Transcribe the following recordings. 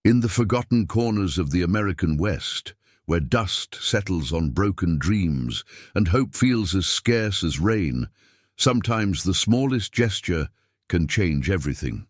In the forgotten corners of the American West, where dust settles on broken dreams and hope feels as scarce as rain, sometimes the smallest gesture can change everything.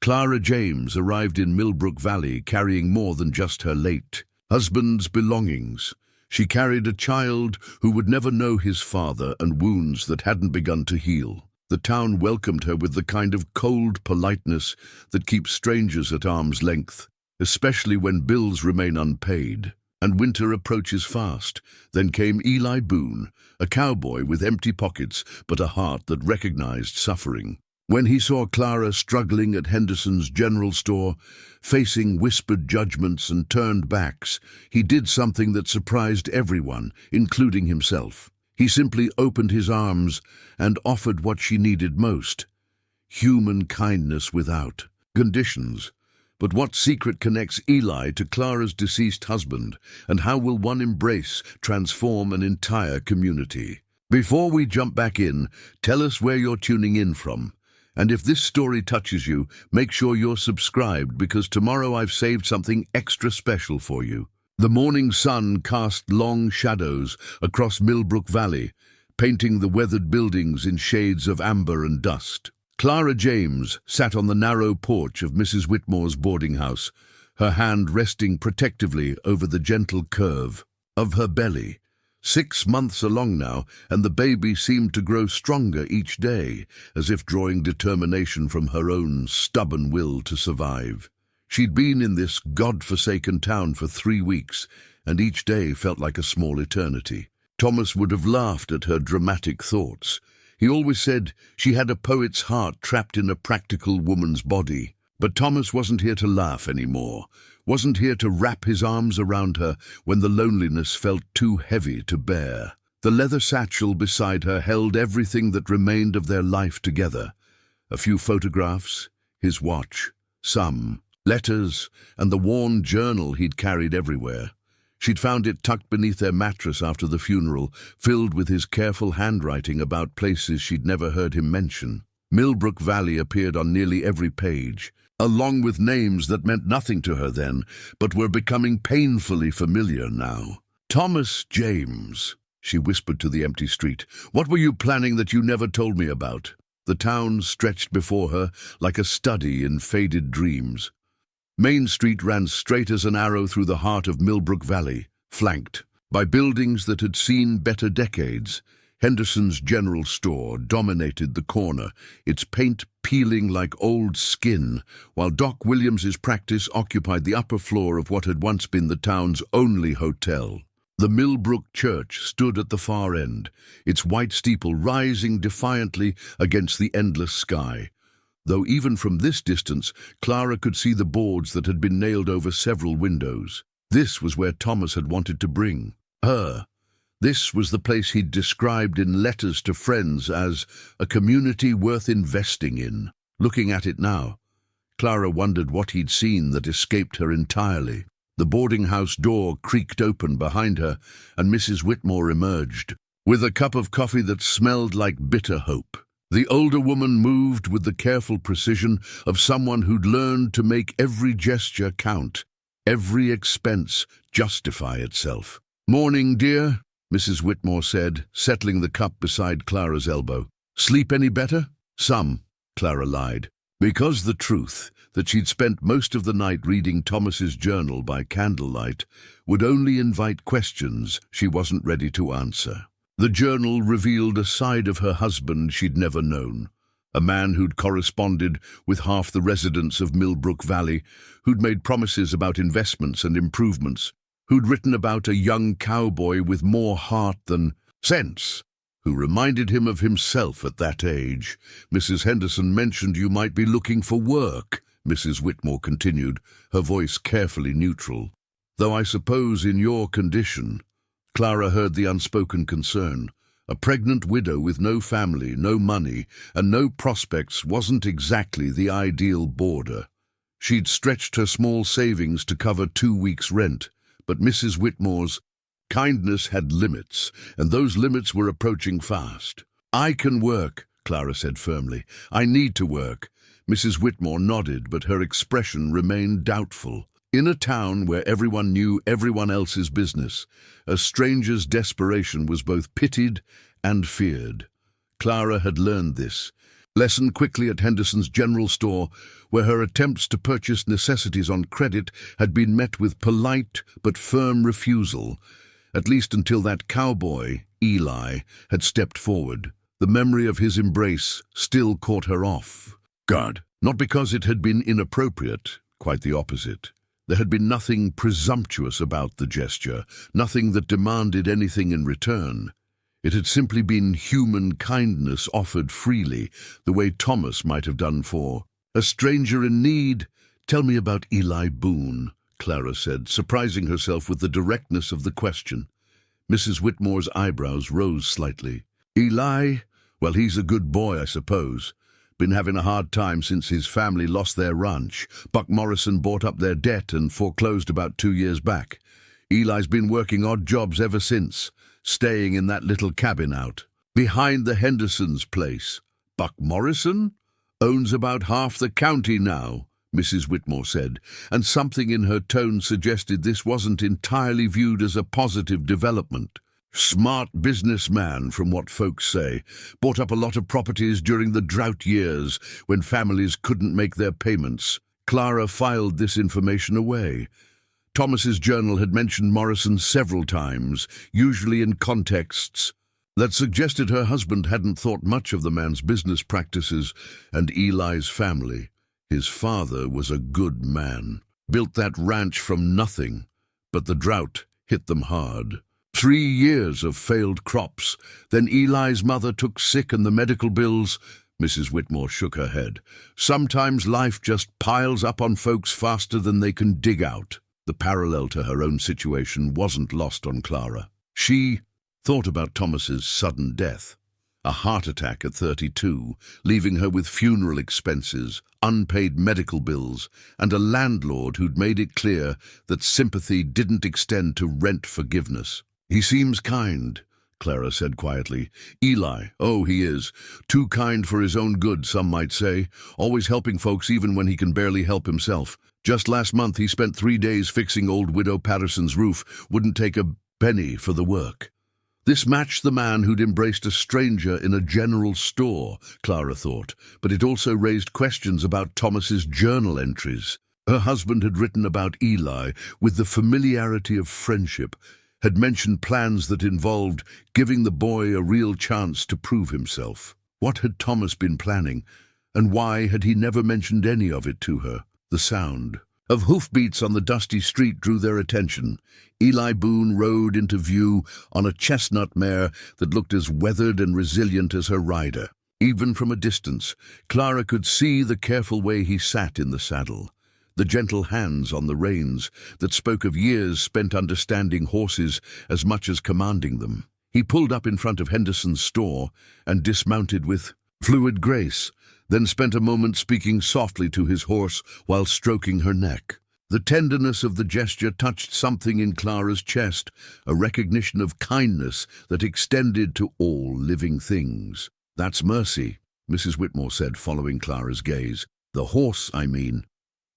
Clara James arrived in Millbrook Valley carrying more than just her late husband's belongings. She carried a child who would never know his father and wounds that hadn't begun to heal. The town welcomed her with the kind of cold politeness that keeps strangers at arm's length, especially when bills remain unpaid. And winter approaches fast. Then came Eli Boone, a cowboy with empty pockets but a heart that recognized suffering. When he saw Clara struggling at Henderson's general store, facing whispered judgments and turned backs, he did something that surprised everyone, including himself. He simply opened his arms and offered what she needed most: human kindness without conditions. But what secret connects Eli to Clara's deceased husband, and how will one embrace transform an entire community? Before we jump back in, tell us where you're tuning in from. And if this story touches you, make sure you're subscribed, because tomorrow I've saved something extra special for you. The morning sun cast long shadows across Millbrook Valley, painting the weathered buildings in shades of amber and dust. Clara James sat on the narrow porch of Mrs. Whitmore's boarding house, her hand resting protectively over the gentle curve of her belly. 6 months along now, and the baby seemed to grow stronger each day, as if drawing determination from her own stubborn will to survive. She'd been in this God-forsaken town for 3 weeks, and each day felt like a small eternity. Thomas would have laughed at her dramatic thoughts. He always said she had a poet's heart trapped in a practical woman's body. But Thomas wasn't here to laugh anymore, wasn't here to wrap his arms around her when the loneliness felt too heavy to bear. The leather satchel beside her held everything that remained of their life together: a few photographs, his watch, some letters, and the worn journal he'd carried everywhere. She'd found it tucked beneath their mattress after the funeral, filled with his careful handwriting about places she'd never heard him mention. Millbrook Valley appeared on nearly every page, along with names that meant nothing to her then, but were becoming painfully familiar now. "Thomas James," she whispered to the empty street. "What were you planning that you never told me about?" The town stretched before her like a study in faded dreams. Main Street ran straight as an arrow through the heart of Millbrook Valley, flanked by buildings that had seen better decades. Henderson's general store dominated the corner, its paint peeling like old skin, while Doc Williams's practice occupied the upper floor of what had once been the town's only hotel. The Millbrook Church stood at the far end, its white steeple rising defiantly against the endless sky. Though even from this distance, Clara could see the boards that had been nailed over several windows. This was where Thomas had wanted to bring her. This was the place he'd described in letters to friends as a community worth investing in. Looking at it now, Clara wondered what he'd seen that escaped her entirely. The boarding house door creaked open behind her, and Mrs. Whitmore emerged, with a cup of coffee that smelled like bitter hope. The older woman moved with the careful precision of someone who'd learned to make every gesture count, every expense justify itself. "Morning, dear," Mrs. Whitmore said, settling the cup beside Clara's elbow. "Sleep any better?" "Some," Clara lied, because the truth that she'd spent most of the night reading Thomas's journal by candlelight would only invite questions she wasn't ready to answer. The journal revealed a side of her husband she'd never known, a man who'd corresponded with half the residents of Millbrook Valley, who'd made promises about investments and improvements, who'd written about a young cowboy with more heart than sense, who reminded him of himself at that age. "Mrs. Henderson mentioned you might be looking for work," Mrs. Whitmore continued, her voice carefully neutral. "Though I suppose in your condition—" Clara heard the unspoken concern. A pregnant widow with no family, no money, and no prospects wasn't exactly the ideal boarder. She'd stretched her small savings to cover 2 weeks' rent, but Mrs. Whitmore's kindness had limits, and those limits were approaching fast. "I can work," Clara said firmly. "I need to work." Mrs. Whitmore nodded, but her expression remained doubtful. In a town where everyone knew everyone else's business, a stranger's desperation was both pitied and feared. Clara had learned this lesson quickly at Henderson's general store, where her attempts to purchase necessities on credit had been met with polite but firm refusal, at least until that cowboy, Eli, had stepped forward. The memory of his embrace still caught her off guard. Not because it had been inappropriate, quite the opposite. There had been nothing presumptuous about the gesture, nothing that demanded anything in return. It had simply been human kindness offered freely, the way Thomas might have done for a stranger in need. "Tell me about Eli Boone," Clara said, surprising herself with the directness of the question. Mrs. Whitmore's eyebrows rose slightly. "Eli? Well, he's a good boy, I suppose. Been having a hard time since his family lost their ranch. Buck Morrison bought up their debt and foreclosed about 2 years back. Eli's been working odd jobs ever since, staying in that little cabin out behind the Hendersons' place. Buck Morrison owns about half the county now," Mrs. Whitmore said, and something in her tone suggested this wasn't entirely viewed as a positive development. "Smart businessman, from what folks say. Bought up a lot of properties during the drought years when families couldn't make their payments." Clara filed this information away. Thomas's journal had mentioned Morrison several times, usually in contexts that suggested her husband hadn't thought much of the man's business practices and Eli's family. His father was a good man. Built that ranch from nothing, but the drought hit them hard. 3 years of failed crops. Then Eli's mother took sick and the medical bills. Mrs. Whitmore shook her head. "Sometimes life just piles up on folks faster than they can dig out." The parallel to her own situation wasn't lost on Clara. She thought about Thomas's sudden death. A heart attack at 32, leaving her with funeral expenses, unpaid medical bills, and a landlord who'd made it clear that sympathy didn't extend to rent forgiveness. "He seems kind," Clara said quietly. "Eli, oh, he is. Too kind for his own good, some might say. Always helping folks even when he can barely help himself. Just last month he spent 3 days fixing old Widow Patterson's roof. Wouldn't take a penny for the work." This matched the man who'd embraced a stranger in a general store, Clara thought, but it also raised questions about Thomas's journal entries. Her husband had written about Eli with the familiarity of friendship, had mentioned plans that involved giving the boy a real chance to prove himself. What had Thomas been planning, and why had he never mentioned any of it to her? The sound of hoofbeats on the dusty street drew their attention. Eli Boone rode into view on a chestnut mare that looked as weathered and resilient as her rider. Even from a distance, Clara could see the careful way he sat in the saddle, the gentle hands on the reins that spoke of years spent understanding horses as much as commanding them. He pulled up in front of Henderson's store and dismounted with fluid grace, then spent a moment speaking softly to his horse while stroking her neck. The tenderness of the gesture touched something in Clara's chest, a recognition of kindness that extended to all living things. "That's mercy," Mrs. Whitmore said, following Clara's gaze. "The horse, I mean.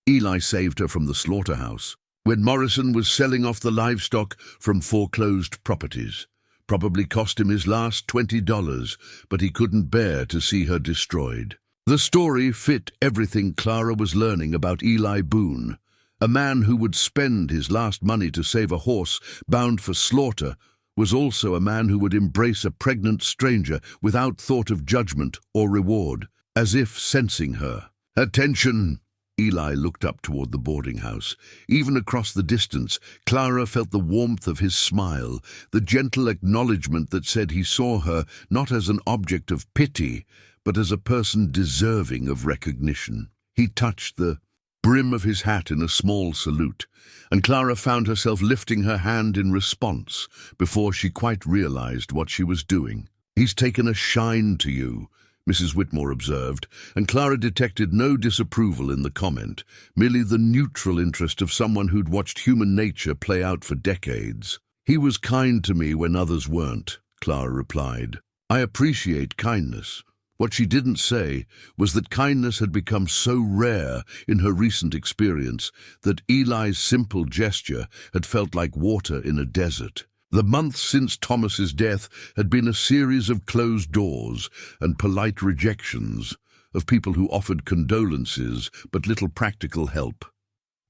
Eli saved her from the slaughterhouse when Morrison was selling off the livestock from foreclosed properties. Probably cost him his last $20, but he couldn't bear to see her destroyed." The story fit everything Clara was learning about Eli Boone. A man who would spend his last money to save a horse bound for slaughter was also a man who would embrace a pregnant stranger without thought of judgment or reward, as if sensing her. "Attention!" Eli looked up toward the boarding house. Even across the distance, Clara felt the warmth of his smile, the gentle acknowledgement that said he saw her not as an object of pity, but as a person deserving of recognition. He touched the brim of his hat in a small salute, and Clara found herself lifting her hand in response before she quite realized what she was doing. "He's taken a shine to you," Mrs. Whitmore observed, and Clara detected no disapproval in the comment, merely the neutral interest of someone who'd watched human nature play out for decades. "He was kind to me when others weren't," Clara replied. "I appreciate kindness. What she didn't say was that kindness had become so rare in her recent experience that Eli's simple gesture had felt like water in a desert. The months since Thomas's death had been a series of closed doors and polite rejections of people who offered condolences but little practical help.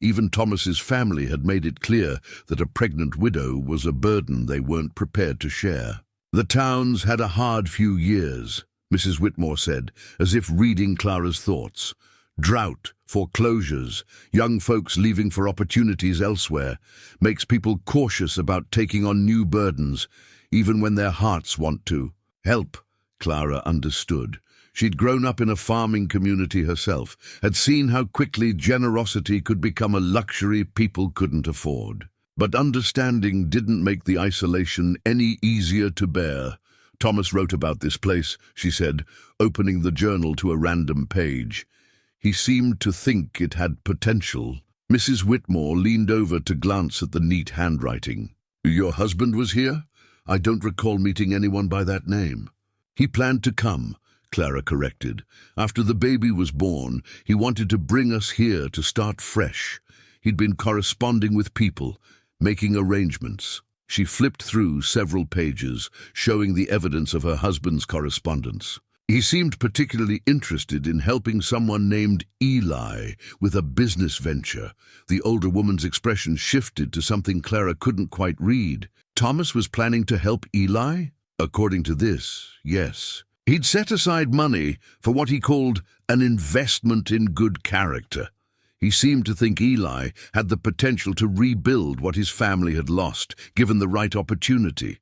Even Thomas's family had made it clear that a pregnant widow was a burden they weren't prepared to share. The town's had a hard few years, Mrs. Whitmore said, as if reading Clara's thoughts. Drought, foreclosures, young folks leaving for opportunities elsewhere, makes people cautious about taking on new burdens, even when their hearts want to. Help, Clara understood. She'd grown up in a farming community herself, had seen how quickly generosity could become a luxury people couldn't afford. But understanding didn't make the isolation any easier to bear. Thomas wrote about this place, she said, opening the journal to a random page. He seemed to think it had potential. Mrs. Whitmore leaned over to glance at the neat handwriting. Your husband was here? I don't recall meeting anyone by that name. He planned to come, Clara corrected. After the baby was born, he wanted to bring us here to start fresh. He'd been corresponding with people, making arrangements. She flipped through several pages, showing the evidence of her husband's correspondence. He seemed particularly interested in helping someone named Eli with a business venture. The older woman's expression shifted to something Clara couldn't quite read. Thomas was planning to help Eli? According to this, yes. He'd set aside money for what he called an investment in good character. He seemed to think Eli had the potential to rebuild what his family had lost, given the right opportunity.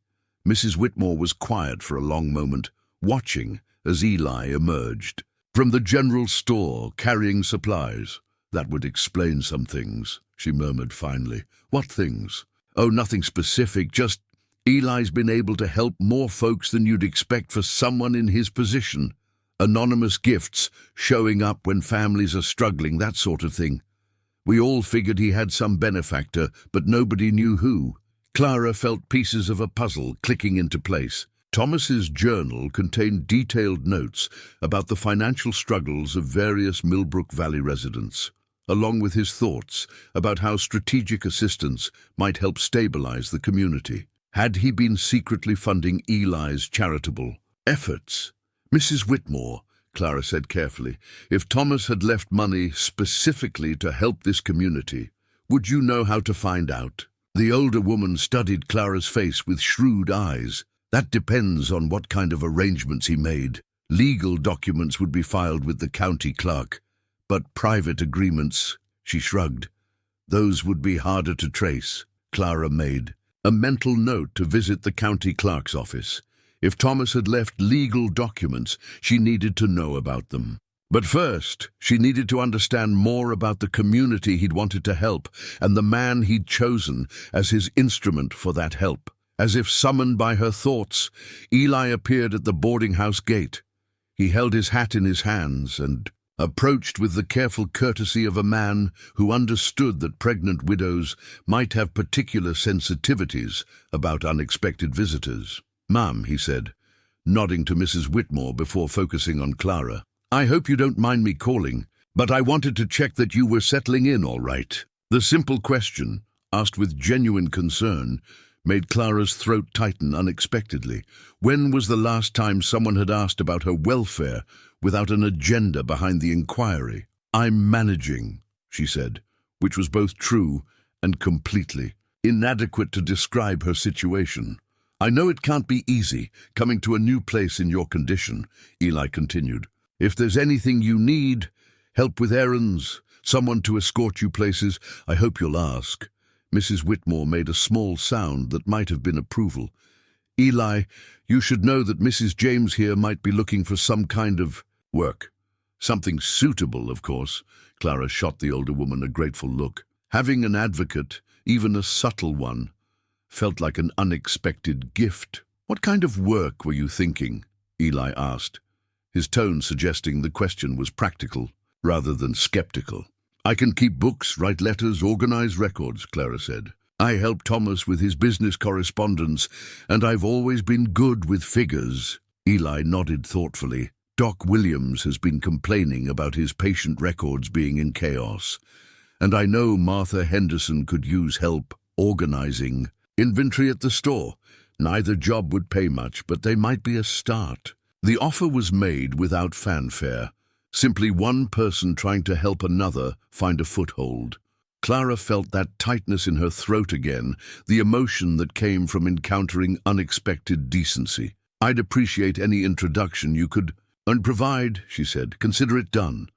Mrs. Whitmore was quiet for a long moment, watching as Eli emerged. From the general store, carrying supplies. That would explain some things, she murmured finally. What things? Oh, nothing specific, just Eli's been able to help more folks than you'd expect for someone in his position. Anonymous gifts, showing up when families are struggling, that sort of thing. We all figured he had some benefactor, but nobody knew who. Clara felt pieces of a puzzle clicking into place. Thomas's journal contained detailed notes about the financial struggles of various Millbrook Valley residents, along with his thoughts about how strategic assistance might help stabilize the community. Had he been secretly funding Eli's charitable efforts? Mrs. Whitmore, Clara said carefully, if Thomas had left money specifically to help this community, would you know how to find out? The older woman studied Clara's face with shrewd eyes. That depends on what kind of arrangements he made. Legal documents would be filed with the county clerk, but private agreements, she shrugged. Those would be harder to trace. Clara made a mental note to visit the county clerk's office. If Thomas had left legal documents, she needed to know about them. But first, she needed to understand more about the community he'd wanted to help and the man he'd chosen as his instrument for that help. As if summoned by her thoughts, Eli appeared at the boarding house gate. He held his hat in his hands and approached with the careful courtesy of a man who understood that pregnant widows might have particular sensitivities about unexpected visitors. "Ma'am," he said, nodding to Mrs. Whitmore before focusing on Clara. "I hope you don't mind me calling, but I wanted to check that you were settling in all right." The simple question, asked with genuine concern, made Clara's throat tighten unexpectedly. When was the last time someone had asked about her welfare without an agenda behind the inquiry? "I'm managing," she said, which was both true and completely inadequate to describe her situation. "I know it can't be easy coming to a new place in your condition," Eli continued. "If there's anything you need, help with errands, someone to escort you places, I hope you'll ask." Mrs. Whitmore made a small sound that might have been approval. "Eli, you should know that Mrs. James here might be looking for some kind of work. Something suitable, of course." Clara shot the older woman a grateful look. Having an advocate, even a subtle one, felt like an unexpected gift. "What kind of work were you thinking?" Eli asked, his tone suggesting the question was practical rather than skeptical. "I can keep books, write letters, organize records," Clara said. "I help Thomas with his business correspondence, and I've always been good with figures." Eli nodded thoughtfully. Doc Williams has been complaining about his patient records being in chaos, and I know Martha Henderson could use help organizing inventory at the store. Neither job would pay much, but they might be a start. The offer was made without fanfare, simply one person trying to help another find a foothold. Clara felt that tightness in her throat again, the emotion that came from encountering unexpected decency. "I'd appreciate any introduction you could provide," she said. "Consider it done."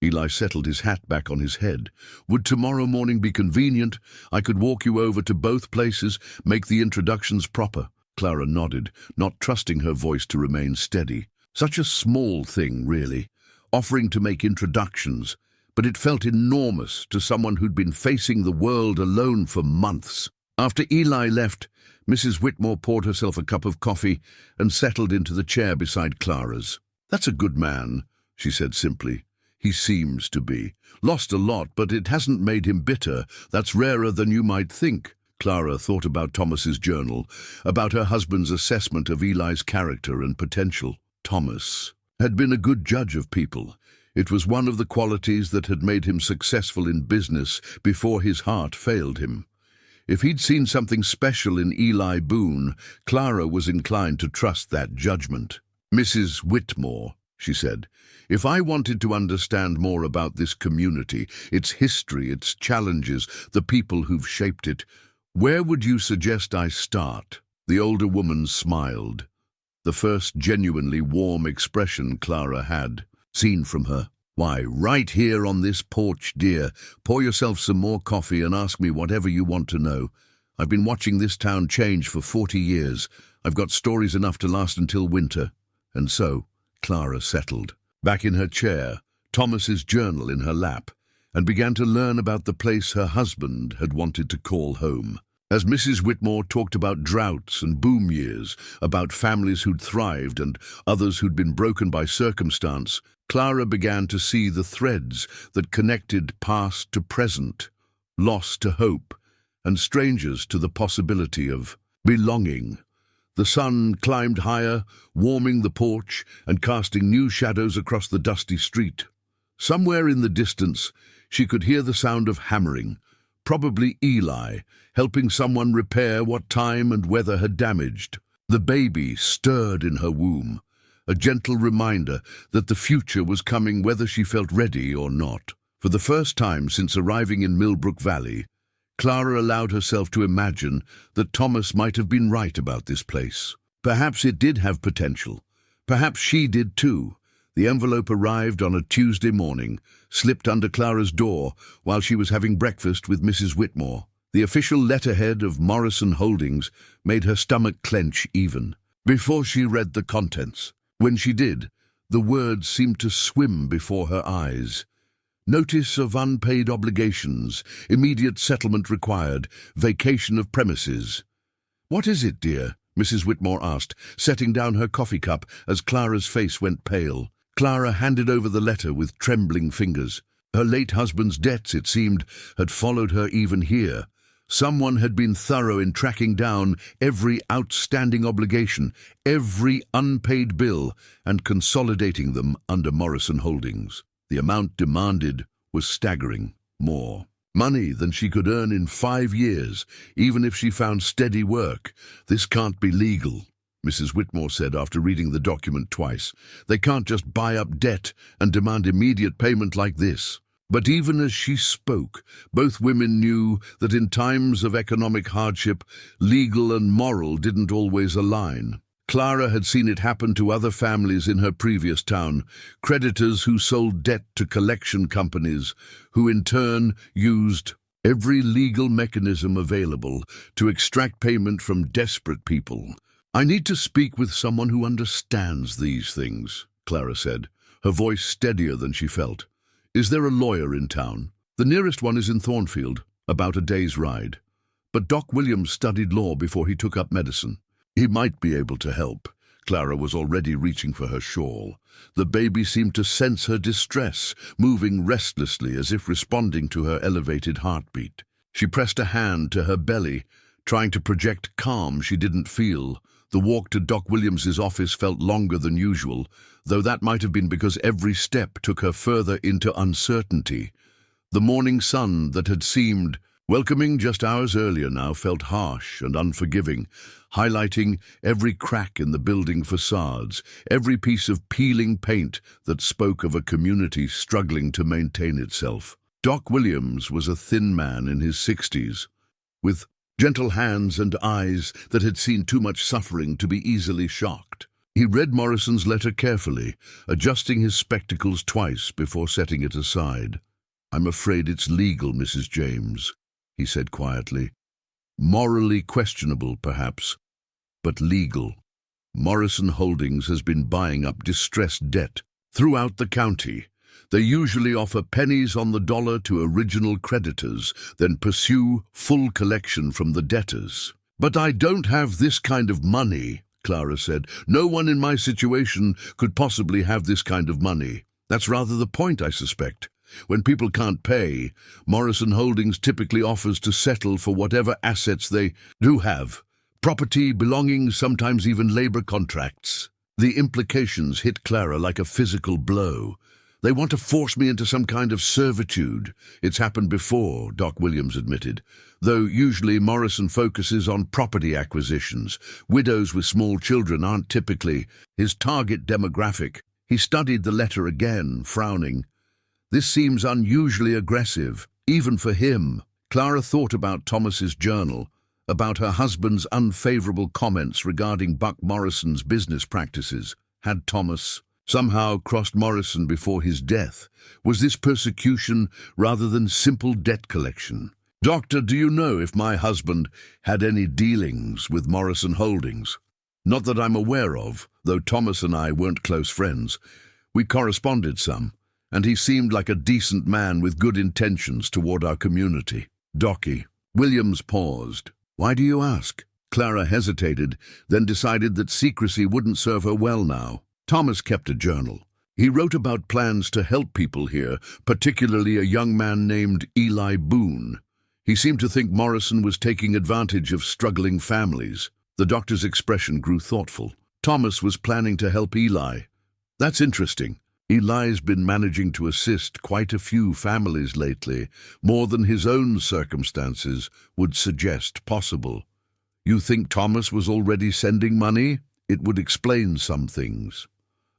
Eli settled his hat back on his head. "Would tomorrow morning be convenient? I could walk you over to both places, make the introductions proper." Clara nodded, not trusting her voice to remain steady. Such a small thing, really, offering to make introductions, but it felt enormous to someone who'd been facing the world alone for months. After Eli left, Mrs. Whitmore poured herself a cup of coffee and settled into the chair beside Clara's. "That's a good man," she said simply. "He seems to be. Lost a lot, but it hasn't made him bitter. That's rarer than you might think." Clara thought about Thomas's journal, about her husband's assessment of Eli's character and potential. Thomas had been a good judge of people. It was one of the qualities that had made him successful in business before his heart failed him. If he'd seen something special in Eli Boone, Clara was inclined to trust that judgment. "Mrs. Whitmore," she said, "if I wanted to understand more about this community, its history, its challenges, the people who've shaped it, where would you suggest I start?" The older woman smiled, the first genuinely warm expression Clara had seen from her. "Why, right here on this porch, dear. Pour yourself some more coffee and ask me whatever you want to know. I've been watching this town change for 40 years. I've got stories enough to last until winter." And so Clara settled back in her chair, Thomas's journal in her lap, and began to learn about the place her husband had wanted to call home. As Mrs. Whitmore talked about droughts and boom years, about families who'd thrived and others who'd been broken by circumstance, Clara began to see the threads that connected past to present, loss to hope, and strangers to the possibility of belonging. The sun climbed higher, warming the porch and casting new shadows across the dusty street. Somewhere in the distance, she could hear the sound of hammering, probably Eli, helping someone repair what time and weather had damaged. The baby stirred in her womb, a gentle reminder that the future was coming whether she felt ready or not. For the first time since arriving in Millbrook Valley, Clara allowed herself to imagine that Thomas might have been right about this place. Perhaps it did have potential. Perhaps she did too. The envelope arrived on a Tuesday morning, slipped under Clara's door while she was having breakfast with Mrs. Whitmore. The official letterhead of Morrison Holdings made her stomach clench even before she read the contents. When she did, the words seemed to swim before her eyes. "Notice of unpaid obligations, immediate settlement required, vacation of premises." "What is it, dear?" Mrs. Whitmore asked, setting down her coffee cup as Clara's face went pale. Clara handed over the letter with trembling fingers. Her late husband's debts, it seemed, had followed her even here. Someone had been thorough in tracking down every outstanding obligation, every unpaid bill, and consolidating them under Morrison Holdings. The amount demanded was staggering. More money than she could earn in 5 years, even if she found steady work. "This can't be legal," Mrs. Whitmore said after reading the document twice. "They can't just buy up debt and demand immediate payment like this." But even as she spoke, both women knew that in times of economic hardship, legal and moral didn't always align. Clara had seen it happen to other families in her previous town, creditors who sold debt to collection companies, who in turn used every legal mechanism available to extract payment from desperate people. "I need to speak with someone who understands these things," Clara said, her voice steadier than she felt. "Is there a lawyer in town?" "The nearest one is in Thornfield, about a day's ride. But Doc Williams studied law before he took up medicine. He might be able to help." Clara was already reaching for her shawl. The baby seemed to sense her distress, moving restlessly as if responding to her elevated heartbeat. She pressed a hand to her belly, trying to project calm she didn't feel, The walk to Doc Williams's office felt longer than usual, though that might have been because every step took her further into uncertainty. The morning sun that had seemed welcoming just hours earlier now felt harsh and unforgiving, highlighting every crack in the building facades, every piece of peeling paint that spoke of a community struggling to maintain itself. Doc Williams was a thin man in his 60s, with gentle hands and eyes that had seen too much suffering to be easily shocked. He read Morrison's letter carefully, adjusting his spectacles twice before setting it aside. "I'm afraid it's legal, Mrs. James," he said quietly. "Morally questionable, perhaps, but legal. Morrison Holdings has been buying up distressed debt throughout the county. They usually offer pennies on the dollar to original creditors, then pursue full collection from the debtors." "But I don't have this kind of money," Clara said. "No one in my situation could possibly have this kind of money." "That's rather the point, I suspect. When people can't pay, Morrison Holdings typically offers to settle for whatever assets they do have. Property, belongings, sometimes even labor contracts." The implications hit Clara like a physical blow. "They want to force me into some kind of servitude." "It's happened before," Doc Williams admitted, "though usually Morrison focuses on property acquisitions. Widows with small children aren't typically his target demographic." He studied the letter again, frowning. "This seems unusually aggressive, even for him." Clara thought about Thomas's journal, about her husband's unfavorable comments regarding Buck Morrison's business practices. Had Thomas somehow crossed Morrison before his death? Was this persecution rather than simple debt collection? "Doctor, do you know if my husband had any dealings with Morrison Holdings?" "Not that I'm aware of, though Thomas and I weren't close friends. We corresponded some, and he seemed like a decent man with good intentions toward our community." "Docky." Williams paused. "Why do you ask?" Clara hesitated, then decided that secrecy wouldn't serve her well now. "Thomas kept a journal. He wrote about plans to help people here, particularly a young man named Eli Boone. He seemed to think Morrison was taking advantage of struggling families." The doctor's expression grew thoughtful. "Thomas was planning to help Eli. That's interesting. Eli's been managing to assist quite a few families lately, more than his own circumstances would suggest possible." "You think Thomas was already sending money?" "It would explain some things.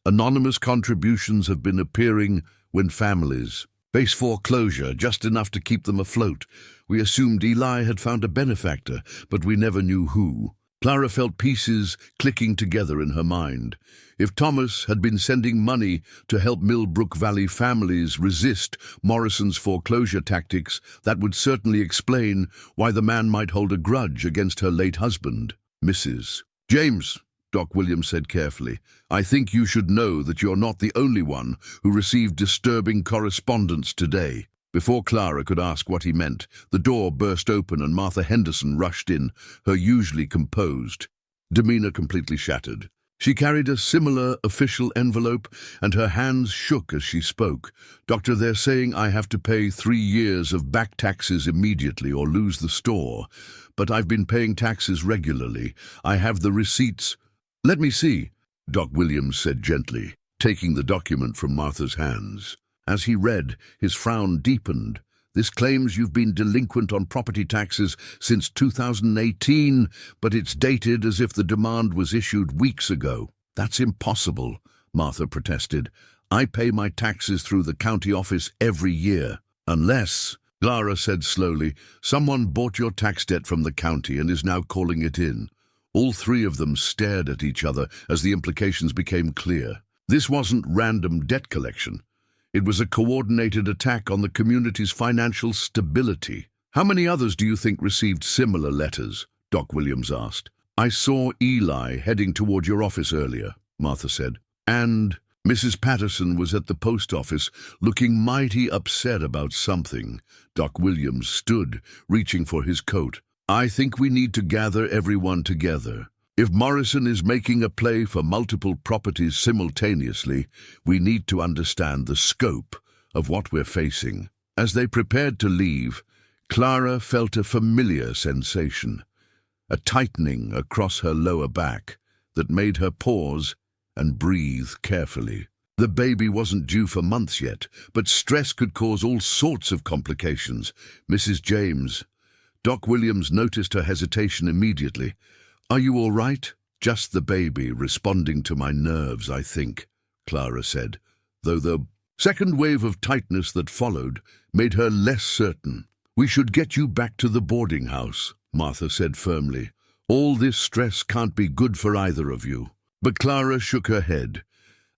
Anonymous contributions have been appearing when families face foreclosure, just enough to keep them afloat. We assumed Eli had found a benefactor, but we never knew who." Clara felt pieces clicking together in her mind. If Thomas had been sending money to help Millbrook Valley families resist Morrison's foreclosure tactics, that would certainly explain why the man might hold a grudge against her late husband. "Mrs. James," Doc Williams said carefully, "I think you should know that you're not the only one who received disturbing correspondence today." Before Clara could ask what he meant, the door burst open and Martha Henderson rushed in, her usually composed demeanor completely shattered. She carried a similar official envelope, and her hands shook as she spoke. "Doctor, they're saying I have to pay 3 years of back taxes immediately or lose the store. But I've been paying taxes regularly. I have the receipts." "Let me see," Doc Williams said gently, taking the document from Martha's hands. As he read, his frown deepened. "This claims you've been delinquent on property taxes since 2018, but it's dated as if the demand was issued weeks ago." "That's impossible," Martha protested. "I pay my taxes through the county office every year." "Unless," Clara said slowly, "someone bought your tax debt from the county and is now calling it in." All three of them stared at each other as the implications became clear. This wasn't random debt collection. It was a coordinated attack on the community's financial stability. "How many others do you think received similar letters?" Doc Williams asked. "I saw Eli heading toward your office earlier," Martha said. "And Mrs. Patterson was at the post office, looking mighty upset about something." Doc Williams stood, reaching for his coat. "I think we need to gather everyone together. If Morrison is making a play for multiple properties simultaneously, we need to understand the scope of what we're facing." As they prepared to leave, Clara felt a familiar sensation. a tightening across her lower back that made her pause and breathe carefully. The baby wasn't due for months yet, but stress could cause all sorts of complications. Mrs. James. Doc Williams noticed her hesitation immediately. "Are you all right?" "Just the baby responding to my nerves, I think," Clara said, though the second wave of tightness that followed made her less certain. "We should get you back to the boarding house," Martha said firmly. "All this stress can't be good for either of you." But Clara shook her head.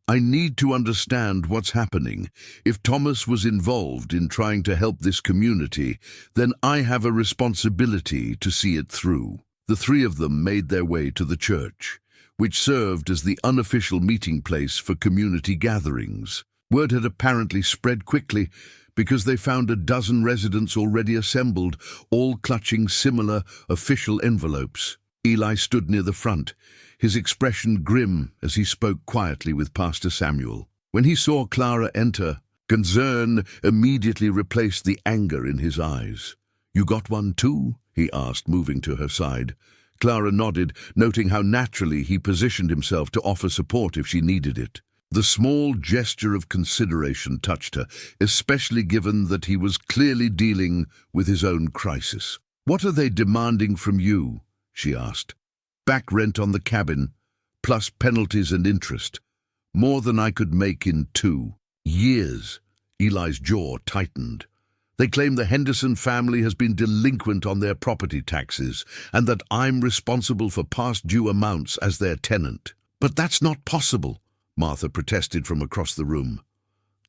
"I need to understand what's happening. If Thomas was involved in trying to help this community, then I have a responsibility to see it through." The three of them made their way to the church, which served as the unofficial meeting place for community gatherings. Word had apparently spread quickly because they found a dozen residents already assembled, all clutching similar official envelopes. Eli stood near the front, his expression grim as he spoke quietly with Pastor Samuel. When he saw Clara enter, concern immediately replaced the anger in his eyes. "You got one too?" he asked, moving to her side. Clara nodded, noting how naturally he positioned himself to offer support if she needed it. The small gesture of consideration touched her, especially given that he was clearly dealing with his own crisis. "What are they demanding from you?" she asked. "Back rent on the cabin, plus penalties and interest. More than I could make in 2 years. Eli's jaw tightened. "They claim the Henderson family has been delinquent on their property taxes, and that I'm responsible for past due amounts as their tenant." "But that's not possible," Martha protested from across the room.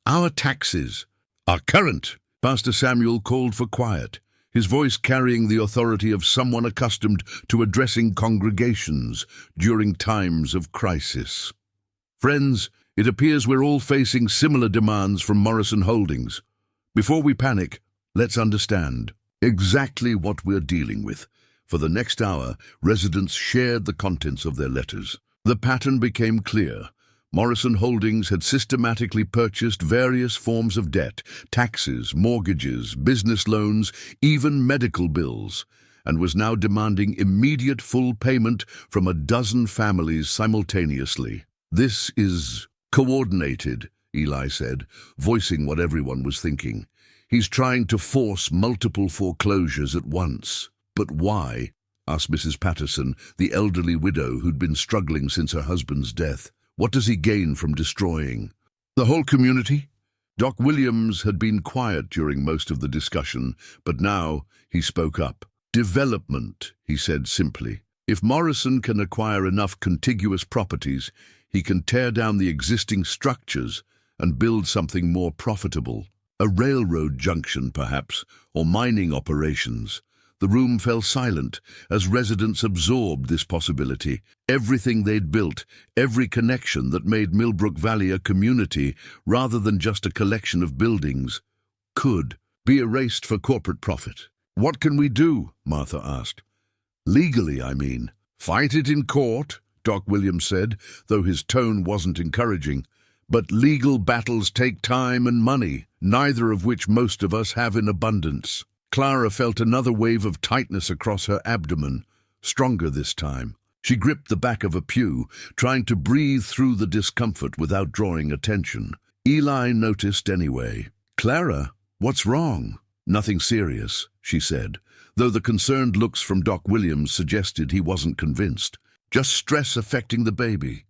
"Our taxes are current." Pastor Samuel called for quiet, his voice carrying the authority of someone accustomed to addressing congregations during times of crisis. "Friends, it appears we're all facing similar demands from Morrison Holdings. Before we panic, let's understand exactly what we're dealing with." For the next hour, residents shared the contents of their letters. The pattern became clear. Morrison Holdings had systematically purchased various forms of debt, taxes, mortgages, business loans, even medical bills, and was now demanding immediate full payment from a dozen families simultaneously. "This is coordinated," Eli said, voicing what everyone was thinking. "He's trying to force multiple foreclosures at once." "But why?" asked Mrs. Patterson, the elderly widow who'd been struggling since her husband's death. "What does he gain from destroying the whole community?" Doc Williams had been quiet during most of the discussion, but now he spoke up. "Development," he said simply. "If Morrison can acquire enough contiguous properties, he can tear down the existing structures and build something more profitable. A railroad junction, perhaps, or mining operations." The room fell silent as residents absorbed this possibility. Everything they'd built, every connection that made Millbrook Valley a community rather than just a collection of buildings, could be erased for corporate profit. "What can we do?" Martha asked. "Legally, I mean." "Fight it in court," Doc Williams said, though his tone wasn't encouraging. "But legal battles take time and money, neither of which most of us have in abundance." Clara felt another wave of tightness across her abdomen, stronger this time. She gripped the back of a pew, trying to breathe through the discomfort without drawing attention. Eli noticed anyway. "Clara, what's wrong?" "Nothing serious," she said, though the concerned looks from Doc Williams suggested he wasn't convinced. "Just stress affecting the baby."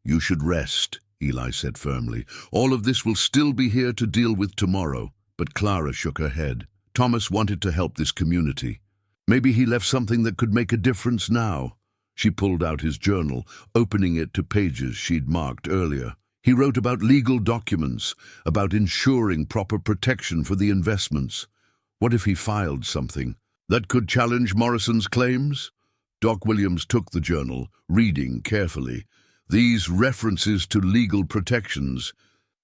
"You should rest," Eli said firmly. "All of this will still be here to deal with tomorrow." But Clara shook her head. Thomas wanted to help this community. Maybe he left something that could make a difference now. She pulled out his journal, opening it to pages she'd marked earlier. He wrote about legal documents, about ensuring proper protection for the investments. What if he filed something that could challenge Morrison's claims? Doc Williams took the journal, reading carefully. These references to legal protections,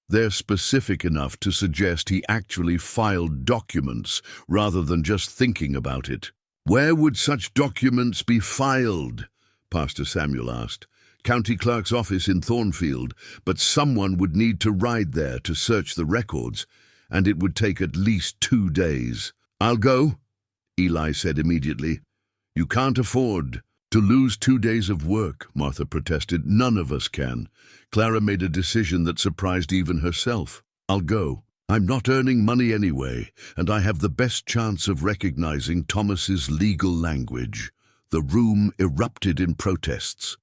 they're specific enough to suggest he actually filed documents rather than just thinking about it. "Where would such documents be filed?" Pastor Samuel asked. "County clerk's office in Thornfield, but someone would need to ride there to search the records, and it would take at least 2 days. "I'll go," Eli said immediately. You can't afford to lose 2 days of work, Martha protested. None of us can. Clara made a decision that surprised even herself. I'll go. I'm not earning money anyway, and I have the best chance of recognizing Thomas's legal language. The room erupted in protests.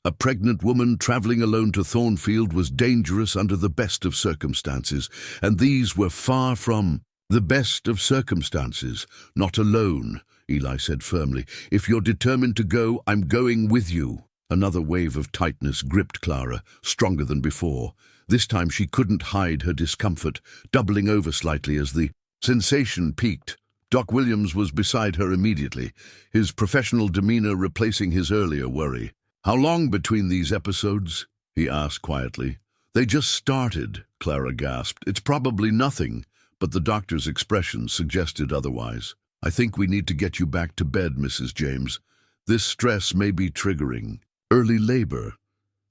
A pregnant woman traveling alone to Thornfield was dangerous under the best of circumstances, and these were far from the best of circumstances. Not alone, Eli said firmly. If you're determined to go, I'm going with you. Another wave of tightness gripped Clara, stronger than before. This time she couldn't hide her discomfort, doubling over slightly as the sensation peaked. Doc Williams was beside her immediately, his professional demeanor replacing his earlier worry. How long between these episodes? He asked quietly. They just started, Clara gasped. It's probably nothing, but the doctor's expression suggested otherwise. I think we need to get you back to bed, Mrs. James. This stress may be triggering. Early labor.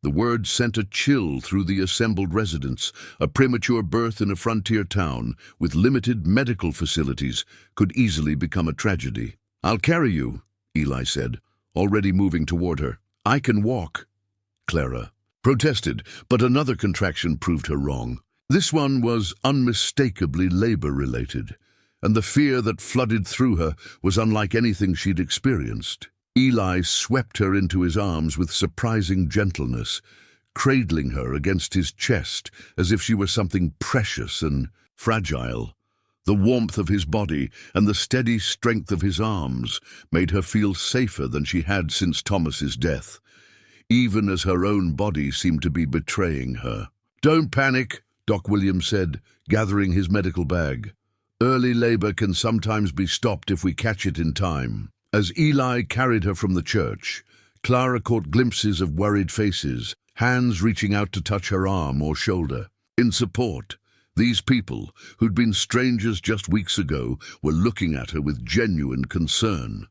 The word sent a chill through the assembled residents. A premature birth in a frontier town with limited medical facilities could easily become a tragedy. I'll carry you, Eli said, already moving toward her. I can walk. Clara protested, but another contraction proved her wrong. This one was unmistakably labor-related, and the fear that flooded through her was unlike anything she'd experienced. Eli swept her into his arms with surprising gentleness, cradling her against his chest as if she were something precious and fragile. The warmth of his body and the steady strength of his arms made her feel safer than she had since Thomas's death, even as her own body seemed to be betraying her. Don't panic, Doc Williams said, gathering his medical bag. Early labor can sometimes be stopped if we catch it in time. As Eli carried her from the church, Clara caught glimpses of worried faces, hands reaching out to touch her arm or shoulder. In support, these people, who'd been strangers just weeks ago, were looking at her with genuine concern.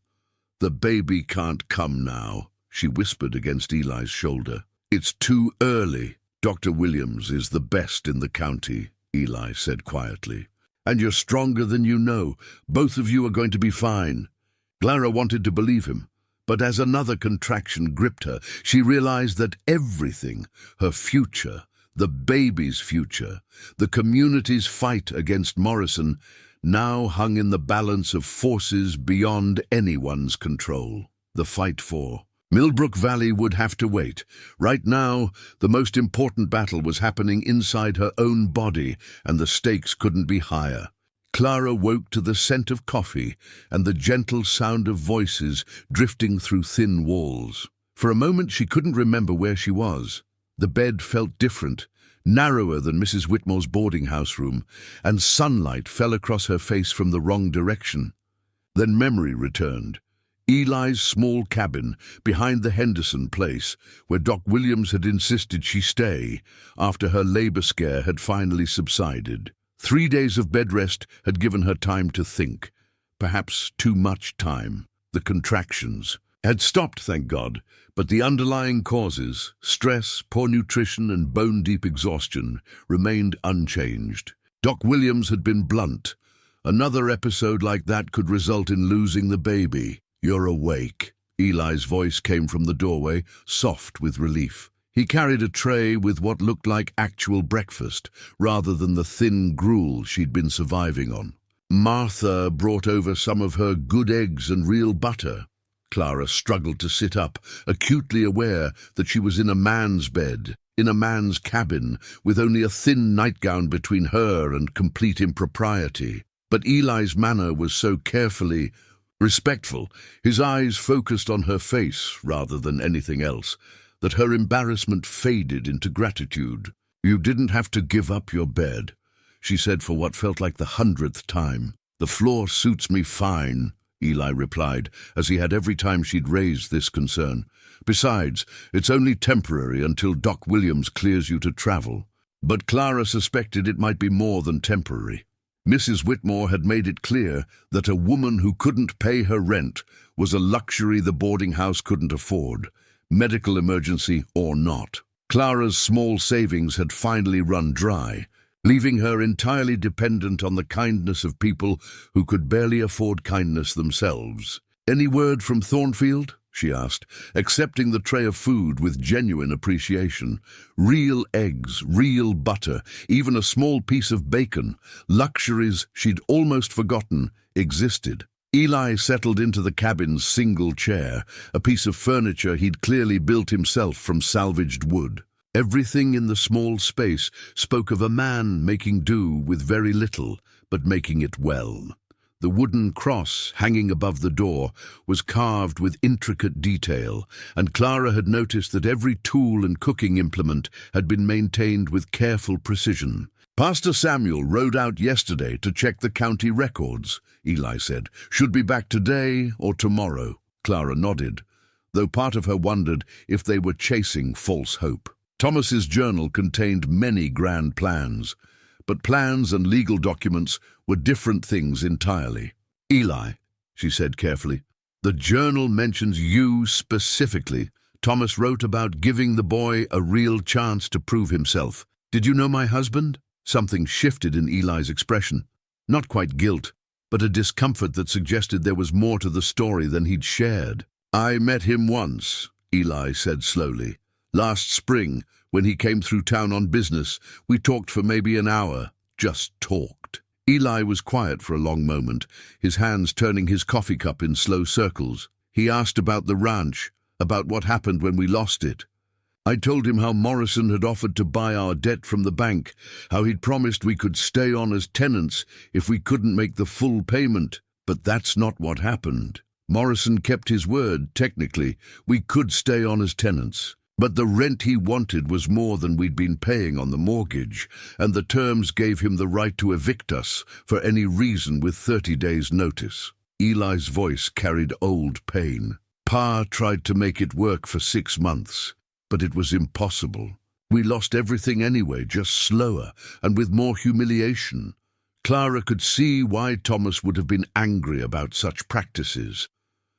The baby can't come now, she whispered against Eli's shoulder. It's too early. Dr. Williams is the best in the county, Eli said quietly. And you're stronger than you know. Both of you are going to be fine. Clara wanted to believe him, but as another contraction gripped her, she realized that everything, her future, the baby's future, the community's fight against Morrison, now hung in the balance of forces beyond anyone's control. The fight for Millbrook Valley would have to wait. Right now, the most important battle was happening inside her own body, and the stakes couldn't be higher. Clara woke to the scent of coffee and the gentle sound of voices drifting through thin walls. For a moment she couldn't remember where she was. The bed felt different, narrower than Mrs. Whitmore's boarding house room, and sunlight fell across her face from the wrong direction. Then memory returned. Eli's small cabin behind the Henderson place, where Doc Williams had insisted she stay after her labor scare had finally subsided. 3 days of bed rest had given her time to think, perhaps too much time. The contractions had stopped, thank God, but the underlying causes, stress, poor nutrition, and bone-deep exhaustion, remained unchanged. Doc Williams had been blunt. Another episode like that could result in losing the baby. You're awake. Eli's voice came from the doorway, soft with relief. He carried a tray with what looked like actual breakfast, rather than the thin gruel she'd been surviving on. Martha brought over some of her good eggs and real butter. Clara struggled to sit up, acutely aware that she was in a man's bed, in a man's cabin, with only a thin nightgown between her and complete impropriety. But Eli's manner was so carefully respectful, his eyes focused on her face rather than anything else, that her embarrassment faded into gratitude. You didn't have to give up your bed, she said for what felt like the 100th time. The floor suits me fine, Eli replied, as he had every time she'd raised this concern. Besides, it's only temporary until Doc Williams clears you to travel. But Clara suspected it might be more than temporary. Mrs. Whitmore had made it clear that a woman who couldn't pay her rent was a luxury the boarding house couldn't afford, medical emergency or not. Clara's small savings had finally run dry, leaving her entirely dependent on the kindness of people who could barely afford kindness themselves. "Any word from Thornfield?" she asked, accepting the tray of food with genuine appreciation. Real eggs, real butter, even a small piece of bacon, luxuries she'd almost forgotten existed. Eli settled into the cabin's single chair, a piece of furniture he'd clearly built himself from salvaged wood. Everything in the small space spoke of a man making do with very little, but making it well. The wooden cross hanging above the door was carved with intricate detail, and Clara had noticed that every tool and cooking implement had been maintained with careful precision. "Pastor Samuel rode out yesterday to check the county records," Eli said. "Should be back today or tomorrow." Clara nodded, though part of her wondered if they were chasing false hope. Thomas's journal contained many grand plans, but plans and legal documents were different things entirely. "Eli," she said carefully, "the journal mentions you specifically. Thomas wrote about giving the boy a real chance to prove himself. Did you know my husband?" Something shifted in Eli's expression. Not quite guilt, but a discomfort that suggested there was more to the story than he'd shared. "I met him once," Eli said slowly. "Last spring, when he came through town on business, we talked for maybe an hour. Just talked." Eli was quiet for a long moment, his hands turning his coffee cup in slow circles. "He asked about the ranch, about what happened when we lost it. I told him how Morrison had offered to buy our debt from the bank, how he'd promised we could stay on as tenants if we couldn't make the full payment. But that's not what happened. Morrison kept his word, technically. We could stay on as tenants. But the rent he wanted was more than we'd been paying on the mortgage, and the terms gave him the right to evict us for any reason with 30 days' notice." Eli's voice carried old pain. "Pa tried to make it work for 6 months, but it was impossible. We lost everything anyway, just slower and with more humiliation." Clara could see why Thomas would have been angry about such practices.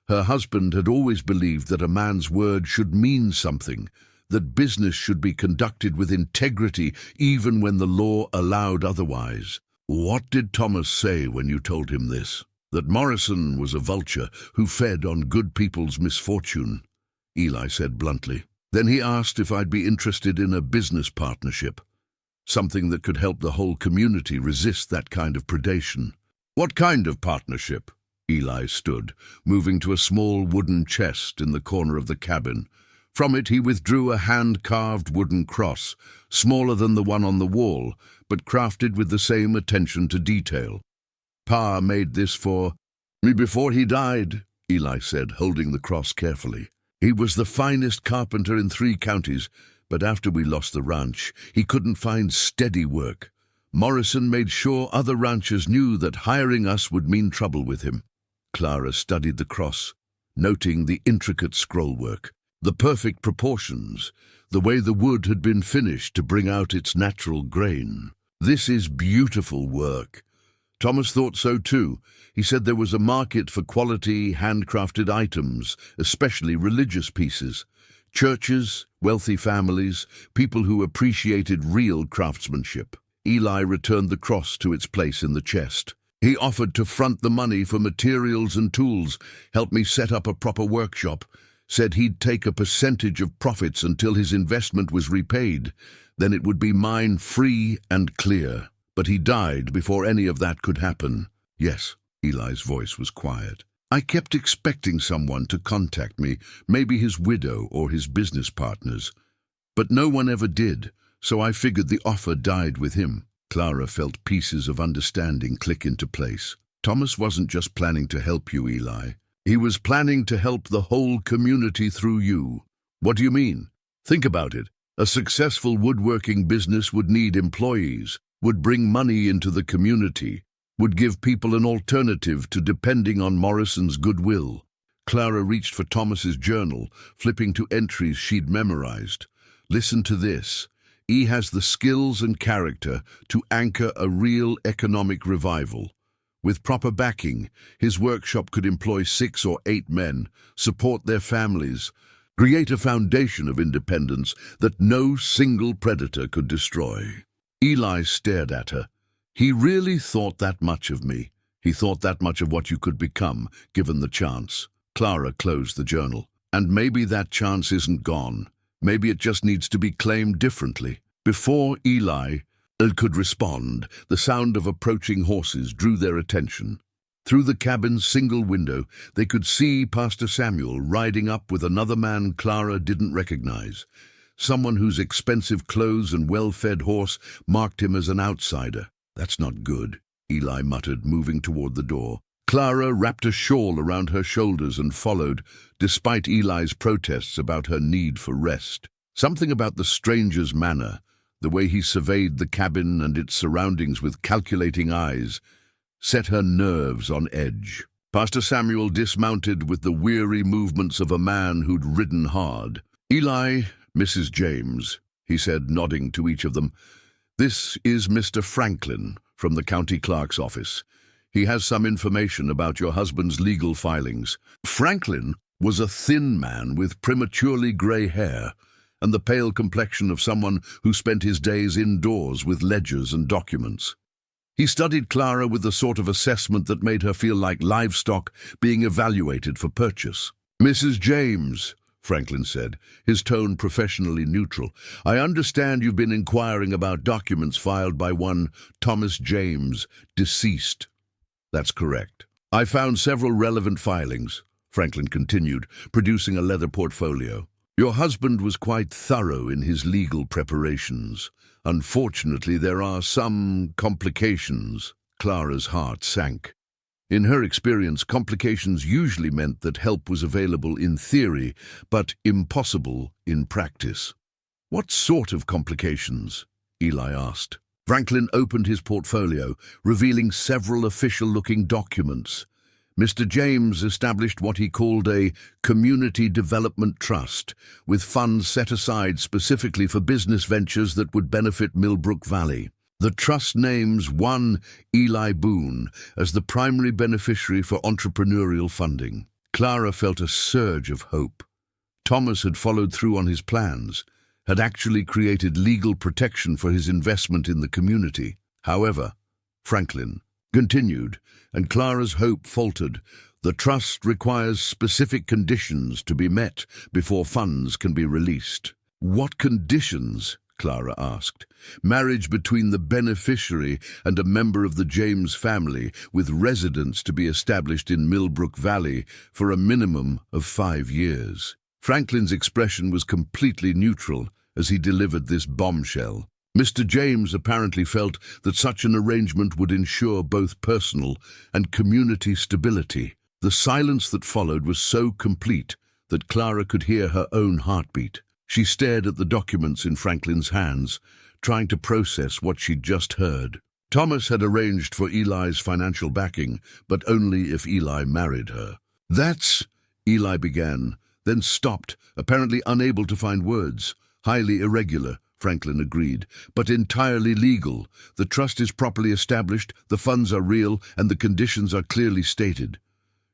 Her husband had always believed that a man's word should mean something, that business should be conducted with integrity even when the law allowed otherwise. "What did Thomas say when you told him this?" "That Morrison was a vulture who fed on good people's misfortune," Eli said bluntly. "Then he asked if I'd be interested in a business partnership, something that could help the whole community resist that kind of predation." "What kind of partnership?" Eli stood, moving to a small wooden chest in the corner of the cabin. From it he withdrew a hand-carved wooden cross, smaller than the one on the wall, but crafted with the same attention to detail. "Pa made this for me before he died," Eli said, holding the cross carefully. "He was the finest carpenter in 3 counties, but after we lost the ranch, he couldn't find steady work. Morrison made sure other ranchers knew that hiring us would mean trouble with him." Clara studied the cross, noting the intricate scrollwork, the perfect proportions, the way the wood had been finished to bring out its natural grain. "This is beautiful work." Thomas thought so too. He said there was a market for quality, handcrafted items, especially religious pieces. Churches, wealthy families, people who appreciated real craftsmanship. Eli returned the cross to its place in the chest. "He offered to front the money for materials and tools, help me set up a proper workshop, said he'd take a percentage of profits until his investment was repaid. Then it would be mine free and clear. But he died before any of that could happen." "Yes," Eli's voice was quiet. "I kept expecting someone to contact me, maybe his widow or his business partners. But no one ever did, so I figured the offer died with him." Clara felt pieces of understanding click into place. Thomas wasn't just planning to help you, Eli. He was planning to help the whole community through you. "What do you mean?" "Think about it. A successful woodworking business would need employees, would bring money into the community, would give people an alternative to depending on Morrison's goodwill." Clara reached for Thomas's journal, flipping to entries she'd memorized. "Listen to this. He has the skills and character to anchor a real economic revival. With proper backing, his workshop could employ 6 or 8 men, support their families, create a foundation of independence that no single predator could destroy." Eli stared at her. "He really thought that much of me. He thought that much of what you could become, given the chance." Clara closed the journal. And maybe that chance isn't gone. Maybe it just needs to be claimed differently. Before Eli could respond, the sound of approaching horses drew their attention. Through the cabin's single window, they could see Pastor Samuel riding up with another man Clara didn't recognize. Someone whose expensive clothes and well-fed horse marked him as an outsider. "That's not good," Eli muttered, moving toward the door. Clara wrapped a shawl around her shoulders and followed, despite Eli's protests about her need for rest. Something about the stranger's manner, the way he surveyed the cabin and its surroundings with calculating eyes, set her nerves on edge. Pastor Samuel dismounted with the weary movements of a man who'd ridden hard. "Eli, Mrs. James," he said, nodding to each of them. "This is Mr. Franklin from the county clerk's office. He has some information about your husband's legal filings." Franklin was a thin man with prematurely grey hair and the pale complexion of someone who spent his days indoors with ledgers and documents. He studied Clara with the sort of assessment that made her feel like livestock being evaluated for purchase. "Mrs. James," Franklin said, his tone professionally neutral, "I understand you've been inquiring about documents filed by one Thomas James, deceased." "That's correct. I found several relevant filings," Franklin continued, producing a leather portfolio. "Your husband was quite thorough in his legal preparations. Unfortunately, there are some complications." Clara's heart sank. In her experience, complications usually meant that help was available in theory, but impossible in practice. "What sort of complications?" Eli asked. Franklin opened his portfolio, revealing several official-looking documents. Mr. James established what he called a community development trust, with funds set aside specifically for business ventures that would benefit Millbrook Valley. The trust names one Eli Boone as the primary beneficiary for entrepreneurial funding. Clara felt a surge of hope. Thomas had followed through on his plans, had actually created legal protection for his investment in the community. However, Franklin continued, and Clara's hope faltered. "The trust requires specific conditions to be met before funds can be released." "What conditions?" Clara asked. "Marriage between the beneficiary and a member of the James family, with residence to be established in Millbrook Valley for a minimum of 5 years. Franklin's expression was completely neutral as he delivered this bombshell. Mr. James apparently felt that such an arrangement would ensure both personal and community stability. The silence that followed was so complete that Clara could hear her own heartbeat. She stared at the documents in Franklin's hands, trying to process what she'd just heard. Thomas had arranged for Eli's financial backing, but only if Eli married her. "That's—" Eli began, then stopped, apparently unable to find words. "Highly irregular," Franklin agreed, "but entirely legal. The trust is properly established, the funds are real, and the conditions are clearly stated."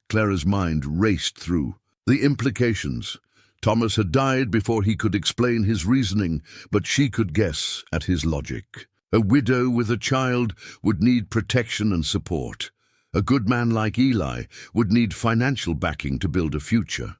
Clara's mind raced through the implications. Thomas had died before he could explain his reasoning, but she could guess at his logic. A widow with a child would need protection and support. A good man like Eli would need financial backing to build a future.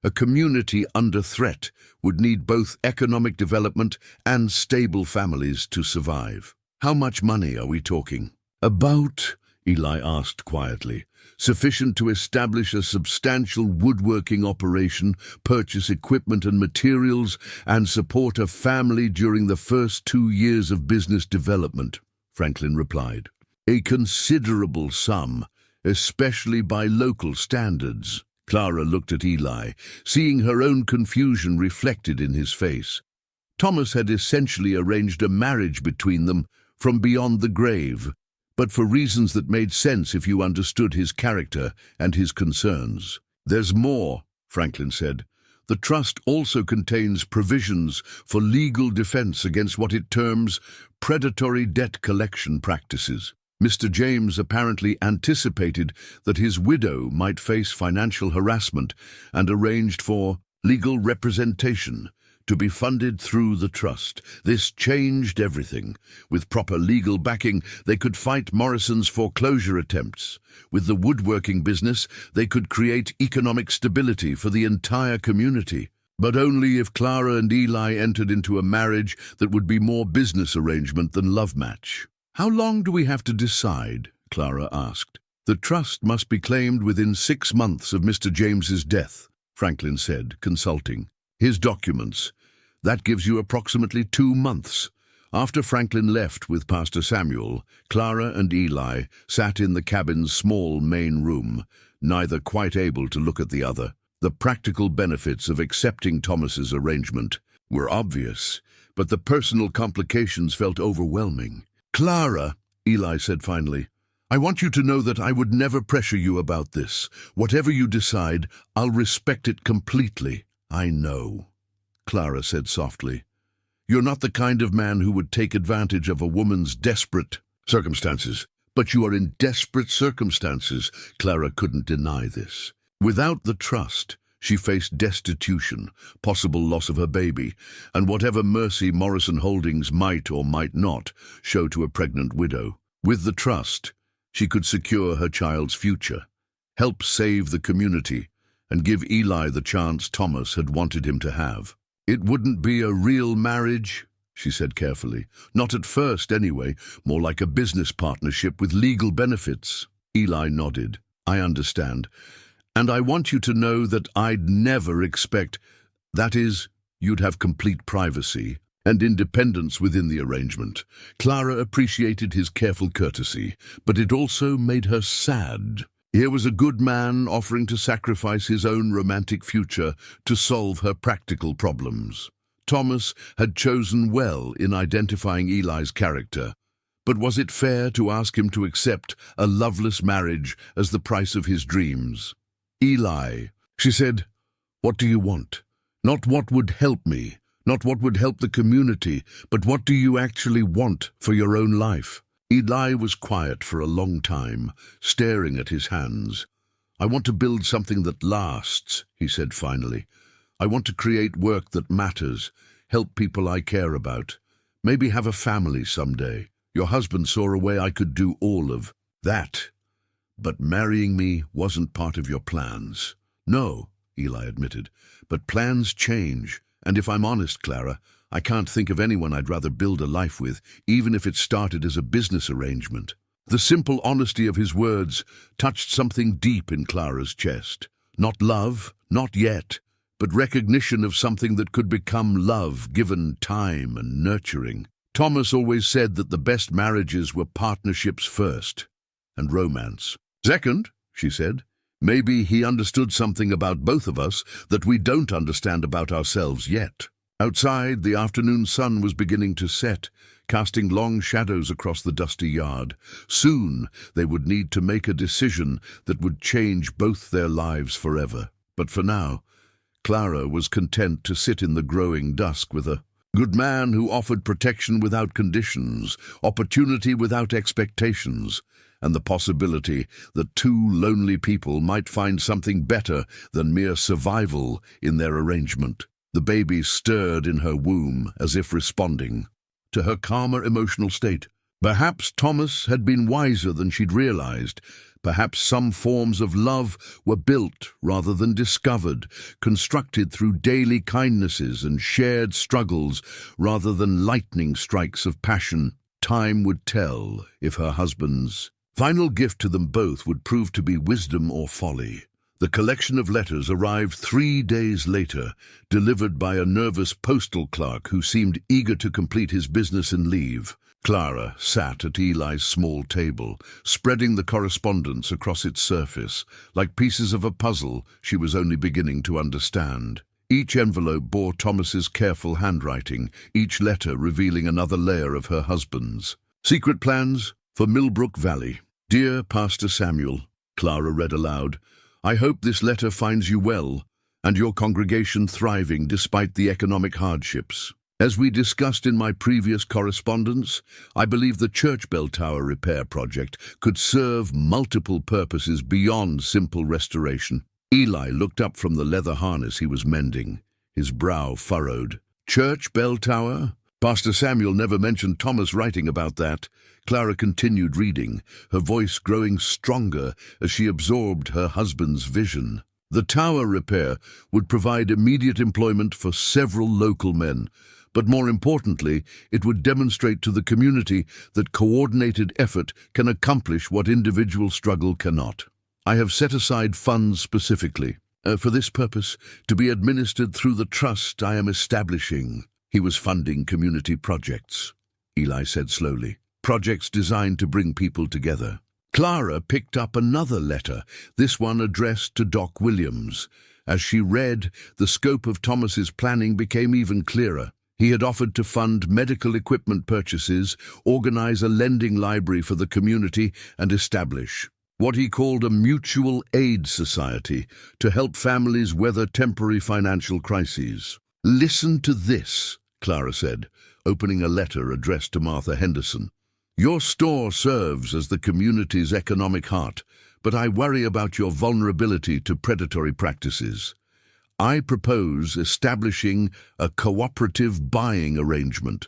A community under threat would need both economic development and stable families to survive. "How much money are we talking?" "About," Eli asked quietly, "sufficient to establish a substantial woodworking operation, purchase equipment and materials, and support a family during the first 2 years of business development," Franklin replied. "A considerable sum, especially by local standards." Clara looked at Eli, seeing her own confusion reflected in his face. Thomas had essentially arranged a marriage between them from beyond the grave, but for reasons that made sense if you understood his character and his concerns. "There's more," Franklin said. "The trust also contains provisions for legal defense against what it terms predatory debt collection practices. Mr. James apparently anticipated that his widow might face financial harassment and arranged for legal representation to be funded through the trust. This changed everything. With proper legal backing, they could fight Morrison's foreclosure attempts. With the woodworking business, they could create economic stability for the entire community. But only if Clara and Eli entered into a marriage that would be more business arrangement than love match. "How long do we have to decide?" Clara asked. "The trust must be claimed within 6 months of Mr. James's death," Franklin said, consulting his documents. "That gives you approximately 2 months." After Franklin left with Pastor Samuel, Clara and Eli sat in the cabin's small main room, neither quite able to look at the other. The practical benefits of accepting Thomas's arrangement were obvious, but the personal complications felt overwhelming. "Clara," Eli said finally, "I want you to know that I would never pressure you about this. Whatever you decide, I'll respect it completely." "I know," Clara said softly. "You're not the kind of man who would take advantage of a woman's desperate circumstances." "But you are in desperate circumstances." Clara couldn't deny this. Without the trust, she faced destitution, possible loss of her baby, and whatever mercy Morrison Holdings might or might not show to a pregnant widow. With the trust, she could secure her child's future, help save the community, and give Eli the chance Thomas had wanted him to have. "It wouldn't be a real marriage," she said carefully. "Not at first, anyway. More like a business partnership with legal benefits." Eli nodded. "I understand. And I want you to know that I'd never expect, that is, you'd have complete privacy and independence within the arrangement." Clara appreciated his careful courtesy, but it also made her sad. Here was a good man offering to sacrifice his own romantic future to solve her practical problems. Thomas had chosen well in identifying Eli's character, but was it fair to ask him to accept a loveless marriage as the price of his dreams? "Eli," she said, "what do you want? Not what would help me, not what would help the community, but what do you actually want for your own life?" Eli was quiet for a long time, staring at his hands. "I want to build something that lasts," he said finally. "I want to create work that matters, help people I care about, maybe have a family someday. Your husband saw a way I could do all of that. But marrying me wasn't part of your plans." "No," Eli admitted, "but plans change, and if I'm honest, Clara, I can't think of anyone I'd rather build a life with, even if it started as a business arrangement." The simple honesty of his words touched something deep in Clara's chest. Not love, not yet, but recognition of something that could become love given time and nurturing. Thomas always said that the best marriages were partnerships first, and romance second, she said. Maybe he understood something about both of us that we don't understand about ourselves yet. Outside, the afternoon sun was beginning to set, casting long shadows across the dusty yard. Soon they would need to make a decision that would change both their lives forever. But for now, Clara was content to sit in the growing dusk with a good man who offered protection without conditions, opportunity without expectations, and the possibility that two lonely people might find something better than mere survival in their arrangement. The baby stirred in her womb as if responding to her calmer emotional state. Perhaps Thomas had been wiser than she'd realized. Perhaps some forms of love were built rather than discovered, constructed through daily kindnesses and shared struggles rather than lightning strikes of passion. Time would tell if her husband's final gift to them both would prove to be wisdom or folly. The collection of letters arrived 3 days later, delivered by a nervous postal clerk who seemed eager to complete his business and leave. Clara sat at Eli's small table, spreading the correspondence across its surface, like pieces of a puzzle she was only beginning to understand. Each envelope bore Thomas's careful handwriting, each letter revealing another layer of her husband's. "Secret plans for Millbrook Valley. Dear Pastor Samuel," Clara read aloud, "I hope this letter finds you well and your congregation thriving despite the economic hardships. As we discussed in my previous correspondence, I believe the church bell tower repair project could serve multiple purposes beyond simple restoration." Eli looked up from the leather harness he was mending, his brow furrowed. Church bell tower? Pastor Samuel never mentioned Thomas writing about that. Clara continued reading, her voice growing stronger as she absorbed her husband's vision. The tower repair would provide immediate employment for several local men, but more importantly, it would demonstrate to the community that coordinated effort can accomplish what individual struggle cannot. I have set aside funds specifically for this purpose, to be administered through the trust I am establishing. He was funding community projects, Eli said slowly. Projects designed to bring people together. Clara picked up another letter, this one addressed to Doc Williams. As she read, the scope of Thomas's planning became even clearer. He had offered to fund medical equipment purchases, organize a lending library for the community, and establish what he called a mutual aid society to help families weather temporary financial crises. "Listen to this," Clara said, opening a letter addressed to Martha Henderson. "Your store serves as the community's economic heart, but I worry about your vulnerability to predatory practices. I propose establishing a cooperative buying arrangement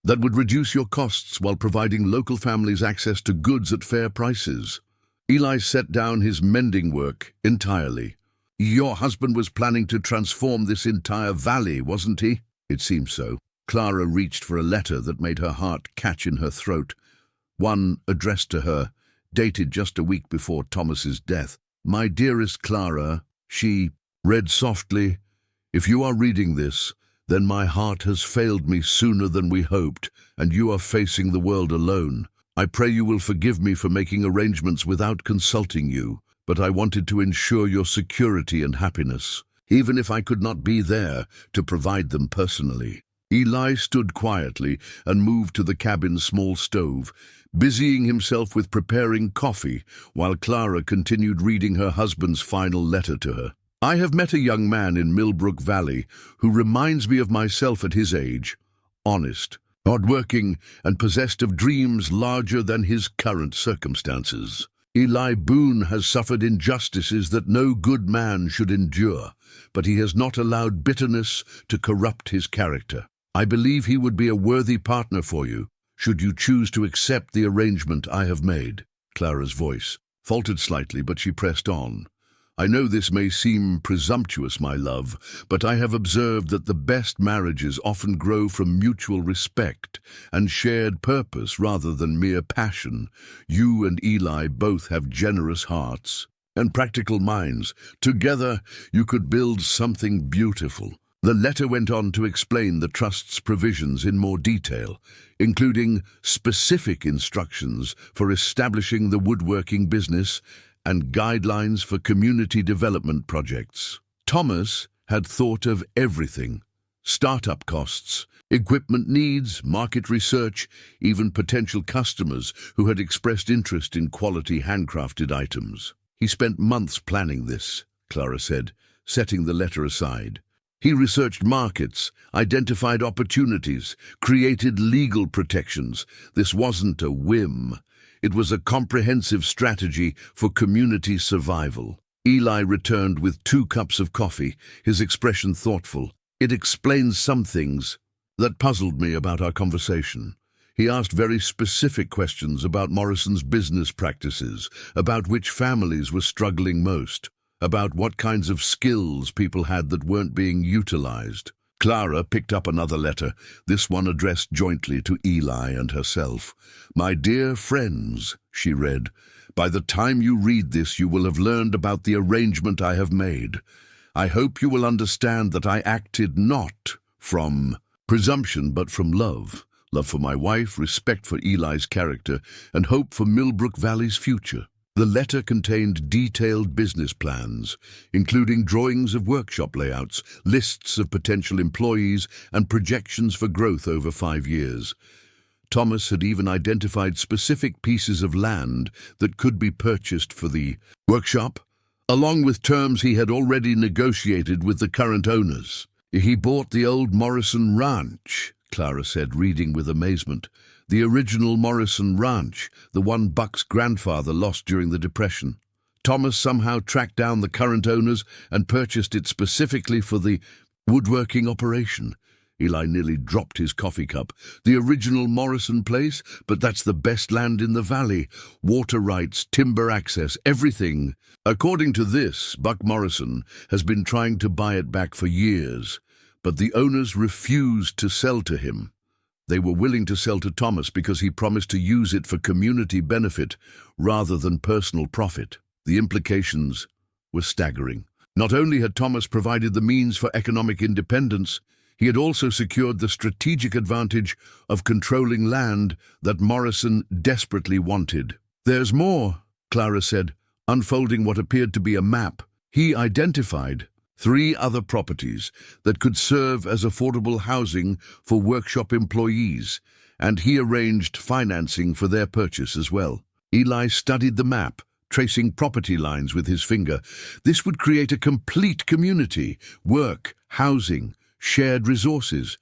that would reduce your costs while providing local families access to goods at fair prices." Eli set down his mending work entirely. "Your husband was planning to transform this entire valley, wasn't he?" It seemed so. Clara reached for a letter that made her heart catch in her throat. One addressed to her, dated just a week before Thomas's death. "My dearest Clara," she read softly, "if you are reading this, then my heart has failed me sooner than we hoped, and you are facing the world alone. I pray you will forgive me for making arrangements without consulting you, but I wanted to ensure your security and happiness, even if I could not be there to provide them personally." Eli stood quietly and moved to the cabin's small stove, busying himself with preparing coffee, while Clara continued reading her husband's final letter to her. "I have met a young man in Millbrook Valley who reminds me of myself at his age, honest, hard-working, and possessed of dreams larger than his current circumstances. Eli Boone has suffered injustices that no good man should endure, but he has not allowed bitterness to corrupt his character. I believe he would be a worthy partner for you, should you choose to accept the arrangement I have made." Clara's voice faltered slightly, but she pressed on. "I know this may seem presumptuous, my love, but I have observed that the best marriages often grow from mutual respect and shared purpose rather than mere passion. You and Eli both have generous hearts and practical minds. Together, you could build something beautiful." The letter went on to explain the trust's provisions in more detail, including specific instructions for establishing the woodworking business and guidelines for community development projects. Thomas had thought of everything: startup costs, equipment needs, market research, even potential customers who had expressed interest in quality handcrafted items. "He spent months planning this," Clara said, setting the letter aside. "He researched markets, identified opportunities, created legal protections. This wasn't a whim. It was a comprehensive strategy for community survival." Eli returned with 2 cups of coffee, his expression thoughtful. "It explains some things that puzzled me about our conversation." He asked very specific questions about Morrison's business practices, about which families were struggling most, about what kinds of skills people had that weren't being utilized. Clara picked up another letter, this one addressed jointly to Eli and herself. "My dear friends," she read, "by the time you read this you will have learned about the arrangement I have made. I hope you will understand that I acted not from presumption but from love for my wife, respect for Eli's character, and hope for Millbrook Valley's future." The letter contained detailed business plans, including drawings of workshop layouts, lists of potential employees, and projections for growth over 5 years. Thomas had even identified specific pieces of land that could be purchased for the workshop, along with terms he had already negotiated with the current owners. "He bought the old Morrison Ranch," Clara said, reading with amazement. "The original Morrison Ranch, the one Buck's grandfather lost during the Depression. Thomas somehow tracked down the current owners and purchased it specifically for the woodworking operation. Eli nearly dropped his coffee cup. The original Morrison place? But that's the best land in the valley. Water rights, timber access, everything. According to this, Buck Morrison has been trying to buy it back for years, but the owners refused to sell to him. They were willing to sell to Thomas because he promised to use it for community benefit rather than personal profit. The implications were staggering. Not only had Thomas provided the means for economic independence, he had also secured the strategic advantage of controlling land that Morrison desperately wanted. "There's more," Clara said, unfolding what appeared to be a map. He identified 3 other properties that could serve as affordable housing for workshop employees, and he arranged financing for their purchase as well. Eli studied the map, tracing property lines with his finger. This would create a complete community: work, housing, shared resources.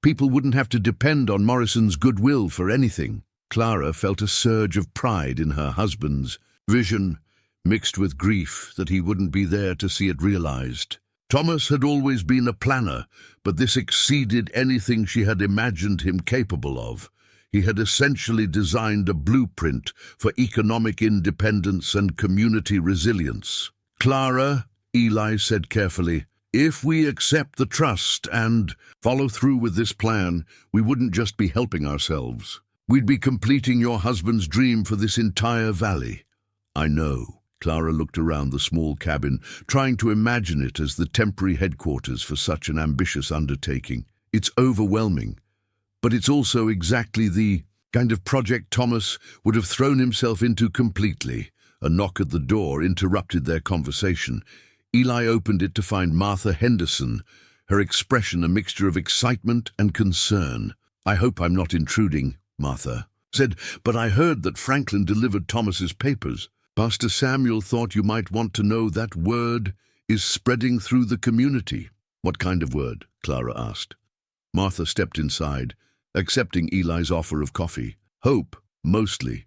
People wouldn't have to depend on Morrison's goodwill for anything. Clara felt a surge of pride in her husband's vision, mixed with grief that he wouldn't be there to see it realized. Thomas had always been a planner, but this exceeded anything she had imagined him capable of. He had essentially designed a blueprint for economic independence and community resilience. "Clara," Eli said carefully, "if we accept the trust and follow through with this plan, we wouldn't just be helping ourselves. We'd be completing your husband's dream for this entire valley." "I know." Clara looked around the small cabin, trying to imagine it as the temporary headquarters for such an ambitious undertaking. "It's overwhelming, but it's also exactly the kind of project Thomas would have thrown himself into completely." A knock at the door interrupted their conversation. Eli opened it to find Martha Henderson, her expression a mixture of excitement and concern. "I hope I'm not intruding," Martha said, "but I heard that Franklin delivered Thomas's papers. Pastor Samuel thought you might want to know that word is spreading through the community." "What kind of word?" Clara asked. Martha stepped inside, accepting Eli's offer of coffee. "Hope, mostly.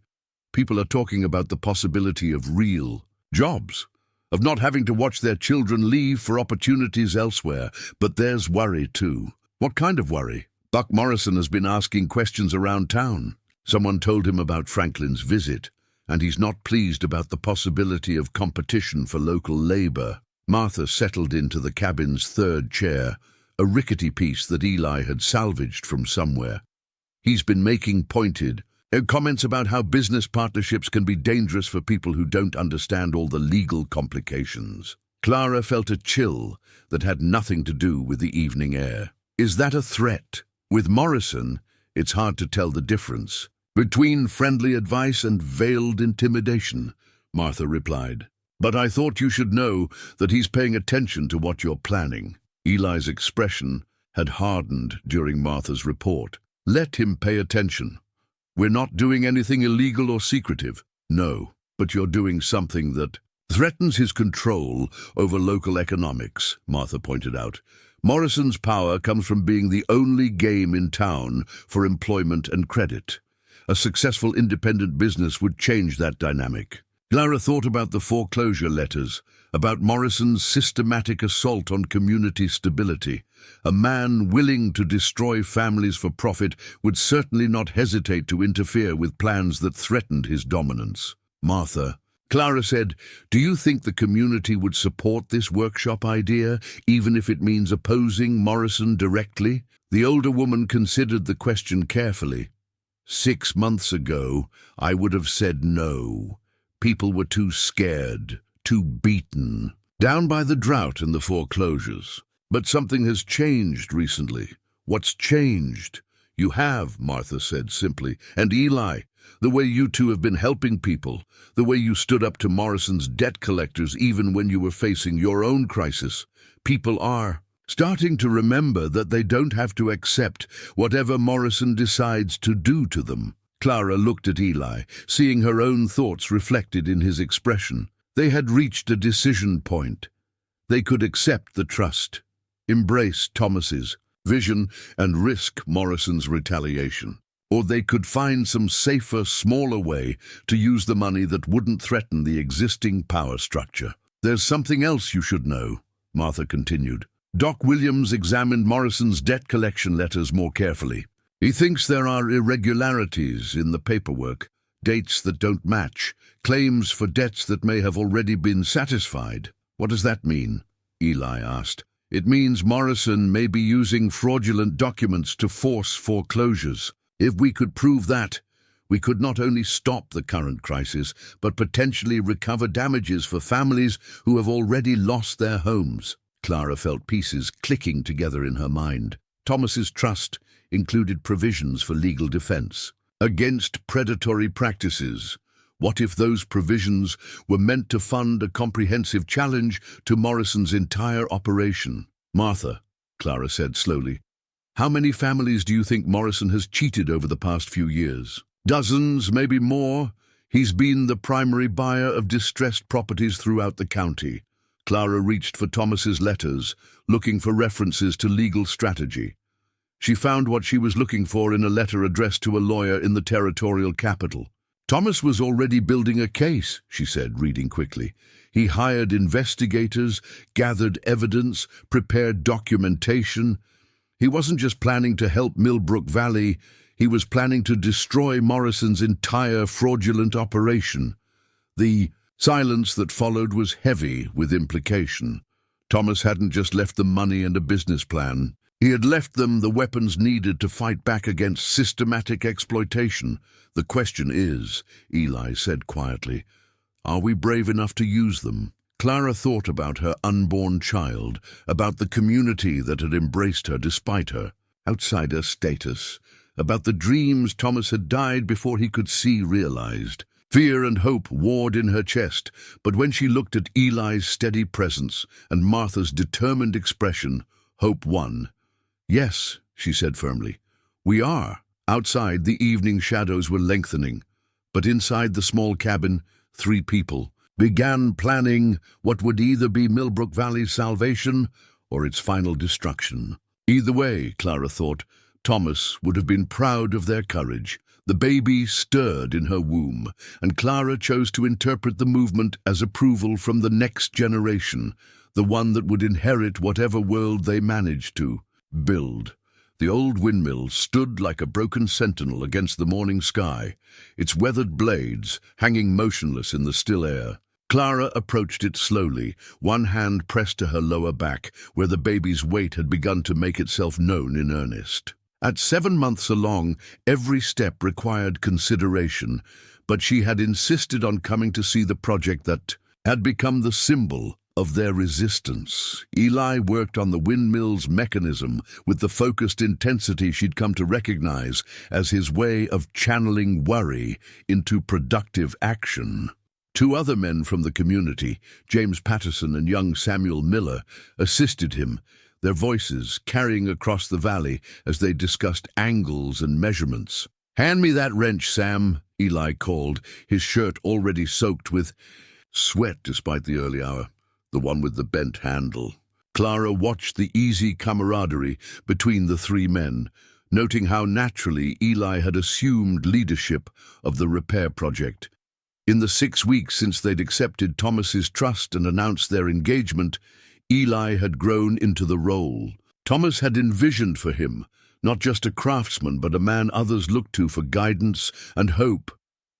People are talking about the possibility of real jobs, of not having to watch their children leave for opportunities elsewhere. But there's worry too." "What kind of worry?" "Buck Morrison has been asking questions around town. Someone told him about Franklin's visit, and he's not pleased about the possibility of competition for local labor." Martha settled into the cabin's 3rd chair, a rickety piece that Eli had salvaged from somewhere. "He's been making pointed comments about how business partnerships can be dangerous for people who don't understand all the legal complications." Clara felt a chill that had nothing to do with the evening air. "Is that a threat?" "With Morrison, it's hard to tell the difference between friendly advice and veiled intimidation," Martha replied. "But I thought you should know that he's paying attention to what you're planning." Eli's expression had hardened during Martha's report. "Let him pay attention. We're not doing anything illegal or secretive." "No, but you're doing something that threatens his control over local economics," Martha pointed out. "Morrison's power comes from being the only game in town for employment and credit. A successful independent business would change that dynamic." Clara thought about the foreclosure letters, about Morrison's systematic assault on community stability. A man willing to destroy families for profit would certainly not hesitate to interfere with plans that threatened his dominance. "Martha," Clara said, "do you think the community would support this workshop idea, even if it means opposing Morrison directly?" The older woman considered the question carefully. 6 months ago, I would have said no. People were too scared, too beaten, down by the drought and the foreclosures. But something has changed recently. "What's changed?" "You have," Martha said simply. "And Eli, the way you two have been helping people, the way you stood up to Morrison's debt collectors even when you were facing your own crisis. People are starting to remember that they don't have to accept whatever Morrison decides to do to them." Clara looked at Eli, seeing her own thoughts reflected in his expression. They had reached a decision point. They could accept the trust, embrace Thomas's vision, and risk Morrison's retaliation. Or they could find some safer, smaller way to use the money that wouldn't threaten the existing power structure. "There's something else you should know," Martha continued. Doc Williams examined Morrison's debt collection letters more carefully. He thinks there are irregularities in the paperwork, dates that don't match, claims for debts that may have already been satisfied. What does that mean? Eli asked. It means Morrison may be using fraudulent documents to force foreclosures. If we could prove that, we could not only stop the current crisis, but potentially recover damages for families who have already lost their homes. Clara felt pieces clicking together in her mind. Thomas's trust included provisions for legal defense against predatory practices. What if those provisions were meant to fund a comprehensive challenge to Morrison's entire operation? Martha, Clara said slowly, how many families do you think Morrison has cheated over the past few years? Dozens, maybe more. He's been the primary buyer of distressed properties throughout the county. Clara reached for Thomas's letters, looking for references to legal strategy. She found what she was looking for in a letter addressed to a lawyer in the territorial capital. Thomas was already building a case, she said, reading quickly. He hired investigators, gathered evidence, prepared documentation. He wasn't just planning to help Millbrook Valley, he was planning to destroy Morrison's entire fraudulent operation. The silence that followed was heavy with implication. Thomas hadn't just left them money and a business plan. He had left them the weapons needed to fight back against systematic exploitation. The question is, Eli said quietly, are we brave enough to use them? Clara thought about her unborn child, about the community that had embraced her despite her outsider status, about the dreams Thomas had died before he could see realized. Fear and hope warred in her chest, but when she looked at Eli's steady presence and Martha's determined expression, hope won. Yes, she said firmly, we are. Outside, the evening shadows were lengthening, but inside the small cabin, 3 people began planning what would either be Millbrook Valley's salvation or its final destruction. Either way, Clara thought, Thomas would have been proud of their courage. The baby stirred in her womb, and Clara chose to interpret the movement as approval from the next generation, the one that would inherit whatever world they managed to build. The old windmill stood like a broken sentinel against the morning sky, its weathered blades hanging motionless in the still air. Clara approached it slowly, one hand pressed to her lower back, where the baby's weight had begun to make itself known in earnest. At 7 months along, every step required consideration, but she had insisted on coming to see the project that had become the symbol of their resistance. Eli worked on the windmill's mechanism with the focused intensity she'd come to recognize as his way of channeling worry into productive action. 2 other men from the community, James Patterson and young Samuel Miller, assisted him, their voices carrying across the valley as they discussed angles and measurements. "Hand me that wrench, Sam," Eli called, his shirt already soaked with sweat despite the early hour, the one with the bent handle. Clara watched the easy camaraderie between the 3 men, noting how naturally Eli had assumed leadership of the repair project. In the 6 weeks since they'd accepted Thomas's trust and announced their engagement, Eli had grown into the role. Thomas had envisioned for him, not just a craftsman, but a man others looked to for guidance and hope.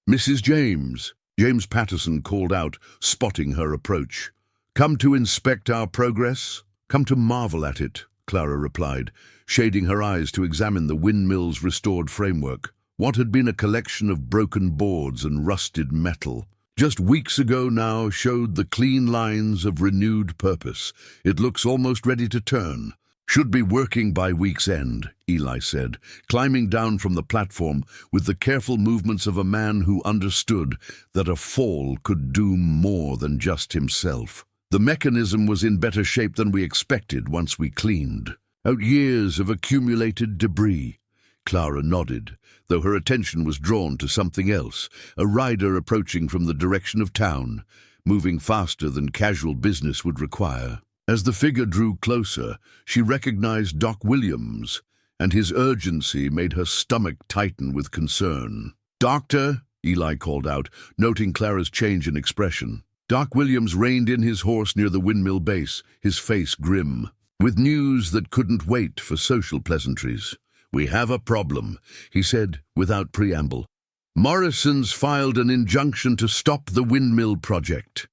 "Mrs. James," James Patterson called out, spotting her approach. "Come to inspect our progress?" "Come to marvel at it," Clara replied, shading her eyes to examine the windmill's restored framework. What had been a collection of broken boards and rusted metal, just weeks ago now showed the clean lines of renewed purpose. "It looks almost ready to turn. Should be working by week's end," Eli said, climbing down from the platform with the careful movements of a man who understood that a fall could doom more than just himself. "The mechanism was in better shape than we expected once we cleaned out years of accumulated debris." Clara nodded, though her attention was drawn to something else, a rider approaching from the direction of town, moving faster than casual business would require. As the figure drew closer, she recognized Doc Williams, and his urgency made her stomach tighten with concern. "Doctor," Eli called out, noting Clara's change in expression. Doc Williams reined in his horse near the windmill base, his face grim. with news that couldn't wait for social pleasantries. "We have a problem," he said without preamble. "Morrison's filed an injunction to stop the windmill project."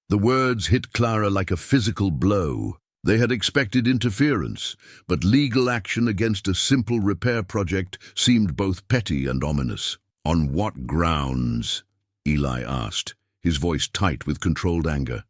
The words hit Clara like a physical blow. They had expected interference, but legal action against a simple repair project seemed both petty and ominous. "On what grounds?" Eli asked, his voice tight with controlled anger.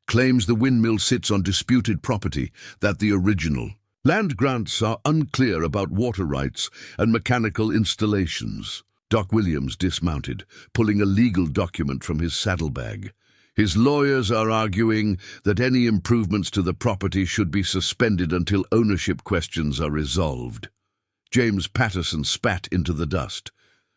"Claims the windmill sits on disputed property, that the original. Land grants are unclear about water rights and mechanical installations." Doc Williams dismounted, pulling a legal document from his saddlebag. "His lawyers are arguing that any improvements to the property should be suspended until ownership questions are resolved." James Patterson spat into the dust.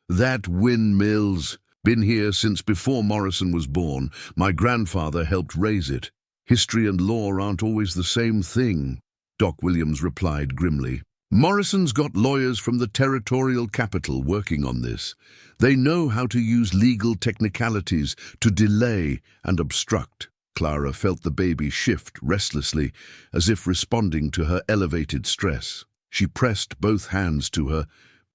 "That windmill's been here since before Morrison was born. My grandfather helped raise it. History and law aren't always the same thing," Doc Williams replied grimly. "Morrison's got lawyers from the territorial capital working on this. They know how to use legal technicalities to delay and obstruct." Clara felt the baby shift restlessly, as if responding to her elevated stress. She pressed both hands to her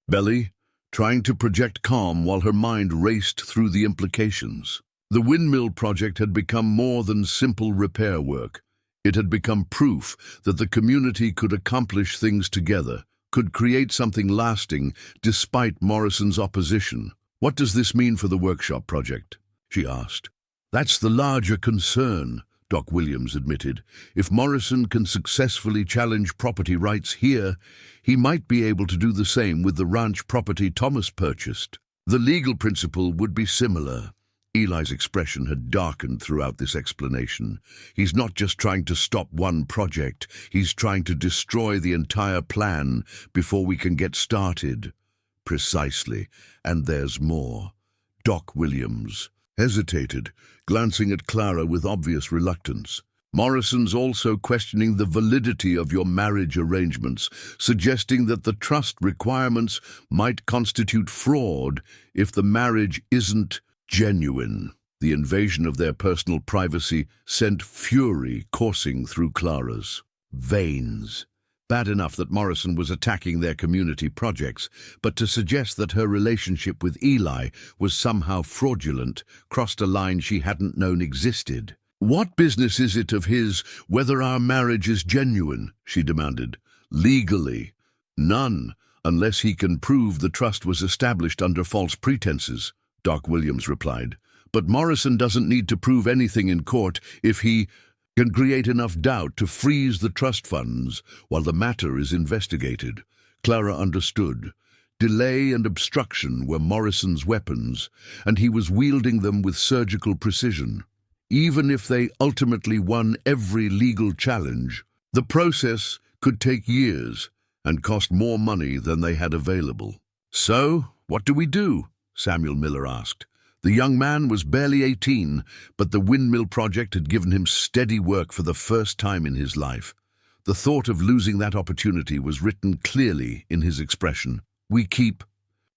belly, trying to project calm while her mind raced through the implications. The windmill project had become more than simple repair work. It had become proof that the community could accomplish things together, could create something lasting despite Morrison's opposition. "What does this mean for the workshop project?" she asked. "That's the larger concern," Doc Williams admitted. "If Morrison can successfully challenge property rights here, he might be able to do the same with the ranch property Thomas purchased. The legal principle would be similar." Eli's expression had darkened throughout this explanation. "He's not just trying to stop one project, he's trying to destroy the entire plan before we can get started." "Precisely, and there's more." Doc Williams hesitated, glancing at Clara with obvious reluctance. "Morrison's also questioning the validity of your marriage arrangements, suggesting that the trust requirements might constitute fraud if the marriage isn't genuine." The invasion of their personal privacy sent fury coursing through Clara's veins. Bad enough that Morrison was attacking their community projects, but to suggest that her relationship with Eli was somehow fraudulent crossed a line she hadn't known existed. "What business is it of his whether our marriage is genuine?" she demanded. "Legally, none, unless he can prove the trust was established under false pretenses," Doc Williams replied. "But Morrison doesn't need to prove anything in court if he can create enough doubt to freeze the trust funds while the matter is investigated." Clara understood. Delay and obstruction were Morrison's weapons, and he was wielding them with surgical precision. Even if they ultimately won every legal challenge, the process could take years and cost more money than they had available. "So, what do we do?" Samuel Miller asked. The young man was barely 18, but the windmill project had given him steady work for the first time in his life. The thought of losing that opportunity was written clearly in his expression. "We keep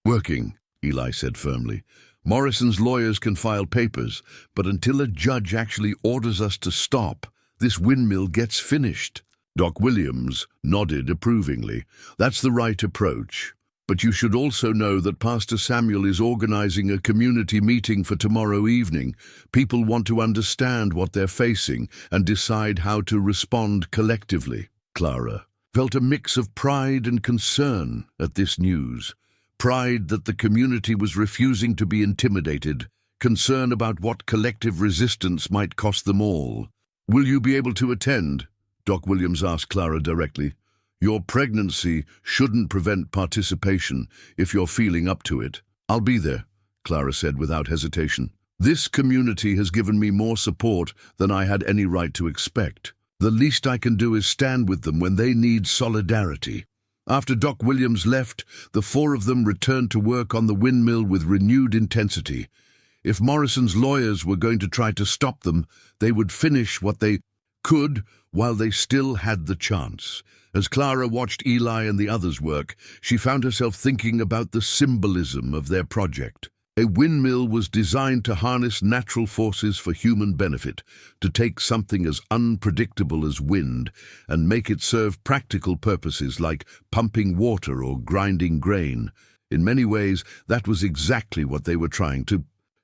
working," Eli said firmly. "Morrison's lawyers can file papers, but until a judge actually orders us to stop, this windmill gets finished." Doc Williams nodded approvingly. "That's the right approach. But you should also know that Pastor Samuel is organizing a community meeting for tomorrow evening. People want to understand what they're facing and decide how to respond collectively." Clara felt a mix of pride and concern at this news. Pride that the community was refusing to be intimidated, concern about what collective resistance might cost them all. "Will you be able to attend?" Doc Williams asked Clara directly. "Your pregnancy shouldn't prevent participation if you're feeling up to it." "I'll be there," Clara said without hesitation. "This community has given me more support than I had any right to expect. The least I can do is stand with them when they need solidarity." After Doc Williams left, the four of them returned to work on the windmill with renewed intensity. If Morrison's lawyers were going to try to stop them, they would finish what they could while they still had the chance. As Clara watched Eli and the others work, she found herself thinking about the symbolism of their project. A windmill was designed to harness natural forces for human benefit, to take something as unpredictable as wind and make it serve practical purposes like pumping water or grinding grain. In many ways, that was exactly what they were trying to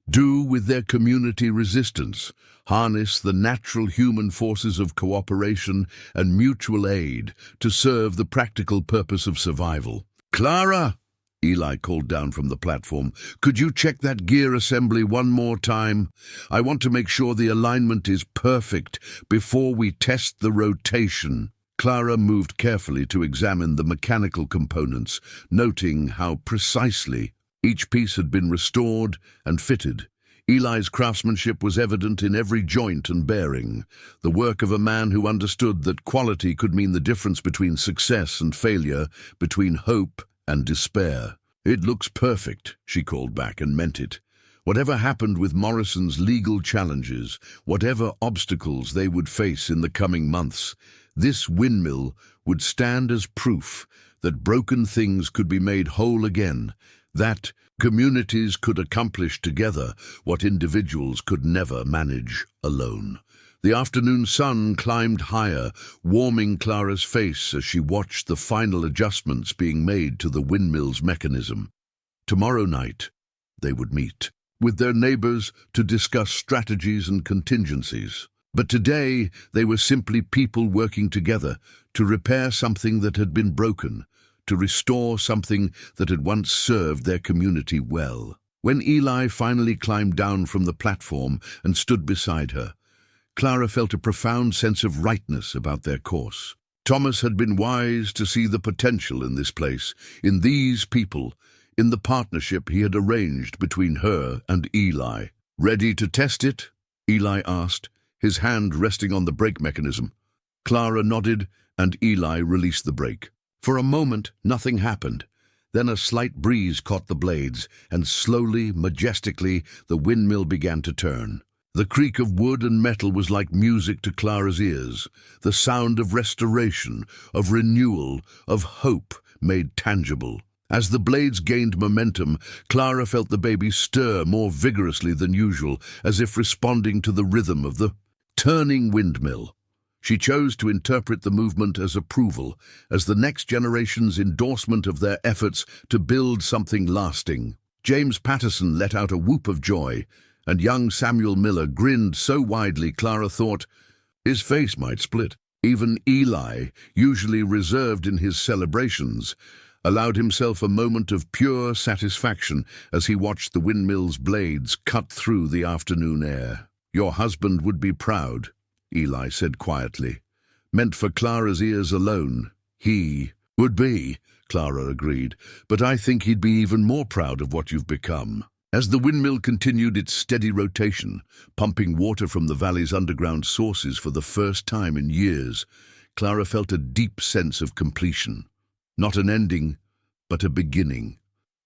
do with their community resistance, harness the natural human forces of cooperation and mutual aid to serve the practical purpose of survival. "Clara," Eli called down from the platform, "could you check that gear assembly one more time? I want to make sure the alignment is perfect before we test the rotation." Clara moved carefully to examine the mechanical components, noting how precisely each piece had been restored and fitted. Eli's craftsmanship was evident in every joint and bearing, the work of a man who understood that quality could mean the difference between success and failure, between hope and despair. "It looks perfect," she called back, and meant it. Whatever happened with Morrison's legal challenges, whatever obstacles they would face in the coming months, this windmill would stand as proof that broken things could be made whole again, that communities could accomplish together what individuals could never manage alone. The afternoon sun climbed higher, warming Clara's face as she watched the final adjustments being made to the windmill's mechanism. Tomorrow night, they would meet with their neighbors to discuss strategies and contingencies. But today, they were simply people working together to repair something that had been broken, to restore something that had once served their community well. When Eli finally climbed down from the platform and stood beside her, Clara felt a profound sense of rightness about their course. Thomas had been wise to see the potential in this place, in these people, in the partnership he had arranged between her and Eli. "Ready to test it?" Eli asked, his hand resting on the brake mechanism. Clara nodded, and Eli released the brake. For a moment, nothing happened. Then a slight breeze caught the blades, and slowly, majestically, the windmill began to turn. The creak of wood and metal was like music to Clara's ears, the sound of restoration, of renewal, of hope made tangible. As the blades gained momentum, Clara felt the baby stir more vigorously than usual, as if responding to the rhythm of the turning windmill. She chose to interpret the movement as approval, as the next generation's endorsement of their efforts to build something lasting. James Patterson let out a whoop of joy, and young Samuel Miller grinned so widely Clara thought his face might split. Even Eli, usually reserved in his celebrations, allowed himself a moment of pure satisfaction as he watched the windmill's blades cut through the afternoon air. "Your husband would be proud," Eli said quietly. Meant for Clara's ears alone. "He would be," Clara agreed, "but I think he'd be even more proud of what you've become." As the windmill continued its steady rotation, pumping water from the valley's underground sources for the first time in years, Clara felt a deep sense of completion. Not an ending, but a beginning.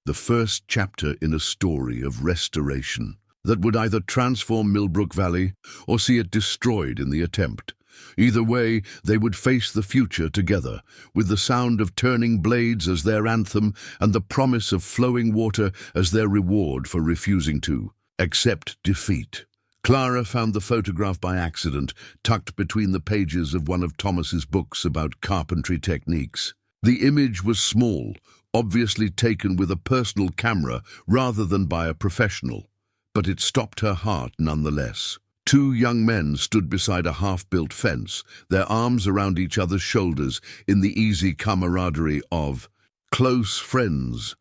The first chapter in a story of restoration that would either transform Millbrook Valley or see it destroyed in the attempt. Either way, they would face the future together, with the sound of turning blades as their anthem and the promise of flowing water as their reward for refusing to accept defeat. Clara found the photograph by accident, tucked between the pages of one of Thomas's books about carpentry techniques. The image was small, obviously taken with a personal camera rather than by a professional, but it stopped her heart nonetheless. Two young men stood beside a half-built fence, their arms around each other's shoulders in the easy camaraderie of close friends.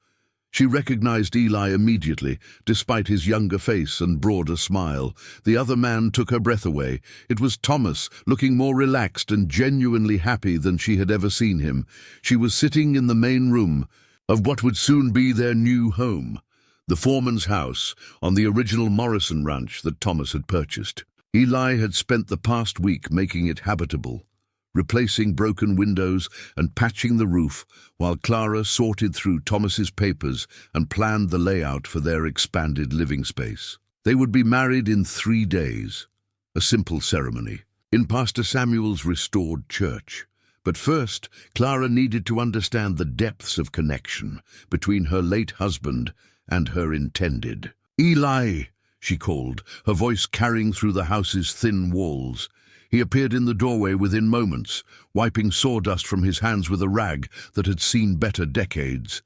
She recognized Eli immediately, despite his younger face and broader smile. The other man took her breath away. It was Thomas, looking more relaxed and genuinely happy than she had ever seen him. She was sitting in the main room of what would soon be their new home, the foreman's house on the original Morrison ranch that Thomas had purchased. Eli had spent the past week making it habitable, replacing broken windows and patching the roof, while Clara sorted through Thomas's papers and planned the layout for their expanded living space. They would be married in 3 days, a simple ceremony, in Pastor Samuel's restored church. But first, Clara needed to understand the depths of connection between her late husband and her intended. "Eli!" she called, her voice carrying through the house's thin walls. He appeared in the doorway within moments, wiping sawdust from his hands with a rag that had seen better decades.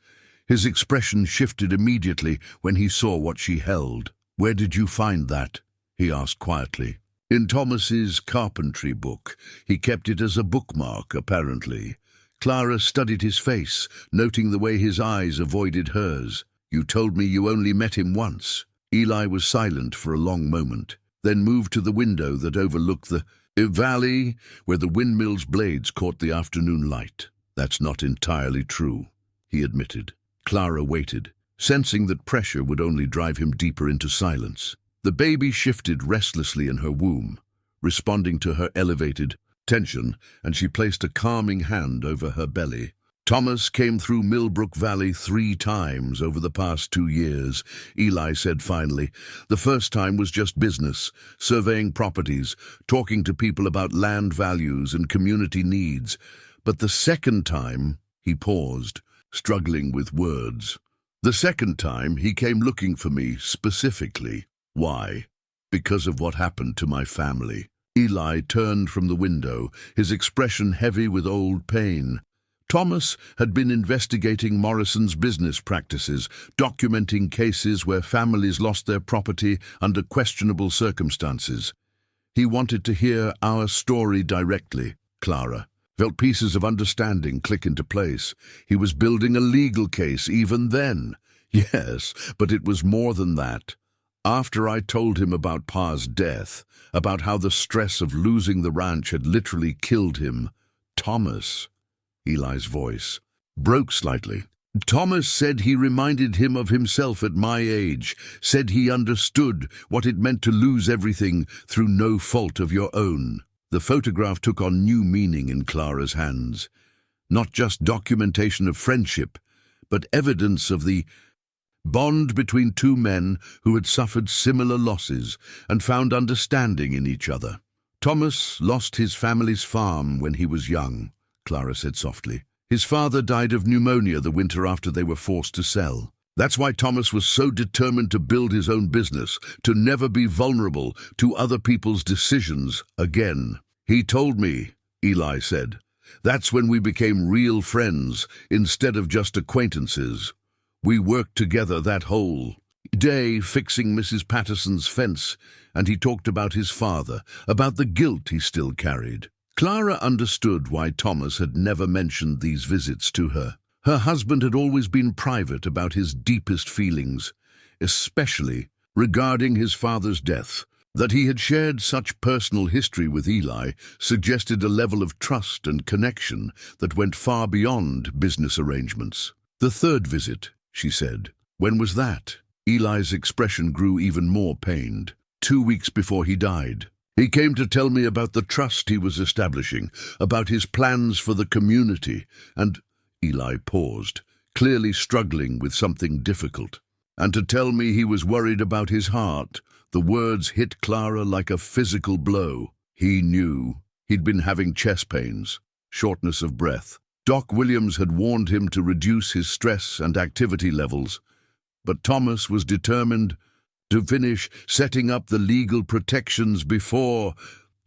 His expression shifted immediately when he saw what she held. "Where did you find that?" he asked quietly. "In Thomas's carpentry book. He kept it as a bookmark, apparently." Clara studied his face, noting the way his eyes avoided hers. "You told me you only met him once." Eli was silent for a long moment, then moved to the window that overlooked the valley where the windmill's blades caught the afternoon light. "That's not entirely true," he admitted. Clara waited, sensing that pressure would only drive him deeper into silence. The baby shifted restlessly in her womb, responding to her elevated tension, and she placed a calming hand over her belly. "Thomas came through Millbrook Valley 3 times over the past 2 years, Eli said finally. "The first time was just business, surveying properties, talking to people about land values and community needs. But the second time," he paused, struggling with words. "The second time he came looking for me specifically. Why? Because of what happened to my family." Eli turned from the window, his expression heavy with old pain. Thomas had been investigating Morrison's business practices, documenting cases where families lost their property under questionable circumstances. "He wanted to hear our story directly," Clara felt pieces of understanding click into place. "He was building a legal case even then." "Yes, but it was more than that. After I told him about Pa's death, about how the stress of losing the ranch had literally killed him, Thomas," Eli's voice broke slightly. "Thomas said he reminded him of himself at my age, said he understood what it meant to lose everything through no fault of your own." The photograph took on new meaning in Clara's hands. Not just documentation of friendship, but evidence of the bond between 2 men who had suffered similar losses and found understanding in each other. "Thomas lost his family's farm when he was young," Clara said softly. "His father died of pneumonia the winter after they were forced to sell. That's why Thomas was so determined to build his own business, to never be vulnerable to other people's decisions again. He told me," Eli said. "That's when we became real friends instead of just acquaintances. We worked together that whole day fixing Mrs. Patterson's fence, and he talked about his father, about the guilt he still carried." Clara understood why Thomas had never mentioned these visits to her. Her husband had always been private about his deepest feelings, especially regarding his father's death. That he had shared such personal history with Eli suggested a level of trust and connection that went far beyond business arrangements. "The 3rd visit," she said. "When was that?" Eli's expression grew even more pained. 2 weeks before he died. He came to tell me about the trust he was establishing, about his plans for the community, and—" Eli paused, clearly struggling with something difficult. "And to tell me he was worried about his heart." The words hit Clara like a physical blow. He knew. He'd been having chest pains, shortness of breath. Doc Williams had warned him to reduce his stress and activity levels, but Thomas was determined to finish setting up the legal protections before—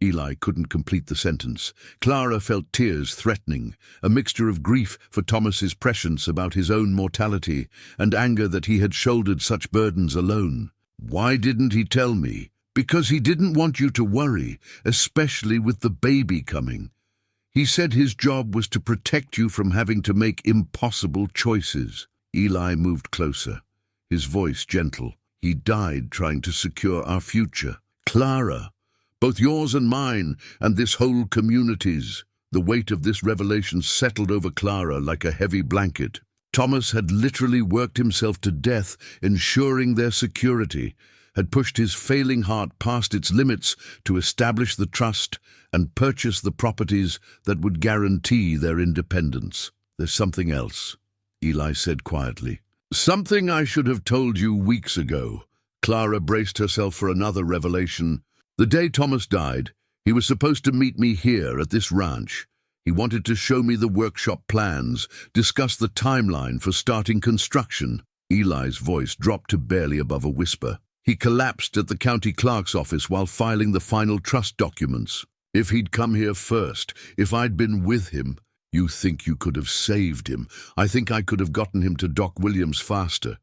Eli couldn't complete the sentence. Clara felt tears threatening, a mixture of grief for Thomas's prescience about his own mortality and anger that he had shouldered such burdens alone. "Why didn't he tell me?" "Because he didn't want you to worry, especially with the baby coming. He said his job was to protect you from having to make impossible choices." Eli moved closer, his voice gentle. "He died trying to secure our future. Clara, both yours and mine, and this whole community's." The weight of this revelation settled over Clara like a heavy blanket. Thomas had literally worked himself to death, ensuring their security, had pushed his failing heart past its limits to establish the trust and purchase the properties that would guarantee their independence. "There's something else," Eli said quietly. "Something I should have told you weeks ago." Clara braced herself for another revelation. "The day Thomas died, he was supposed to meet me here at this ranch. He wanted to show me the workshop plans, discuss the timeline for starting construction." Eli's voice dropped to barely above a whisper. He collapsed at the county clerk's office while filing the final trust documents. If he'd come here first, if I'd been with him, you think you could have saved him. I think I could have gotten him to Doc Williams faster.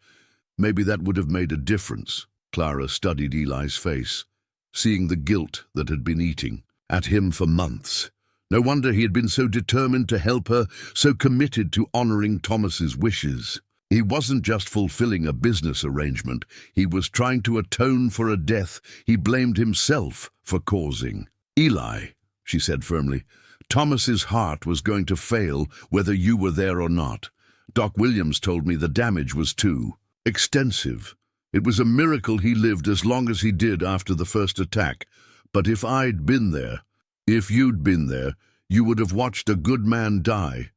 Maybe that would have made a difference. Clara studied Eli's face, seeing the guilt that had been eating at him for months. No wonder he had been so determined to help her, so committed to honoring Thomas's wishes. He wasn't just fulfilling a business arrangement. He was trying to atone for a death he blamed himself for causing. Eli, she said firmly, Thomas's heart was going to fail whether you were there or not. Doc Williams told me the damage was too extensive. It was a miracle he lived as long as he did after the first attack. But if I'd been there, if you'd been there, you would have watched a good man die.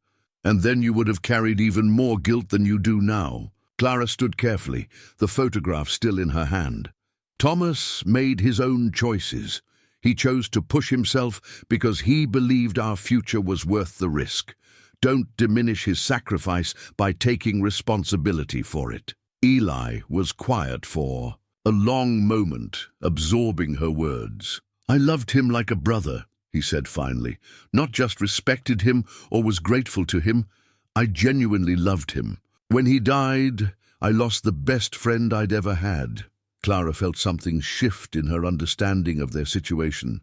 And then you would have carried even more guilt than you do now. Clara stood carefully, the photograph still in her hand. Thomas made his own choices. He chose to push himself because he believed our future was worth the risk. Don't diminish his sacrifice by taking responsibility for it. Eli was quiet for a long moment, absorbing her words. I loved him like a brother, he said finally. Not just respected him or was grateful to him, I genuinely loved him. When he died, I lost the best friend I'd ever had. Clara felt something shift in her understanding of their situation.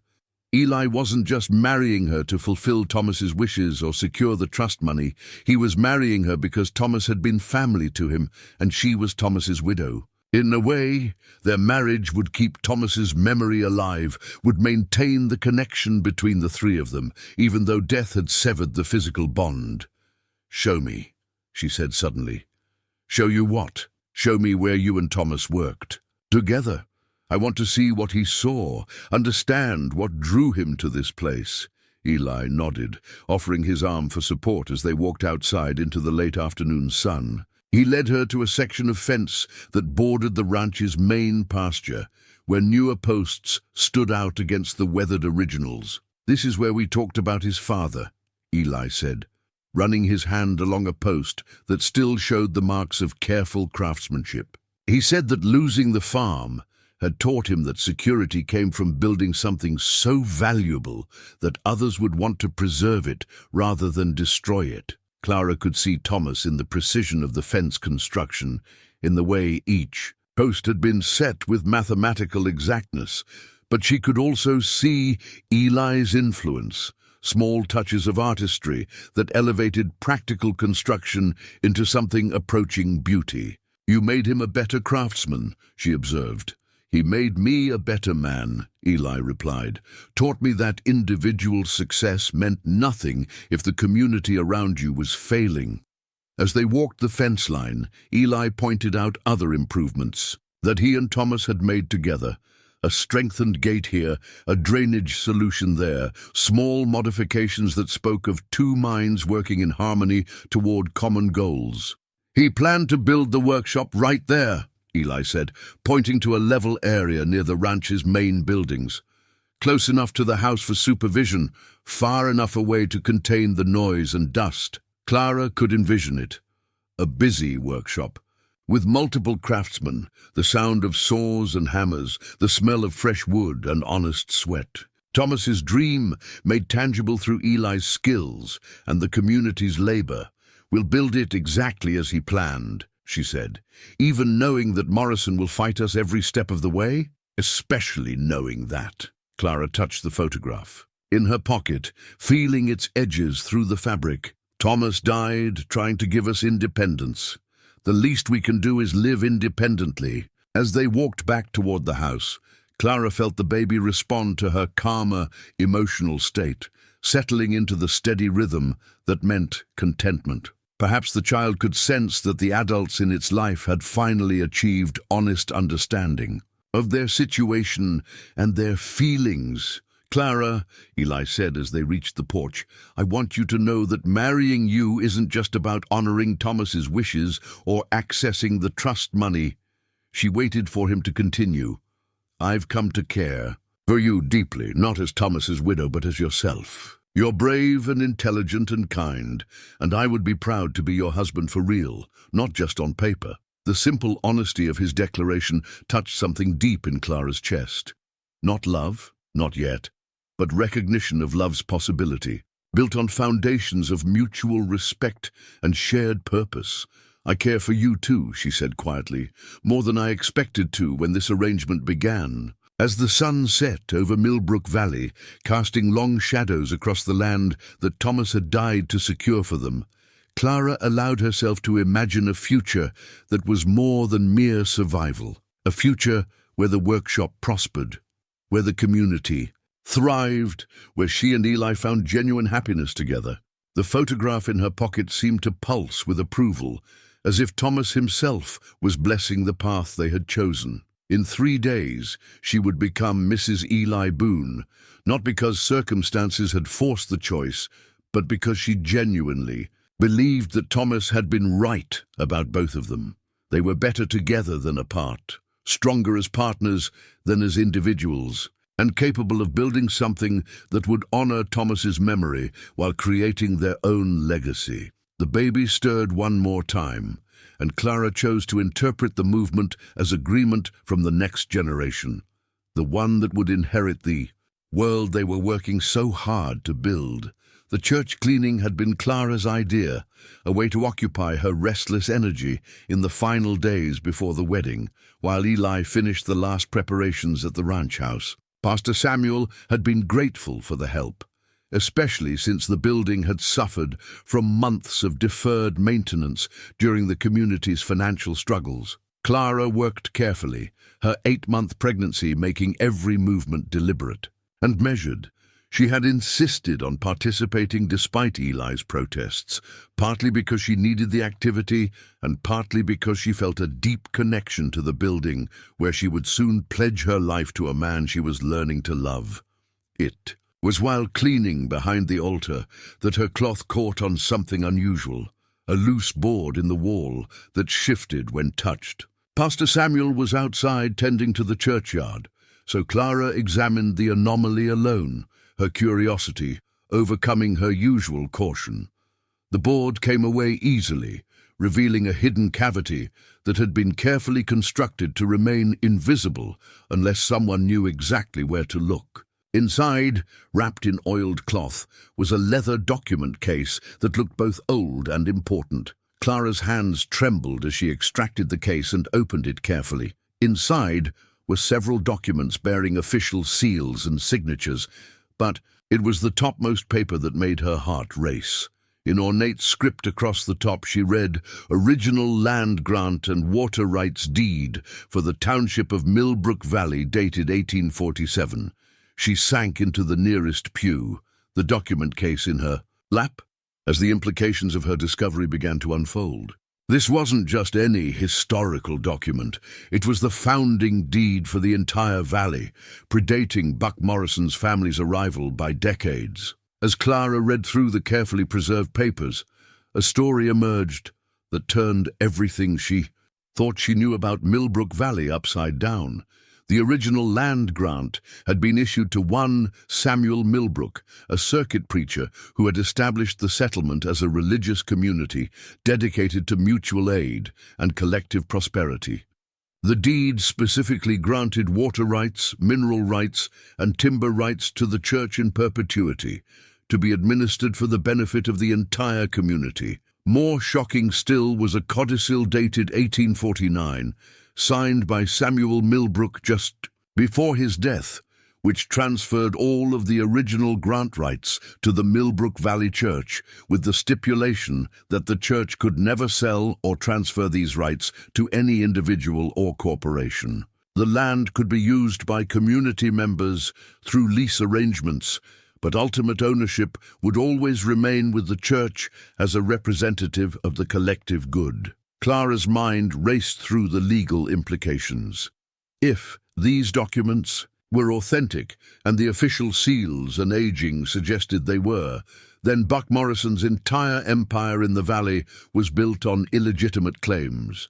Eli wasn't just marrying her to fulfill Thomas's wishes or secure the trust money. He was marrying her because Thomas had been family to him, and she was Thomas's widow. In a way, their marriage would keep Thomas's memory alive, would maintain the connection between the three of them, even though death had severed the physical bond. Show me, she said suddenly. Show you what? Show me where you and Thomas worked. Together. I want to see what he saw, understand what drew him to this place. Eli nodded, offering his arm for support as they walked outside into the late afternoon sun. He led her to a section of fence that bordered the ranch's main pasture, where newer posts stood out against the weathered originals. This is where we talked about his father, Eli said, running his hand along a post that still showed the marks of careful craftsmanship. He said that losing the farm had taught him that security came from building something so valuable that others would want to preserve it rather than destroy it. Clara could see Thomas in the precision of the fence construction, in the way each post had been set with mathematical exactness, but she could also see Eli's influence, small touches of artistry that elevated practical construction into something approaching beauty. You made him a better craftsman, she observed. He made me a better man, Eli replied. Taught me that individual success meant nothing if the community around you was failing. As they walked the fence line, Eli pointed out other improvements that he and Thomas had made together. A strengthened gate here, a drainage solution there, small modifications that spoke of two minds working in harmony toward common goals. He planned to build the workshop right there, Eli said, pointing to a level area near the ranch's main buildings. Close enough to the house for supervision, far enough away to contain the noise and dust. Clara could envision it. A busy workshop, with multiple craftsmen, the sound of saws and hammers, the smell of fresh wood and honest sweat. Thomas's dream, made tangible through Eli's skills and the community's labor. We'll build it exactly as he planned, she said, even knowing that Morrison will fight us every step of the way, especially knowing that. Clara touched the photograph. In her pocket, feeling its edges through the fabric. Thomas died trying to give us independence. The least we can do is live independently. As they walked back toward the house, Clara felt the baby respond to her calmer, emotional state, settling into the steady rhythm that meant contentment. Perhaps the child could sense that the adults in its life had finally achieved honest understanding of their situation and their feelings. Clara, Eli said as they reached the porch, I want you to know that marrying you isn't just about honoring Thomas's wishes or accessing the trust money. She waited for him to continue. I've come to care for you deeply, not as Thomas's widow, but as yourself. You're brave and intelligent and kind, and I would be proud to be your husband for real, not just on paper. The simple honesty of his declaration touched something deep in Clara's chest. Not love, not yet, but recognition of love's possibility, built on foundations of mutual respect and shared purpose. "I care for you too," she said quietly, "more than I expected to when this arrangement began." As the sun set over Millbrook Valley, casting long shadows across the land that Thomas had died to secure for them, Clara allowed herself to imagine a future that was more than mere survival, a future where the workshop prospered, where the community thrived, where she and Eli found genuine happiness together. The photograph in her pocket seemed to pulse with approval, as if Thomas himself was blessing the path they had chosen. In 3 days, she would become Mrs. Eli Boone, not because circumstances had forced the choice, but because she genuinely believed that Thomas had been right about both of them. They were better together than apart, stronger as partners than as individuals, and capable of building something that would honor Thomas's memory while creating their own legacy. The baby stirred one more time, and Clara chose to interpret the movement as agreement from the next generation, the one that would inherit the world they were working so hard to build. The church cleaning had been Clara's idea, a way to occupy her restless energy in the final days before the wedding, while Eli finished the last preparations at the ranch house. Pastor Samuel had been grateful for the help, especially since the building had suffered from months of deferred maintenance during the community's financial struggles. Clara worked carefully, her 8-month pregnancy making every movement deliberate and measured. She had insisted on participating despite Eli's protests, partly because she needed the activity and partly because she felt a deep connection to the building where she would soon pledge her life to a man she was learning to love. It was while cleaning behind the altar that her cloth caught on something unusual, a loose board in the wall that shifted when touched. Pastor Samuel was outside tending to the churchyard, so Clara examined the anomaly alone, her curiosity overcoming her usual caution. The board came away easily, revealing a hidden cavity that had been carefully constructed to remain invisible unless someone knew exactly where to look. Inside, wrapped in oiled cloth, was a leather document case that looked both old and important. Clara's hands trembled as she extracted the case and opened it carefully. Inside were several documents bearing official seals and signatures, but it was the topmost paper that made her heart race. In ornate script across the top she read, "Original land grant and water rights deed for the township of Millbrook Valley dated 1847. She sank into the nearest pew, the document case in her lap, as the implications of her discovery began to unfold. This wasn't just any historical document. It was the founding deed for the entire valley, predating Buck Morrison's family's arrival by decades. As Clara read through the carefully preserved papers, a story emerged that turned everything she thought she knew about Millbrook Valley upside down. The original land grant had been issued to one Samuel Millbrook, a circuit preacher who had established the settlement as a religious community dedicated to mutual aid and collective prosperity. The deed specifically granted water rights, mineral rights, and timber rights to the church in perpetuity, to be administered for the benefit of the entire community. More shocking still was a codicil dated 1849, signed by Samuel Millbrook just before his death, which transferred all of the original grant rights to the Millbrook Valley Church, with the stipulation that the church could never sell or transfer these rights to any individual or corporation. The land could be used by community members through lease arrangements, but ultimate ownership would always remain with the church as a representative of the collective good. Clara's mind raced through the legal implications. If these documents were authentic, and the official seals and aging suggested they were, then Buck Morrison's entire empire in the valley was built on illegitimate claims.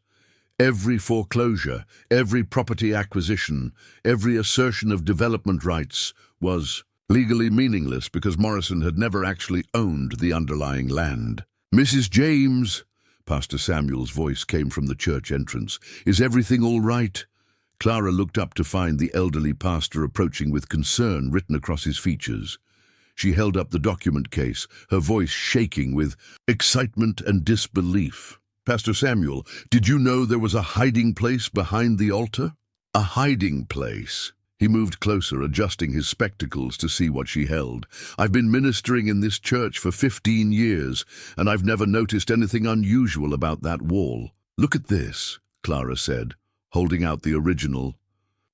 Every foreclosure, every property acquisition, every assertion of development rights was legally meaningless because Morrison had never actually owned the underlying land. Mrs. James, Pastor Samuel's voice came from the church entrance. "Is everything all right?" Clara looked up to find the elderly pastor approaching with concern written across his features. She held up the document case, her voice shaking with excitement and disbelief. "Pastor Samuel, did you know there was a hiding place behind the altar?" "A hiding place?" He moved closer, adjusting his spectacles to see what she held. "I've been ministering in this church for 15 years, and I've never noticed anything unusual about that wall." "Look at this," Clara said, holding out the original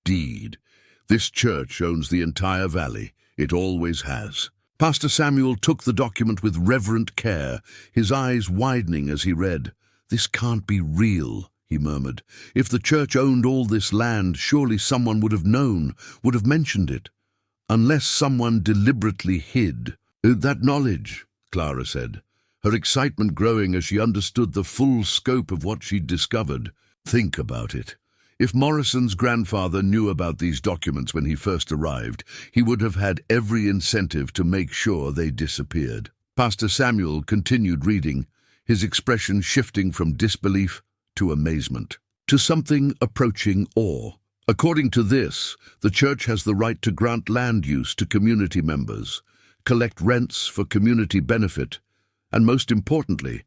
deed. "This church owns the entire valley. It always has." Pastor Samuel took the document with reverent care, his eyes widening as he read. "This can't be real," he murmured. "If the church owned all this land, surely someone would have known, would have mentioned it. Unless someone deliberately hid." "That knowledge," Clara said, her excitement growing as she understood the full scope of what she'd discovered. "Think about it. If Morrison's grandfather knew about these documents when he first arrived, he would have had every incentive to make sure they disappeared." Pastor Samuel continued reading, his expression shifting from disbelief to amazement, to something approaching awe. "According to this, the church has the right to grant land use to community members, collect rents for community benefit, and most importantly,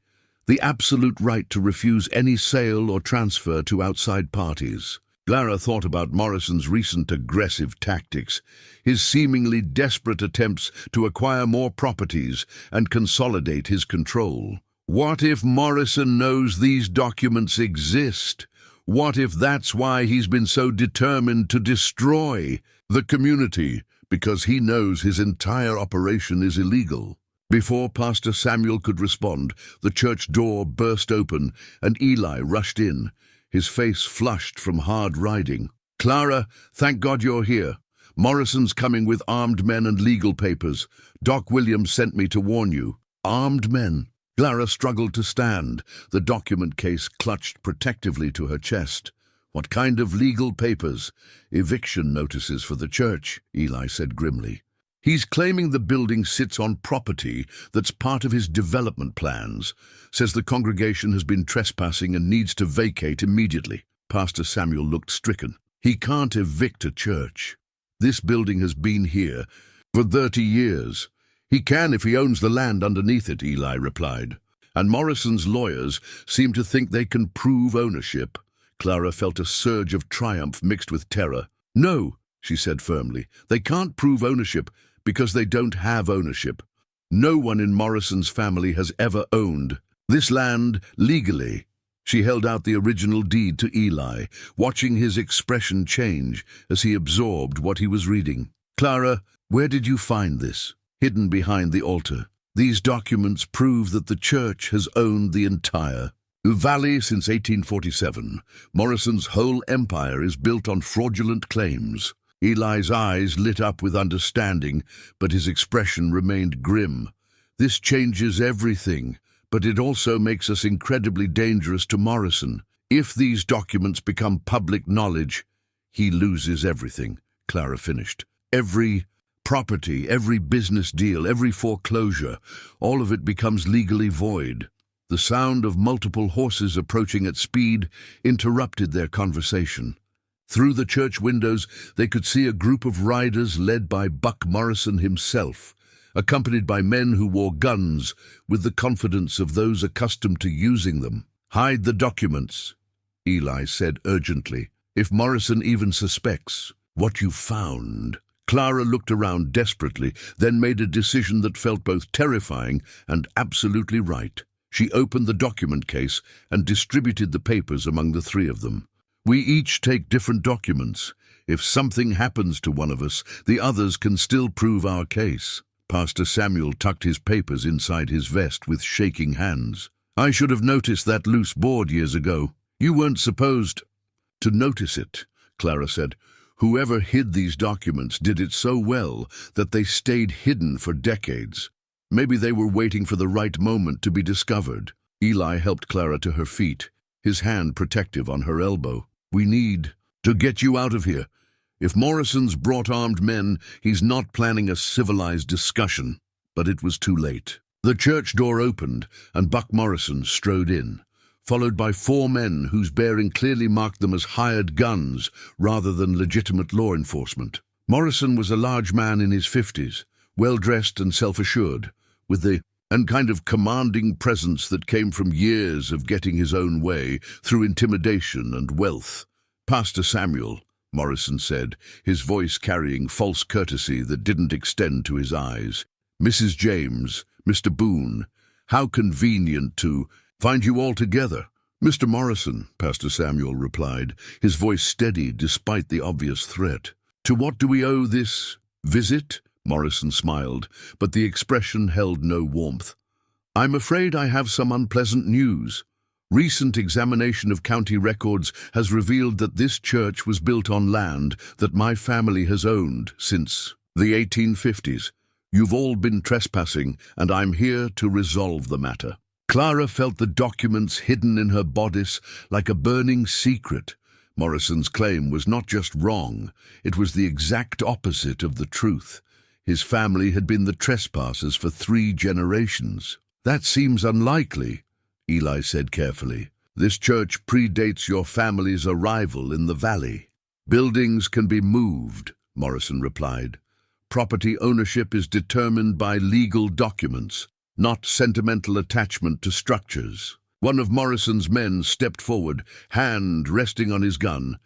the absolute right to refuse any sale or transfer to outside parties." Clara thought about Morrison's recent aggressive tactics, his seemingly desperate attempts to acquire more properties and consolidate his control. What if Morrison knows these documents exist? What if that's why he's been so determined to destroy the community, because he knows his entire operation is illegal? Before Pastor Samuel could respond, the church door burst open and Eli rushed in, his face flushed from hard riding. "Clara, thank God you're here. Morrison's coming with armed men and legal papers. Doc Williams sent me to warn you." "Armed men?" Clara struggled to stand, the document case clutched protectively to her chest. "What kind of legal papers?" "Eviction notices for the church," Eli said grimly. "He's claiming the building sits on property that's part of his development plans, says the congregation has been trespassing and needs to vacate immediately." Pastor Samuel looked stricken. "He can't evict a church. This building has been here for 30 years. He can if he owns the land underneath it," Eli replied. "And Morrison's lawyers seem to think they can prove ownership." Clara felt a surge of triumph mixed with terror. "No," she said firmly, "they can't prove ownership because they don't have ownership. No one in Morrison's family has ever owned this land legally." She held out the original deed to Eli, watching his expression change as he absorbed what he was reading. "Clara, where did you find this?" "Hidden behind the altar. These documents prove that the church has owned the entire valley since 1847. Morrison's whole empire is built on fraudulent claims." Eli's eyes lit up with understanding, but his expression remained grim. "This changes everything, but it also makes us incredibly dangerous to Morrison. If these documents become public knowledge, he loses everything," Clara finished. "Every property, every business deal, every foreclosure, all of it becomes legally void." The sound of multiple horses approaching at speed interrupted their conversation. Through the church windows, they could see a group of riders led by Buck Morrison himself, accompanied by men who wore guns with the confidence of those accustomed to using them. "Hide the documents," Eli said urgently. "If Morrison even suspects what you found." Clara looked around desperately, then made a decision that felt both terrifying and absolutely right. She opened the document case and distributed the papers among the three of them. "We each take different documents. If something happens to one of us, the others can still prove our case." Pastor Samuel tucked his papers inside his vest with shaking hands. "I should have noticed that loose board years ago. You weren't supposed to notice it," Clara said. "Whoever hid these documents did it so well that they stayed hidden for decades. Maybe they were waiting for the right moment to be discovered." Eli helped Clara to her feet, his hand protective on her elbow. "We need to get you out of here. If Morrison's brought armed men, he's not planning a civilized discussion." But it was too late. The church door opened, and Buck Morrison strode in. followed by 4 men whose bearing clearly marked them as hired guns rather than legitimate law enforcement. Morrison was a large man in his 50s, well-dressed and self-assured, with the kind of commanding presence that came from years of getting his own way through intimidation and wealth. "Pastor Samuel," Morrison said, his voice carrying false courtesy that didn't extend to his eyes. "Mrs. James, Mr. Boone, how convenient to find you all together." "Mr. Morrison," Pastor Samuel replied, his voice steady despite the obvious threat. "To what do we owe this visit?" Morrison smiled, but the expression held no warmth. "I'm afraid I have some unpleasant news. Recent examination of county records has revealed that this church was built on land that my family has owned since the 1850s. You've all been trespassing, and I'm here to resolve the matter." Clara felt the documents hidden in her bodice like a burning secret. Morrison's claim was not just wrong, it was the exact opposite of the truth. His family had been the trespassers for 3 generations. "That seems unlikely," Eli said carefully. "This church predates your family's arrival in the valley." "Buildings can be moved," Morrison replied. "Property ownership is determined by legal documents, not sentimental attachment to structures." One of Morrison's men stepped forward, hand resting on his gun.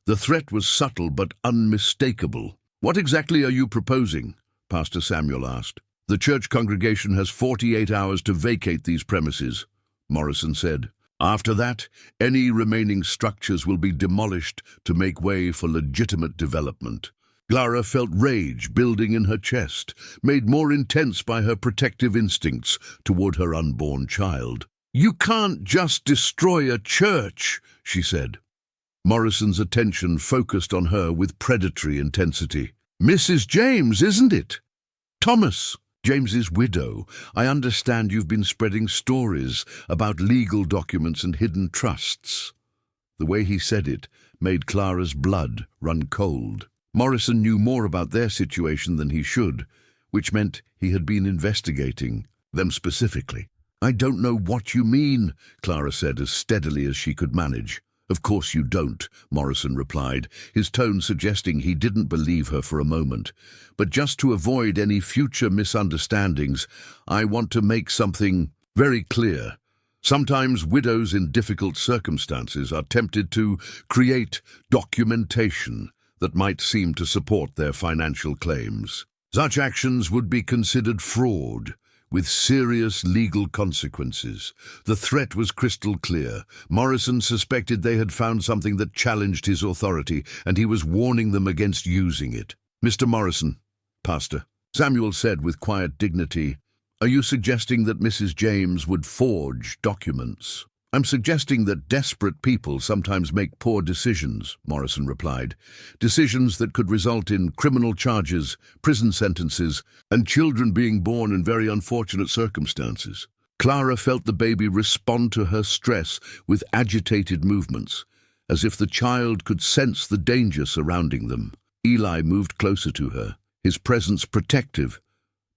The threat was subtle but unmistakable. "What exactly are you proposing?" Pastor Samuel asked. "The church congregation has 48 hours to vacate these premises," Morrison said. "After that, any remaining structures will be demolished to make way for legitimate development." Clara felt rage building in her chest, made more intense by her protective instincts toward her unborn child. "You can't just destroy a church," she said. Morrison's attention focused on her with predatory intensity. "Mrs. James, isn't it? Thomas, James's widow. I understand you've been spreading stories about legal documents and hidden trusts." The way he said it made Clara's blood run cold. Morrison knew more about their situation than he should, which meant he had been investigating them specifically. "I don't know what you mean," Clara said as steadily as she could manage. "Of course you don't," Morrison replied, his tone suggesting he didn't believe her for a moment. "But just to avoid any future misunderstandings, I want to make something very clear. Sometimes widows in difficult circumstances are tempted to create documentation that might seem to support their financial claims. Such actions would be considered fraud, with serious legal consequences." The threat was crystal clear. Morrison suspected they had found something that challenged his authority, and he was warning them against using it. "Mr. Morrison," Pastor Samuel said with quiet dignity, "are you suggesting that Mrs. James would forge documents?" "I'm suggesting that desperate people sometimes make poor decisions," Morrison replied. "Decisions that could result in criminal charges, prison sentences, and children being born in very unfortunate circumstances." Clara felt the baby respond to her stress with agitated movements, as if the child could sense the danger surrounding them. Eli moved closer to her, his presence protective,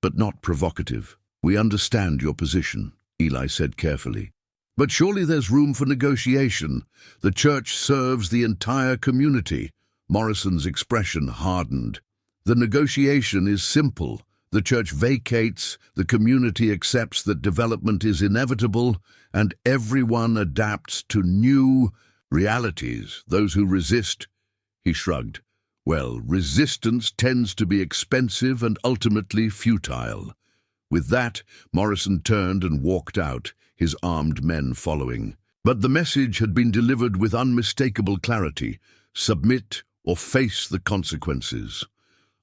but not provocative. "We understand your position," Eli said carefully. "But surely there's room for negotiation. The church serves the entire community." Morrison's expression hardened. "The negotiation is simple. The church vacates, the community accepts that development is inevitable, and everyone adapts to new realities. Those who resist," he shrugged. "Well, resistance tends to be expensive and ultimately futile." With that, Morrison turned and walked out, his armed men following. But the message had been delivered with unmistakable clarity: submit or face the consequences.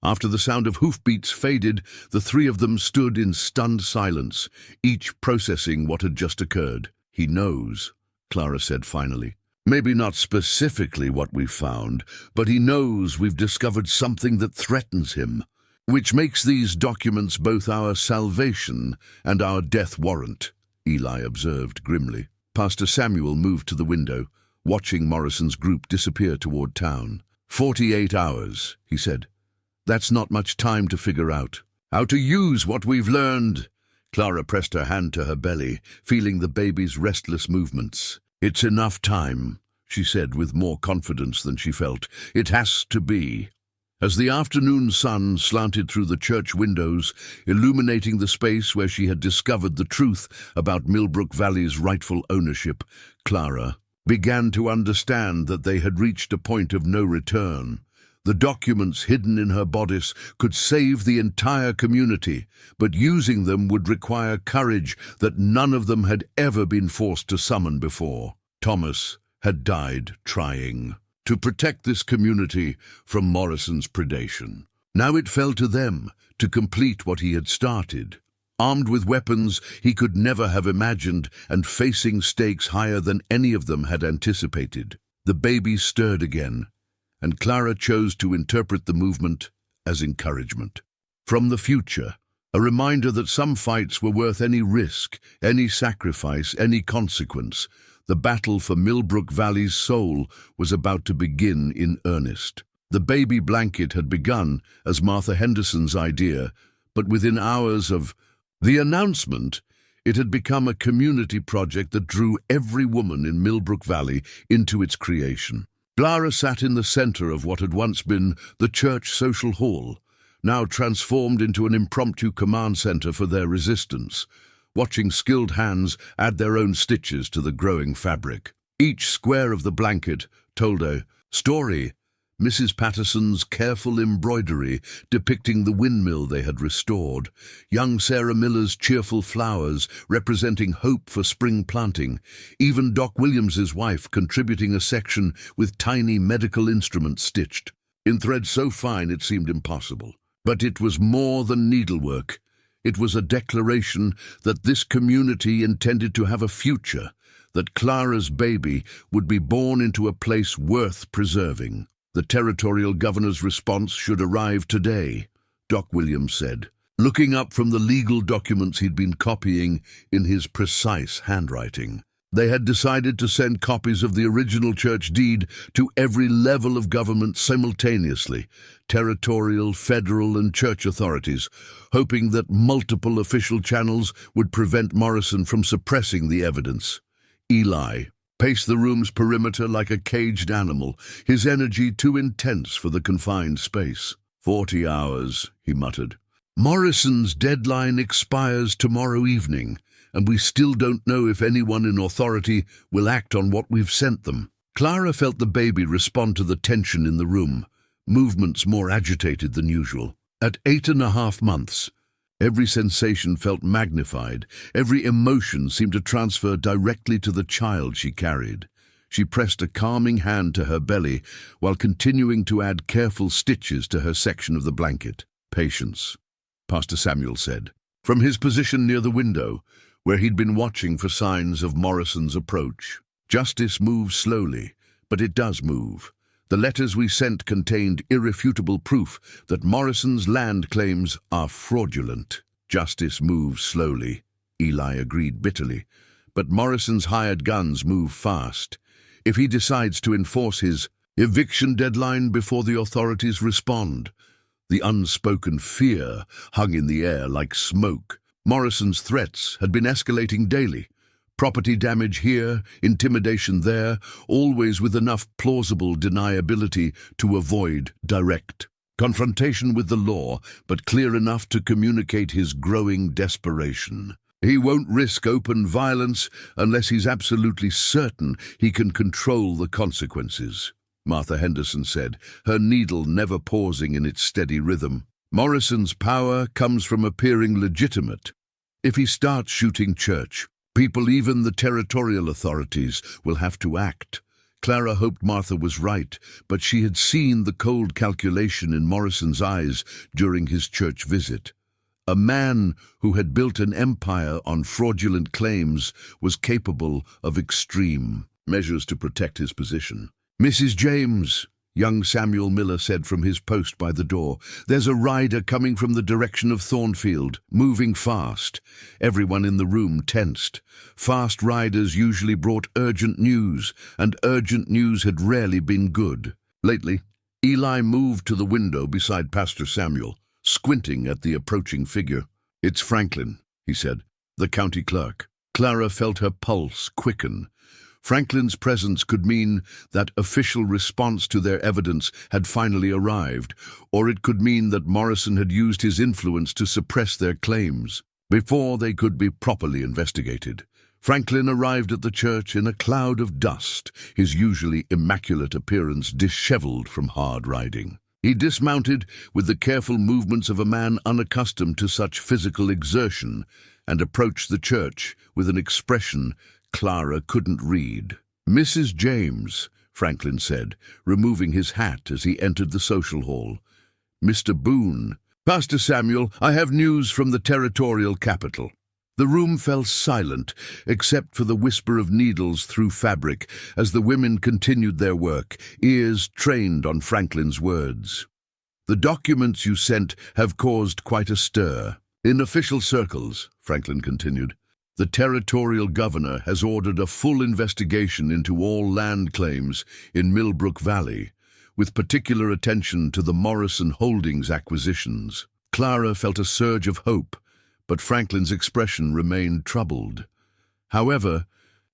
After the sound of hoofbeats faded, the 3 of them stood in stunned silence, each processing what had just occurred. "He knows," Clara said finally. "Maybe not specifically what we found, but he knows we've discovered something that threatens him, which makes these documents both our salvation and our death warrant," Eli observed grimly. Pastor Samuel moved to the window, watching Morrison's group disappear toward town. 48 hours, he said. "That's not much time to figure out how to use what we've learned." Clara pressed her hand to her belly, feeling the baby's restless movements. "It's enough time," she said with more confidence than she felt. "It has to be." As the afternoon sun slanted through the church windows, illuminating the space where she had discovered the truth about Millbrook Valley's rightful ownership, Clara began to understand that they had reached a point of no return. The documents hidden in her bodice could save the entire community, but using them would require courage that none of them had ever been forced to summon before. Thomas had died trying to protect this community from Morrison's predation. Now it fell to them to complete what he had started. Armed with weapons he could never have imagined and facing stakes higher than any of them had anticipated. The baby stirred again, and Clara chose to interpret the movement as encouragement. From the future, a reminder that some fights were worth any risk, any sacrifice, any consequence. The battle for Millbrook Valley's soul was about to begin in earnest. The baby blanket had begun as Martha Henderson's idea, but within hours of the announcement, it had become a community project that drew every woman in Millbrook Valley into its creation. Clara sat in the center of what had once been the church social hall, now transformed into an impromptu command center for their resistance, watching skilled hands add their own stitches to the growing fabric. Each square of the blanket told a story, Mrs. Patterson's careful embroidery depicting the windmill they had restored, young Sarah Miller's cheerful flowers representing hope for spring planting, even Doc Williams's wife contributing a section with tiny medical instruments stitched, in thread so fine it seemed impossible. But it was more than needlework. It was a declaration that this community intended to have a future, that Clara's baby would be born into a place worth preserving. The territorial governor's response should arrive today, Doc Williams said, looking up from the legal documents he'd been copying in his precise handwriting. They had decided to send copies of the original church deed to every level of government simultaneously, territorial, federal, and church authorities, hoping that multiple official channels would prevent Morrison from suppressing the evidence. Eli paced the room's perimeter like a caged animal, his energy too intense for the confined space. 40 hours, he muttered. Morrison's deadline expires tomorrow evening, and we still don't know if anyone in authority will act on what we've sent them. Clara felt the baby respond to the tension in the room, movements more agitated than usual. At 8.5 months, every sensation felt magnified, every emotion seemed to transfer directly to the child she carried. She pressed a calming hand to her belly while continuing to add careful stitches to her section of the blanket. "Patience," Pastor Samuel said, from his position near the window, where he'd been watching for signs of Morrison's approach. "Justice moves slowly, but it does move. The letters we sent contained irrefutable proof that Morrison's land claims are fraudulent." "Justice moves slowly," Eli agreed bitterly, "but Morrison's hired guns move fast. If he decides to enforce his eviction deadline before the authorities respond." The unspoken fear hung in the air like smoke. Morrison's threats had been escalating daily. Property damage here, intimidation there, always with enough plausible deniability to avoid direct confrontation with the law, but clear enough to communicate his growing desperation. He won't risk open violence unless he's absolutely certain he can control the consequences, Martha Henderson said, her needle never pausing in its steady rhythm. Morrison's power comes from appearing legitimate. If he starts shooting church, people, even the territorial authorities, will have to act. Clara hoped Martha was right, but she had seen the cold calculation in Morrison's eyes during his church visit. A man who had built an empire on fraudulent claims was capable of extreme measures to protect his position. "Mrs. James," young Samuel Miller said from his post by the door, "there's a rider coming from the direction of Thornfield, moving fast." Everyone in the room tensed. Fast riders usually brought urgent news, and urgent news had rarely been good. Lately, Eli moved to the window beside Pastor Samuel, squinting at the approaching figure. "It's Franklin," he said, "the county clerk." Clara felt her pulse quicken. Franklin's presence could mean that official response to their evidence had finally arrived, or it could mean that Morrison had used his influence to suppress their claims before they could be properly investigated. Franklin arrived at the church in a cloud of dust, his usually immaculate appearance disheveled from hard riding. He dismounted with the careful movements of a man unaccustomed to such physical exertion and approached the church with an expression Clara couldn't read. "Mrs. James," Franklin said, removing his hat as he entered the social hall. "Mr. Boone." "Pastor Samuel, I have news from the territorial capital." The room fell silent, except for the whisper of needles through fabric as the women continued their work, ears trained on Franklin's words. "The documents you sent have caused quite a stir. In official circles," Franklin continued, "the territorial governor has ordered a full investigation into all land claims in Millbrook Valley, with particular attention to the Morrison Holdings acquisitions." Clara felt a surge of hope, but Franklin's expression remained troubled. However,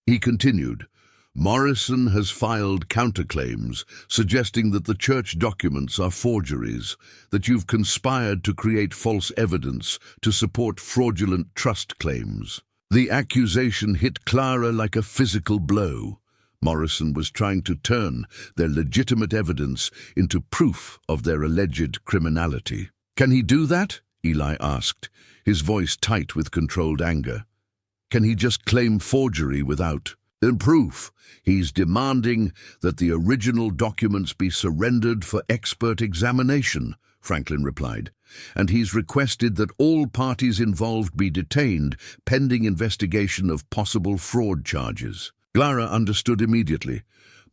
he continued, "Morrison has filed counterclaims, suggesting that the church documents are forgeries, that you've conspired to create false evidence to support fraudulent trust claims." The accusation hit Clara like a physical blow. Morrison was trying to turn their legitimate evidence into proof of their alleged criminality. "Can he do that?" Eli asked, his voice tight with controlled anger. "Can he just claim forgery without proof? He's demanding that the original documents be surrendered for expert examination," Franklin replied, "and he's requested that all parties involved be detained pending investigation of possible fraud charges." Clara understood immediately.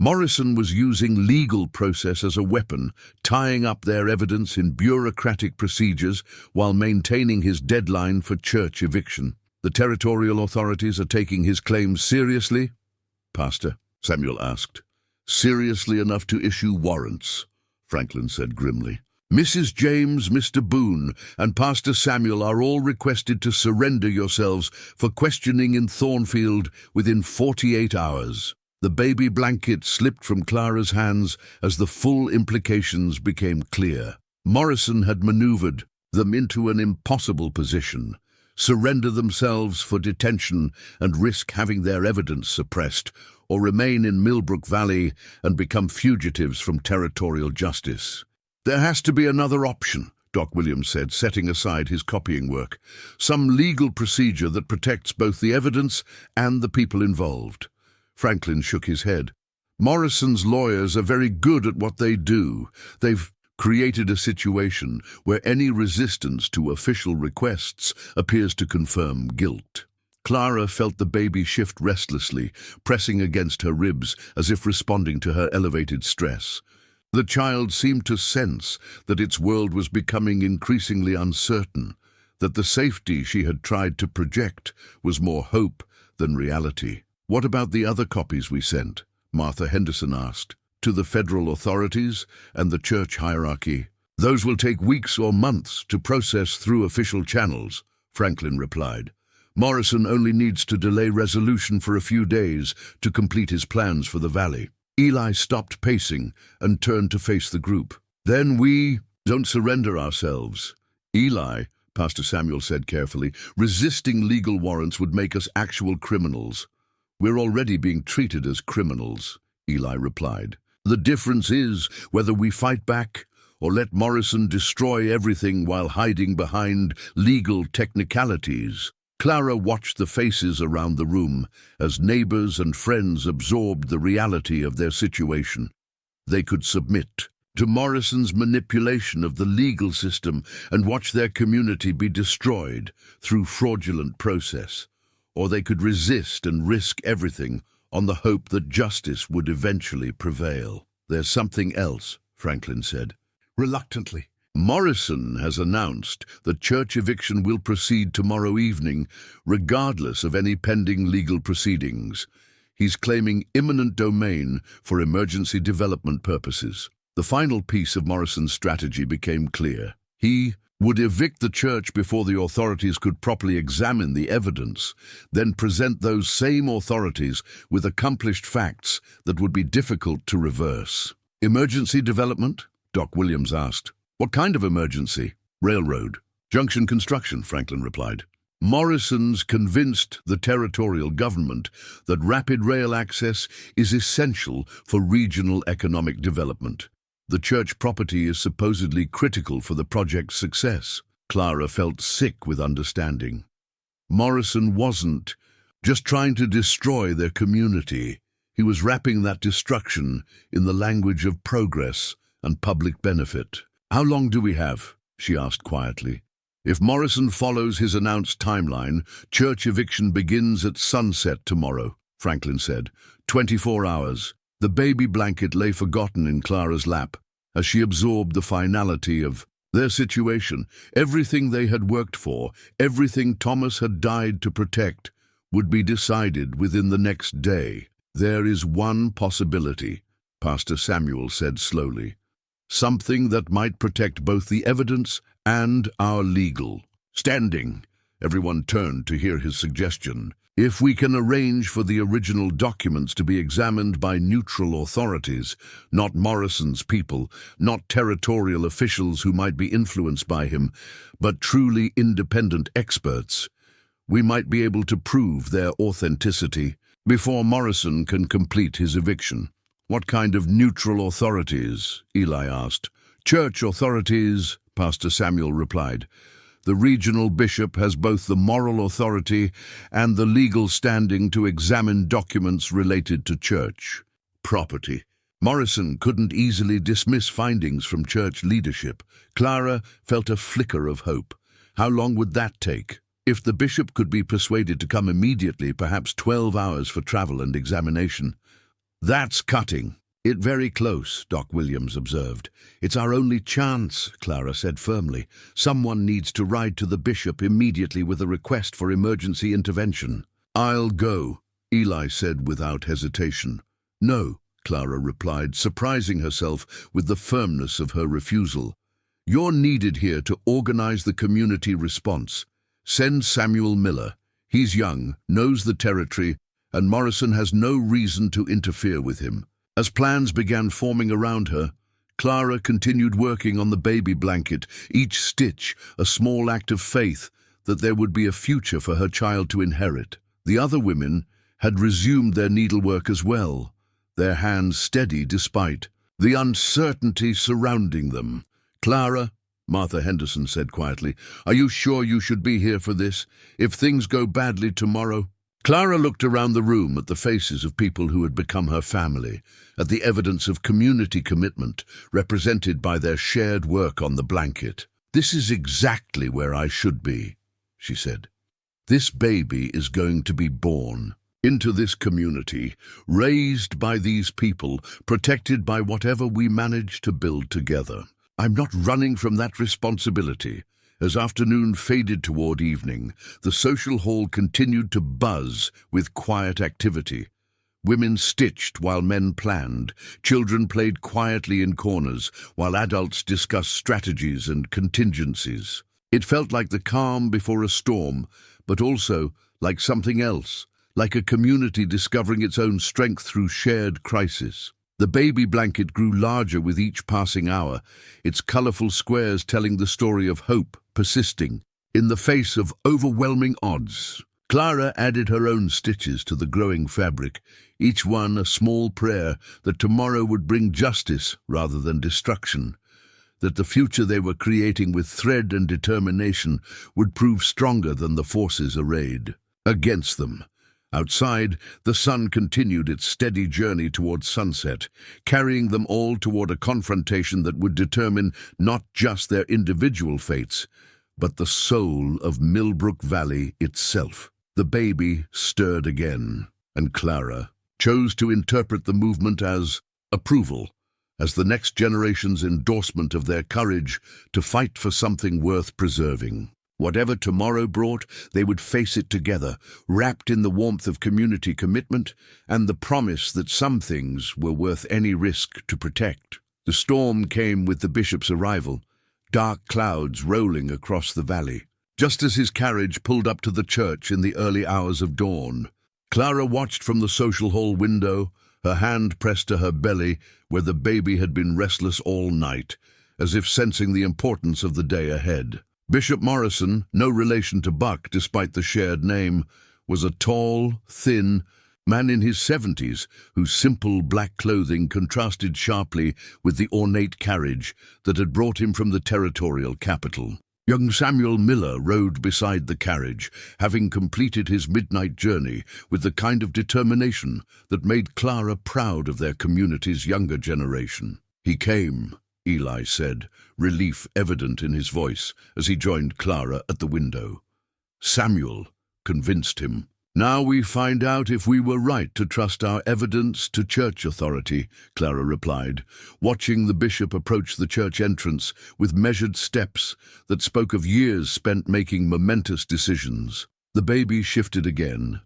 Morrison was using legal process as a weapon, tying up their evidence in bureaucratic procedures while maintaining his deadline for church eviction. "The territorial authorities are taking his claims seriously?" "Pastor," Samuel asked. "Seriously enough to issue warrants," Franklin said grimly. "Mrs. James, Mr. Boone, and Pastor Samuel are all requested to surrender yourselves for questioning in Thornfield within 48 hours. The baby blanket slipped from Clara's hands as the full implications became clear. Morrison had maneuvered them into an impossible position. Surrender themselves for detention and risk having their evidence suppressed, or remain in Millbrook Valley and become fugitives from territorial justice. "There has to be another option," Doc Williams said, setting aside his copying work. "Some legal procedure that protects both the evidence and the people involved." Franklin shook his head. "Morrison's lawyers are very good at what they do. They've created a situation where any resistance to official requests appears to confirm guilt." Clara felt the baby shift restlessly, pressing against her ribs as if responding to her elevated stress. The child seemed to sense that its world was becoming increasingly uncertain, that the safety she had tried to project was more hope than reality. "What about the other copies we sent?" Martha Henderson asked. "To the federal authorities and the church hierarchy." "Those will take weeks or months to process through official channels," Franklin replied. "Morrison only needs to delay resolution for a few days to complete his plans for the valley." Eli stopped pacing and turned to face the group. "Then we don't surrender ourselves." "Eli," Pastor Samuel said carefully, "resisting legal warrants would make us actual criminals." "We're already being treated as criminals," Eli replied. "The difference is whether we fight back or let Morrison destroy everything while hiding behind legal technicalities." Clara watched the faces around the room as neighbors and friends absorbed the reality of their situation. They could submit to Morrison's manipulation of the legal system and watch their community be destroyed through fraudulent process, or they could resist and risk everything on the hope that justice would eventually prevail. "There's something else," Franklin said, reluctantly. "Morrison has announced that church eviction will proceed tomorrow evening, regardless of any pending legal proceedings. He's claiming eminent domain for emergency development purposes." The final piece of Morrison's strategy became clear. He would evict the church before the authorities could properly examine the evidence, then present those same authorities with accomplished facts that would be difficult to reverse. Emergency development? Doc Williams asked. What kind of emergency? Railroad. Junction construction, Franklin replied. Morrison's convinced the territorial government that rapid rail access is essential for regional economic development. The church property is supposedly critical for the project's success. Clara felt sick with understanding. Morrison wasn't just trying to destroy their community. He was wrapping that destruction in the language of progress and public benefit. How long do we have? She asked quietly. If Morrison follows his announced timeline, church eviction begins at sunset tomorrow, Franklin said. 24 hours. The baby blanket lay forgotten in Clara's lap as she absorbed the finality of their situation. Everything they had worked for, everything Thomas had died to protect, would be decided within the next day. There is one possibility, Pastor Samuel said slowly. Something that might protect both the evidence and our legal standing. Everyone turned to hear his suggestion. If we can arrange for the original documents to be examined by neutral authorities, not Morrison's people, not territorial officials who might be influenced by him, but truly independent experts, we might be able to prove their authenticity before Morrison can complete his eviction. What kind of neutral authorities? Eli asked. Church authorities, Pastor Samuel replied. The regional bishop has both the moral authority and the legal standing to examine documents related to church property. Morrison couldn't easily dismiss findings from church leadership. Clara felt a flicker of hope. How long would that take? If the bishop could be persuaded to come immediately, perhaps 12 hours for travel and examination. That's cutting it very close, Doc Williams observed. It's our only chance, Clara said firmly. Someone needs to ride to the bishop immediately with a request for emergency intervention. I'll go, Eli said without hesitation. No, Clara replied, surprising herself with the firmness of her refusal. You're needed here to organize the community response. Send Samuel Miller. He's young, knows the territory, and Morrison has no reason to interfere with him. As plans began forming around her, Clara continued working on the baby blanket, each stitch a small act of faith that there would be a future for her child to inherit. The other women had resumed their needlework as well, their hands steady despite the uncertainty surrounding them. Clara, Martha Henderson said quietly, are you sure you should be here for this? If things go badly tomorrow? Clara looked around the room at the faces of people who had become her family, at the evidence of community commitment represented by their shared work on the blanket. This is exactly where I should be, she said. This baby is going to be born into this community, raised by these people, protected by whatever we manage to build together. I'm not running from that responsibility. As afternoon faded toward evening, the social hall continued to buzz with quiet activity. Women stitched while men planned. Children played quietly in corners, while adults discussed strategies and contingencies. It felt like the calm before a storm, but also like something else, like a community discovering its own strength through shared crisis. The baby blanket grew larger with each passing hour, its colorful squares telling the story of hope persisting in the face of overwhelming odds. Clara added her own stitches to the growing fabric, each one a small prayer that tomorrow would bring justice rather than destruction, that the future they were creating with thread and determination would prove stronger than the forces arrayed against them. Outside, the sun continued its steady journey toward sunset, carrying them all toward a confrontation that would determine not just their individual fates, but the soul of Millbrook Valley itself. The baby stirred again, and Clara chose to interpret the movement as approval, as the next generation's endorsement of their courage to fight for something worth preserving. Whatever tomorrow brought, they would face it together, wrapped in the warmth of community commitment and the promise that some things were worth any risk to protect. The storm came with the bishop's arrival. dark clouds rolling across the valley. Just as his carriage pulled up to the church in the early hours of dawn, Clara watched from the social hall window, her hand pressed to her belly where the baby had been restless all night, as if sensing the importance of the day ahead. Bishop Morrison, no relation to Buck despite the shared name, was a tall, thin man in his 70s whose simple black clothing contrasted sharply with the ornate carriage that had brought him from the territorial capital. Young Samuel Miller rode beside the carriage, having completed his midnight journey with the kind of determination that made Clara proud of their community's younger generation. "He came," Eli said, relief evident in his voice as he joined Clara at the window. "Samuel convinced him." "Now we find out if we were right to trust our evidence to church authority," Clara replied, watching the bishop approach the church entrance with measured steps that spoke of years spent making momentous decisions. The baby shifted again,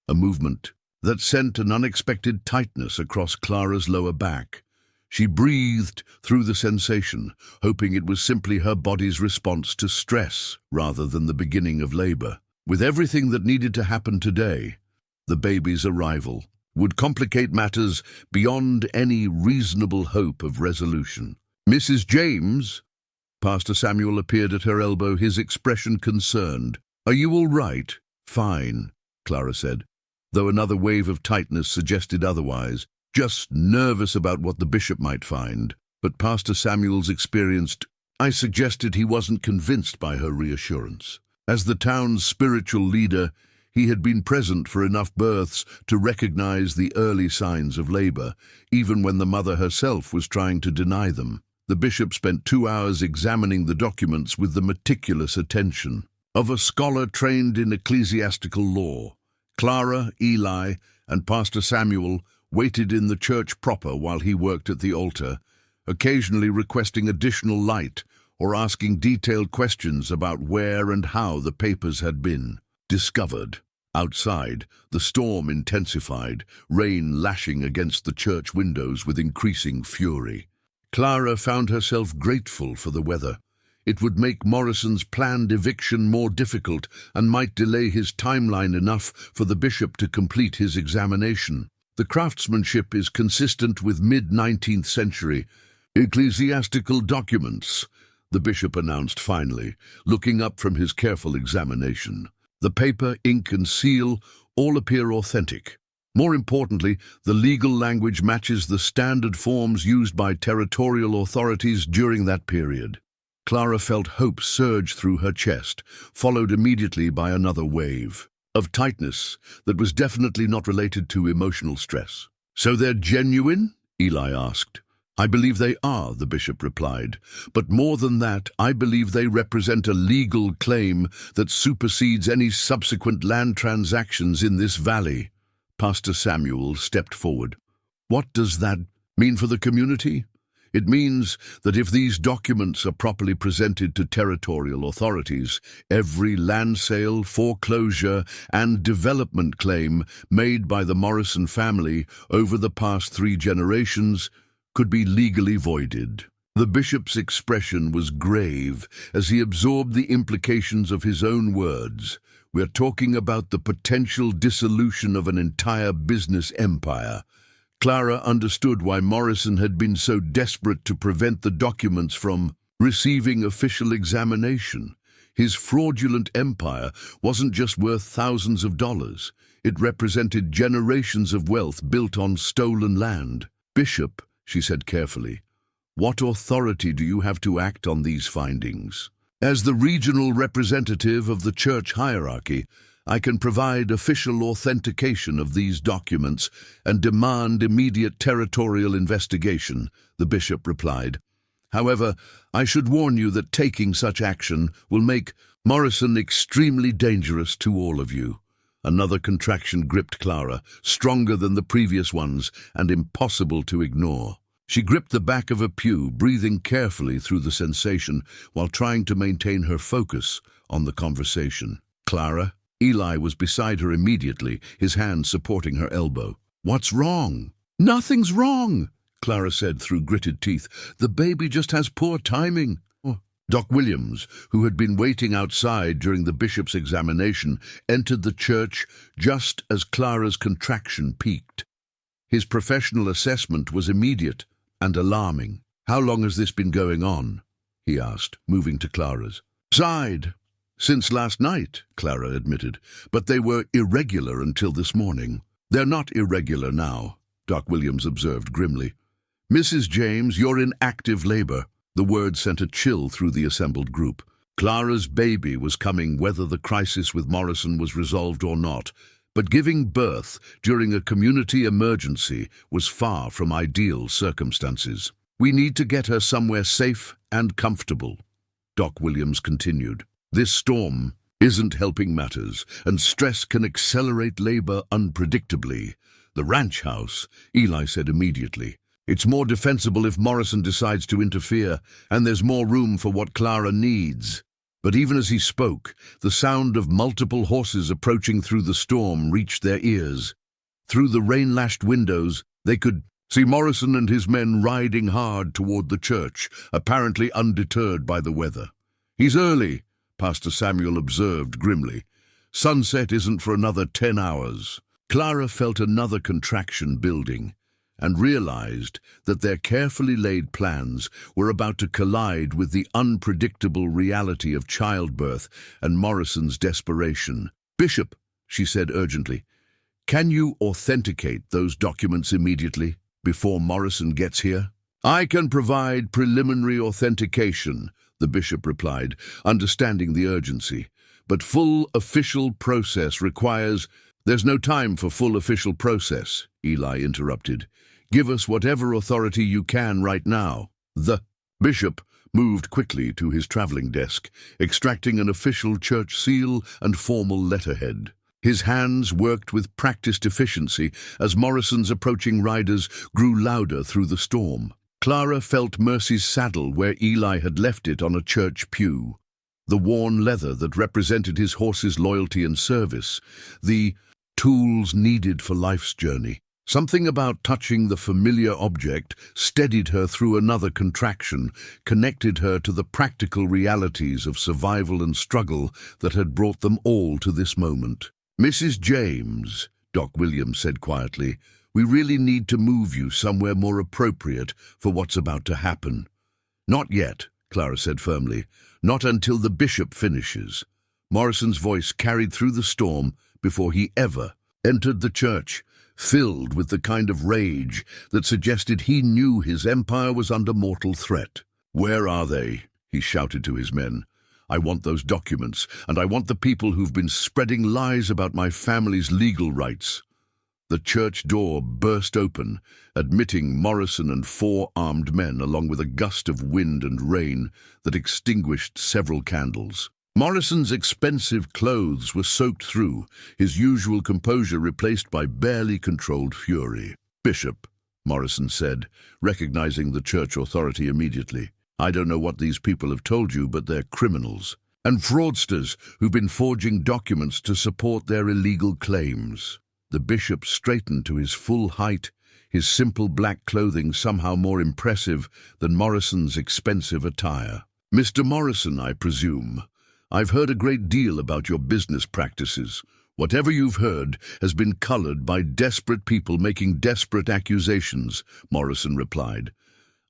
a movement that sent an unexpected tightness across Clara's lower back. She breathed through the sensation, hoping it was simply her body's response to stress rather than the beginning of labor. With everything that needed to happen today, the baby's arrival would complicate matters beyond any reasonable hope of resolution. "Mrs. James," Pastor Samuel appeared at her elbow, his expression concerned. "Are you all right?" "Fine," Clara said, though another wave of tightness suggested otherwise. "Just nervous about what the bishop might find." But Pastor Samuel's I suggested he wasn't convinced by her reassurance. As the town's spiritual leader, he had been present for enough births to recognize the early signs of labor, even when the mother herself was trying to deny them. The bishop spent 2 hours examining the documents with the meticulous attention of a scholar trained in ecclesiastical law. Clara, Eli, and Pastor Samuel waited in the church proper while he worked at the altar, occasionally requesting additional light or asking detailed questions about where and how the papers had been discovered. Outside, the storm intensified, rain lashing against the church windows with increasing fury. Clara found herself grateful for the weather. It would make Morrison's planned eviction more difficult and might delay his timeline enough for the bishop to complete his examination. The craftsmanship is consistent with mid-19th century ecclesiastical documents, the bishop announced finally, looking up from his careful examination. The paper, ink, and seal all appear authentic. More importantly, the legal language matches the standard forms used by territorial authorities during that period. Clara felt hope surge through her chest, followed immediately by another wave of tightness that was definitely not related to emotional stress. "So they're genuine?" Eli asked. "I believe they are," the bishop replied. "But more than that, I believe they represent a legal claim that supersedes any subsequent land transactions in this valley." Pastor Samuel stepped forward. "What does that mean for the community?" "It means that if these documents are properly presented to territorial authorities, every land sale, foreclosure, and development claim made by the Morrison family over the past 3 generations could be legally voided." The bishop's expression was grave as he absorbed the implications of his own words. "We're talking about the potential dissolution of an entire business empire." Clara understood why Morrison had been so desperate to prevent the documents from receiving official examination. His fraudulent empire wasn't just worth thousands of dollars. It represented generations of wealth built on stolen land. "Bishop," she said carefully, "what authority do you have to act on these findings?" "As the regional representative of the church hierarchy, I can provide official authentication of these documents and demand immediate territorial investigation," the bishop replied. "However, I should warn you that taking such action will make Morrison extremely dangerous to all of you." Another contraction gripped Clara, stronger than the previous ones and impossible to ignore. She gripped the back of a pew, breathing carefully through the sensation while trying to maintain her focus on the conversation. "Clara?" Eli was beside her immediately, his hand supporting her elbow. "What's wrong?" "Nothing's wrong," Clara said through gritted teeth. "The baby just has poor timing." Doc Williams, who had been waiting outside during the bishop's examination, entered the church just as Clara's contraction peaked. His professional assessment was immediate and alarming. "How long has this been going on?" he asked, moving to Clara's side. "Since last night," Clara admitted, "but they were irregular until this morning." "They're not irregular now," Doc Williams observed grimly. "Mrs. James, you're in active labor." The word sent a chill through the assembled group. Clara's baby was coming whether the crisis with Morrison was resolved or not, but giving birth during a community emergency was far from ideal circumstances. "We need to get her somewhere safe and comfortable," Doc Williams continued. "This storm isn't helping matters, and stress can accelerate labor unpredictably." "The ranch house," Eli said immediately. "It's more defensible if Morrison decides to interfere, and there's more room for what Clara needs." But even as he spoke, the sound of multiple horses approaching through the storm reached their ears. Through the rain-lashed windows, they could see Morrison and his men riding hard toward the church, apparently undeterred by the weather. "He's early," Pastor Samuel observed grimly. "Sunset isn't for another 10 hours. Clara felt another contraction building, and realized that their carefully laid plans were about to collide with the unpredictable reality of childbirth and Morrison's desperation. "Bishop," she said urgently, "can you authenticate those documents immediately, before Morrison gets here?" "I can provide preliminary authentication," the bishop replied, understanding the urgency. "But full official process requires—" "There's no time for full official process," Eli interrupted. "Give us whatever authority you can right now." The bishop moved quickly to his traveling desk, extracting an official church seal and formal letterhead. His hands worked with practiced efficiency as Morrison's approaching riders grew louder through the storm. Clara felt Mercy's saddle where Eli had left it on a church pew. The worn leather that represented his horse's loyalty and service, the tools needed for life's journey. Something about touching the familiar object steadied her through another contraction, connected her to the practical realities of survival and struggle that had brought them all to this moment. "Mrs. James," Doc Williams said quietly, "we really need to move you somewhere more appropriate for what's about to happen." "Not yet," Clara said firmly. "Not until the bishop finishes." Morrison's voice carried through the storm before he ever entered the church, filled with the kind of rage that suggested he knew his empire was under mortal threat. "Where are they?" he shouted to his men. "I want those documents, and I want the people who've been spreading lies about my family's legal rights." The church door burst open, admitting Morrison and 4 armed men, along with a gust of wind and rain that extinguished several candles. Morrison's expensive clothes were soaked through, his usual composure replaced by barely controlled fury. "Bishop," Morrison said, recognizing the church authority immediately, "I don't know what these people have told you, but they're criminals and fraudsters who've been forging documents to support their illegal claims." The bishop straightened to his full height, his simple black clothing somehow more impressive than Morrison's expensive attire. "Mr. Morrison, I presume. I've heard a great deal about your business practices. Whatever you've heard has been colored by desperate people making desperate accusations," Morrison replied.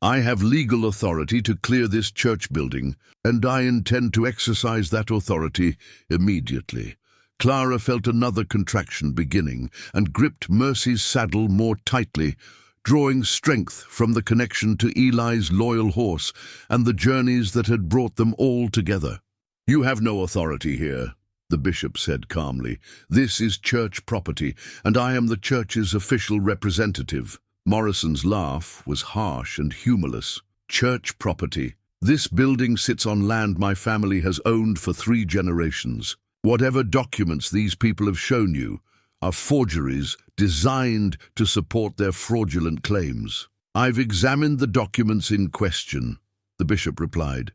"I have legal authority to clear this church building, and I intend to exercise that authority immediately." Clara felt another contraction beginning and gripped Mercy's saddle more tightly, drawing strength from the connection to Eli's loyal horse and the journeys that had brought them all together. "You have no authority here," the bishop said calmly. "This is church property, and I am the church's official representative." Morrison's laugh was harsh and humorless. "Church property. This building sits on land my family has owned for 3 generations. Whatever documents these people have shown you are forgeries designed to support their fraudulent claims." "I've examined the documents in question," the bishop replied.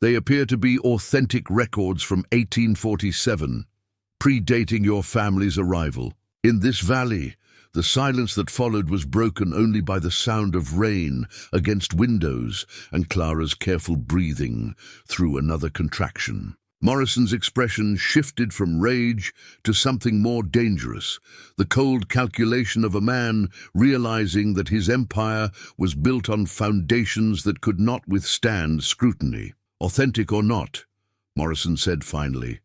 "They appear to be authentic records from 1847, predating your family's arrival. In this valley, The silence that followed was broken only by the sound of rain against windows and Clara's careful breathing through another contraction. Morrison's expression shifted from rage to something more dangerous, the cold calculation of a man realizing that his empire was built on foundations that could not withstand scrutiny. "Authentic or not," Morrison said finally,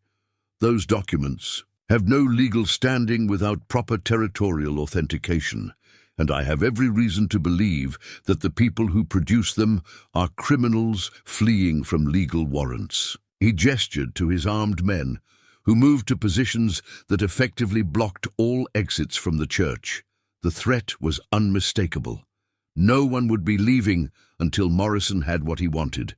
"those documents have no legal standing without proper territorial authentication, and I have every reason to believe that the people who produce them are criminals fleeing from legal warrants." He gestured to his armed men, who moved to positions that effectively blocked all exits from the church. The threat was unmistakable. No one would be leaving until Morrison had what he wanted.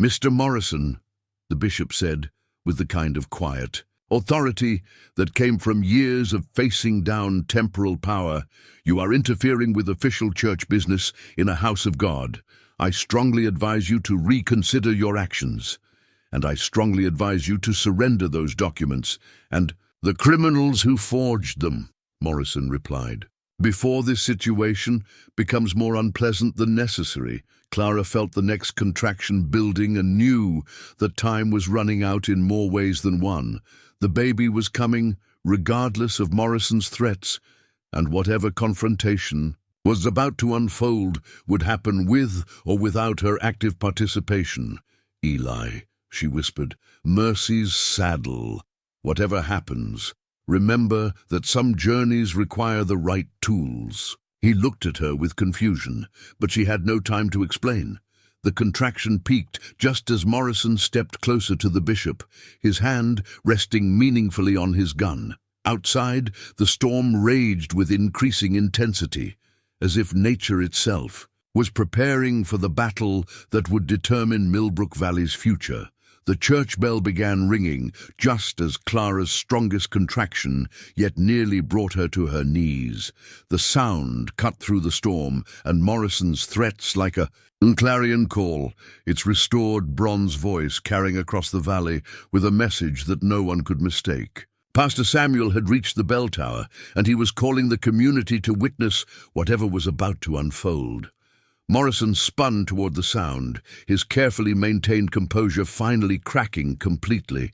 "Mr. Morrison," the bishop said, with the kind of quiet authority that came from years of facing down temporal power, "you are interfering with official church business in a house of God. I strongly advise you to reconsider your actions, and I strongly advise you to surrender those documents and the criminals who forged them," Morrison replied. Before this situation becomes more unpleasant than necessary, Clara felt the next contraction building and knew that time was running out in more ways than one. The baby was coming, regardless of Morrison's threats, and whatever confrontation was about to unfold would happen with or without her active participation. "Eli," she whispered, "mercy's saddle. Whatever happens, remember that some journeys require the right tools." He looked at her with confusion, but she had no time to explain. The contraction peaked just as Morrison stepped closer to the bishop, his hand resting meaningfully on his gun. Outside, the storm raged with increasing intensity, as if nature itself was preparing for the battle that would determine Millbrook Valley's future. The church bell began ringing, just as Clara's strongest contraction yet nearly brought her to her knees. The sound cut through the storm, and Morrison's threats like a clarion call, its restored bronze voice carrying across the valley with a message that no one could mistake. Pastor Samuel had reached the bell tower, and he was calling the community to witness whatever was about to unfold. Morrison spun toward the sound, his carefully maintained composure finally cracking completely.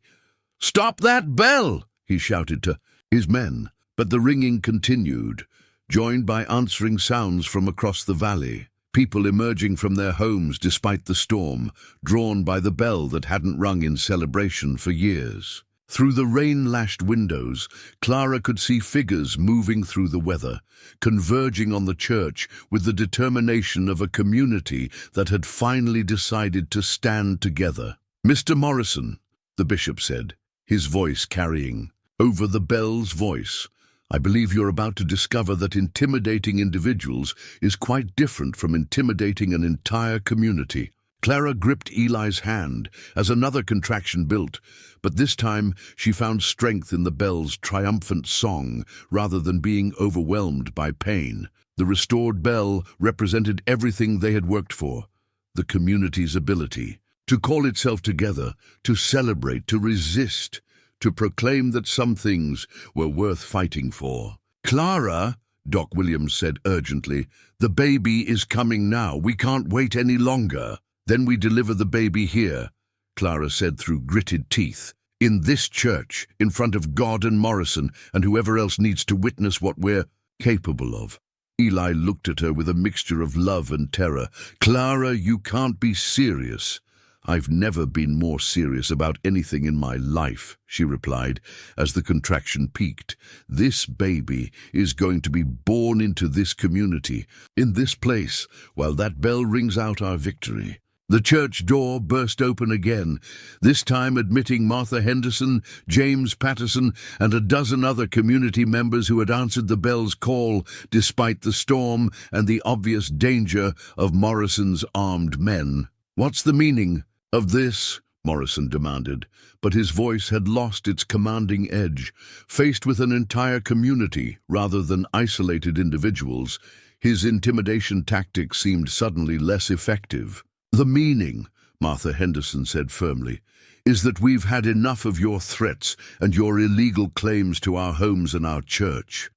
"Stop that bell!" he shouted to his men, but the ringing continued, joined by answering sounds from across the valley. People emerging from their homes despite the storm, drawn by the bell that hadn't rung in celebration for years. Through the rain-lashed windows, Clara could see figures moving through the weather, converging on the church with the determination of a community that had finally decided to stand together. "Mr. Morrison," the bishop said, his voice carrying over the bell's voice, "I believe you're about to discover that intimidating individuals is quite different from intimidating an entire community." Clara gripped Eli's hand as another contraction built, but this time she found strength in the bell's triumphant song rather than being overwhelmed by pain. The restored bell represented everything they had worked for, the community's ability to call itself together, to celebrate, to resist, to proclaim that some things were worth fighting for. "Clara," Doc Williams said urgently, "the baby is coming now. We can't wait any longer." "Then we deliver the baby here," Clara said through gritted teeth. "In this church, in front of God and Morrison, and whoever else needs to witness what we're capable of." Eli looked at her with a mixture of love and terror. "Clara, you can't be serious." "I've never been more serious about anything in my life," she replied, as the contraction peaked. "This baby is going to be born into this community, in this place, while that bell rings out our victory." The church door burst open again, this time admitting Martha Henderson, James Patterson, and a dozen other community members who had answered the bell's call despite the storm and the obvious danger of Morrison's armed men. "What's the meaning of this?" Morrison demanded, but his voice had lost its commanding edge. Faced with an entire community rather than isolated individuals, his intimidation tactics seemed suddenly less effective. "The meaning," Martha Henderson said firmly, "is that we've had enough of your threats and your illegal claims to our homes and our church."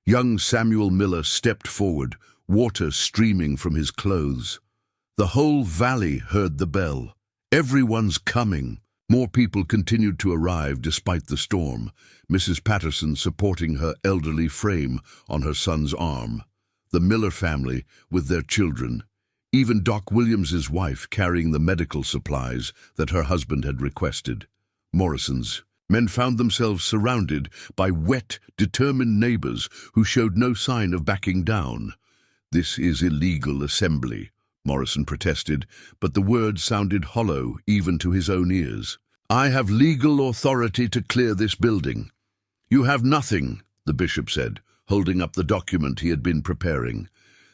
Young Samuel Miller stepped forward, water streaming from his clothes. The whole valley heard the bell. Everyone's coming. More people continued to arrive despite the storm, Mrs. Patterson supporting her elderly frame on her son's arm. The Miller family with their children. Even Doc Williams's wife carrying the medical supplies that her husband had requested. Morrison's men found themselves surrounded by wet, determined neighbors who showed no sign of backing down. "This is illegal assembly," Morrison protested, but the words sounded hollow even to his own ears. "I have legal authority to clear this building." "You have nothing," the bishop said, holding up the document he had been preparing.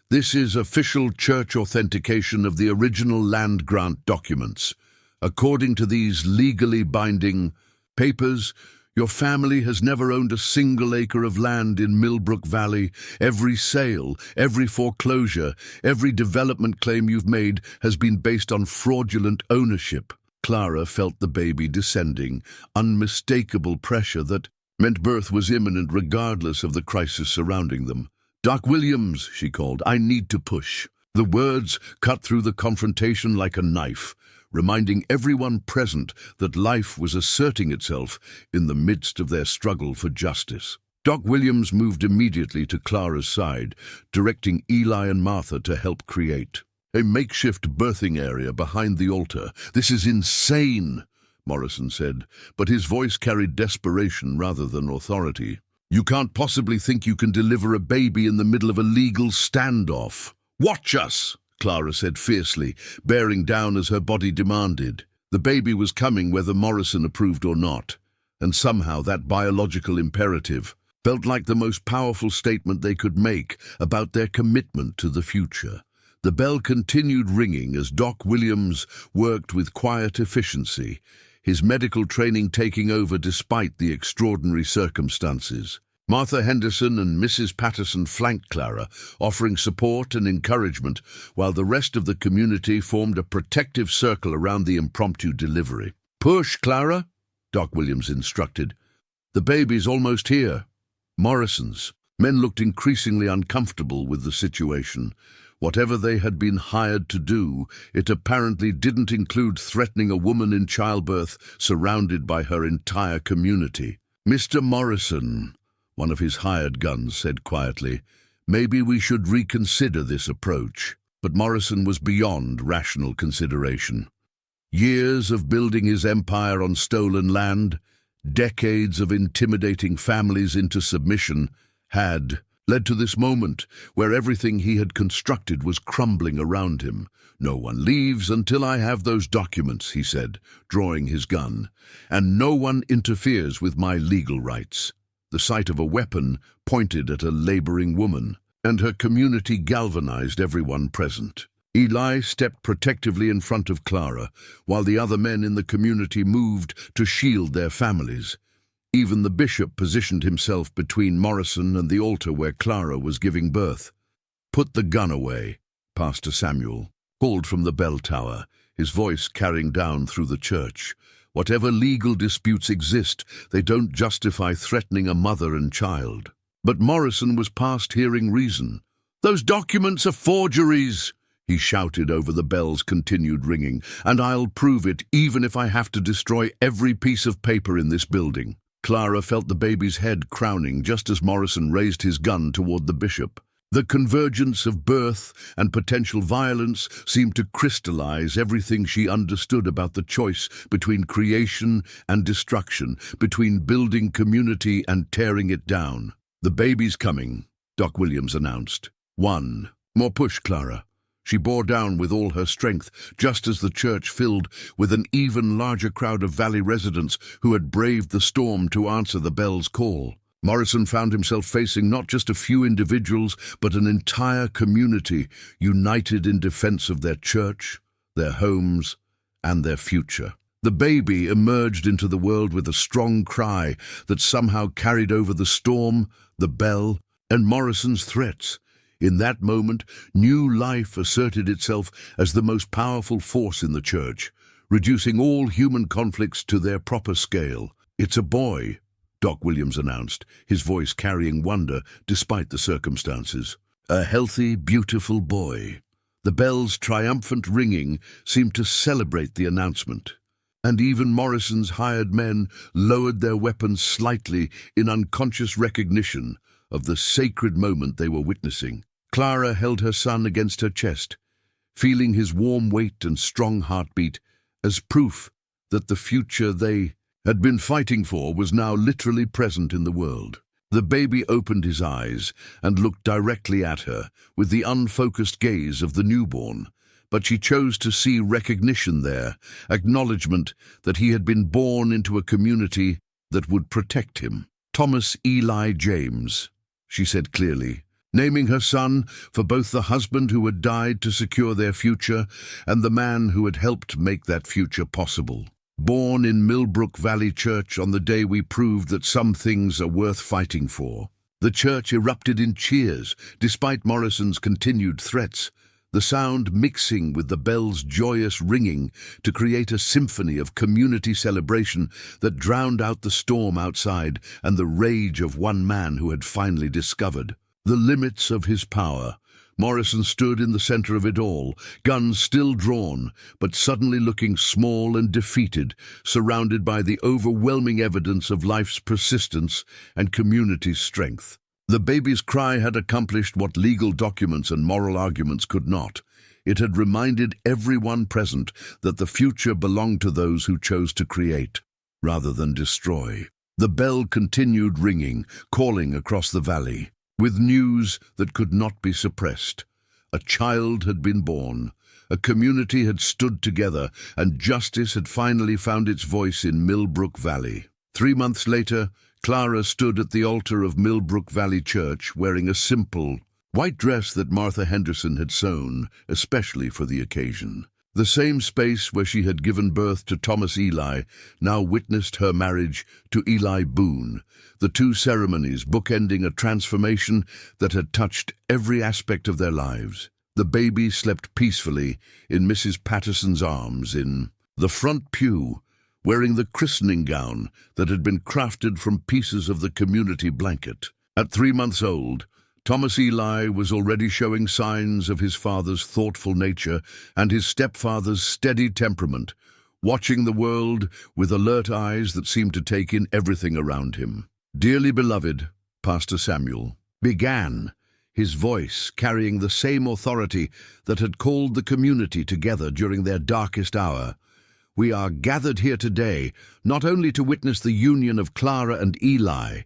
"This is official church authentication of the original land grant documents. According to these legally binding papers, your family has never owned a single acre of land in Millbrook Valley. Every sale, every foreclosure, every development claim you've made has been based on fraudulent ownership." Clara felt the baby descending, unmistakable pressure that meant birth was imminent regardless of the crisis surrounding them. "Doc Williams," she called, "I need to push." The words cut through the confrontation like a knife, reminding everyone present that life was asserting itself in the midst of their struggle for justice. Doc Williams moved immediately to Clara's side, directing Eli and Martha to help create a makeshift birthing area behind the altar. "This is insane," Morrison said, but his voice carried desperation rather than authority. "You can't possibly think you can deliver a baby in the middle of a legal standoff." "Watch us," Clara said fiercely, bearing down as her body demanded. The baby was coming whether Morrison approved or not, and somehow that biological imperative felt like the most powerful statement they could make about their commitment to the future. The bell continued ringing as Doc Williams worked with quiet efficiency, his medical training taking over despite the extraordinary circumstances. Martha Henderson and Mrs. Patterson flanked Clara, offering support and encouragement, while the rest of the community formed a protective circle around the impromptu delivery. "Push, Clara," Doc Williams instructed. "The baby's almost here." Morrison's men looked increasingly uncomfortable with the situation. Whatever they had been hired to do, it apparently didn't include threatening a woman in childbirth surrounded by her entire community. "Mr. Morrison," one of his hired guns said quietly, "maybe we should reconsider this approach." But Morrison was beyond rational consideration. Years of building his empire on stolen land, decades of intimidating families into submission, had led to this moment where everything he had constructed was crumbling around him. "No one leaves until I have those documents," he said, drawing his gun, "and no one interferes with my legal rights." The sight of a weapon pointed at a laboring woman, and her community galvanized everyone present. Eli stepped protectively in front of Clara, while the other men in the community moved to shield their families. Even the bishop positioned himself between Morrison and the altar where Clara was giving birth. "Put the gun away," Pastor Samuel called from the bell tower, his voice carrying down through the church. "Whatever legal disputes exist, they don't justify threatening a mother and child." But Morrison was past hearing reason. "Those documents are forgeries," he shouted over the bell's continued ringing, "and I'll prove it even if I have to destroy every piece of paper in this building." Clara felt the baby's head crowning just as Morrison raised his gun toward the bishop. The convergence of birth and potential violence seemed to crystallize everything she understood about the choice between creation and destruction, between building community and tearing it down. "The baby's coming," Doc Williams announced. "One. More push, Clara." She bore down with all her strength, just as the church filled with an even larger crowd of valley residents who had braved the storm to answer the bell's call. Morrison found himself facing not just a few individuals, but an entire community united in defense of their church, their homes, and their future. The baby emerged into the world with a strong cry that somehow carried over the storm, the bell, and Morrison's threats. In that moment, new life asserted itself as the most powerful force in the church, reducing all human conflicts to their proper scale. "It's a boy," Doc Williams announced, his voice carrying wonder despite the circumstances. A healthy, beautiful boy. The bell's triumphant ringing seemed to celebrate the announcement, and even Morrison's hired men lowered their weapons slightly in unconscious recognition of the sacred moment they were witnessing. Clara held her son against her chest, feeling his warm weight and strong heartbeat as proof that the future they had been fighting for was now literally present in the world. The baby opened his eyes and looked directly at her with the unfocused gaze of the newborn, but she chose to see recognition there, acknowledgement that he had been born into a community that would protect him. Thomas Eli James, she said clearly, naming her son for both the husband who had died to secure their future and the man who had helped make that future possible. Born in Millbrook Valley Church on the day we proved that some things are worth fighting for. The church erupted in cheers, despite Morrison's continued threats, the sound mixing with the bell's joyous ringing to create a symphony of community celebration that drowned out the storm outside and the rage of one man who had finally discovered the limits of his power. Morrison stood in the center of it all, guns still drawn, but suddenly looking small and defeated, surrounded by the overwhelming evidence of life's persistence and community strength. The baby's cry had accomplished what legal documents and moral arguments could not. It had reminded everyone present that the future belonged to those who chose to create, rather than destroy. The bell continued ringing, calling across the valley, with news that could not be suppressed. A child had been born, a community had stood together, and justice had finally found its voice in Millbrook Valley. 3 months later, Clara stood at the altar of Millbrook Valley Church wearing a simple, white dress that Martha Henderson had sewn, especially for the occasion. The same space where she had given birth to Thomas Eli now witnessed her marriage to Eli Boone, the two ceremonies bookending a transformation that had touched every aspect of their lives. The baby slept peacefully in Mrs. Patterson's arms in the front pew, wearing the christening gown that had been crafted from pieces of the community blanket. At 3 months old, Thomas Eli was already showing signs of his father's thoughtful nature and his stepfather's steady temperament, watching the world with alert eyes that seemed to take in everything around him. "Dearly beloved," Pastor Samuel began, his voice carrying the same authority that had called the community together during their darkest hour. "We are gathered here today not only to witness the union of Clara and Eli,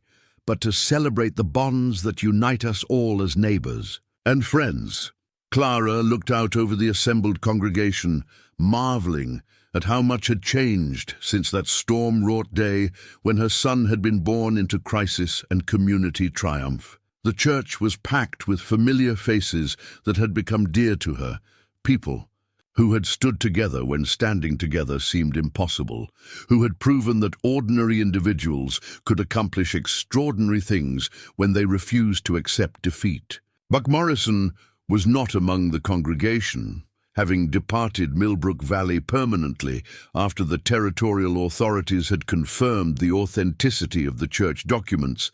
but to celebrate the bonds that unite us all as neighbors and friends." Clara looked out over the assembled congregation, marveling at how much had changed since that storm-wrought day when her son had been born into crisis and community triumph. The church was packed with familiar faces that had become dear to her, people who had stood together when standing together seemed impossible, who had proven that ordinary individuals could accomplish extraordinary things when they refused to accept defeat. Buck Morrison was not among the congregation, having departed Millbrook Valley permanently after the territorial authorities had confirmed the authenticity of the church documents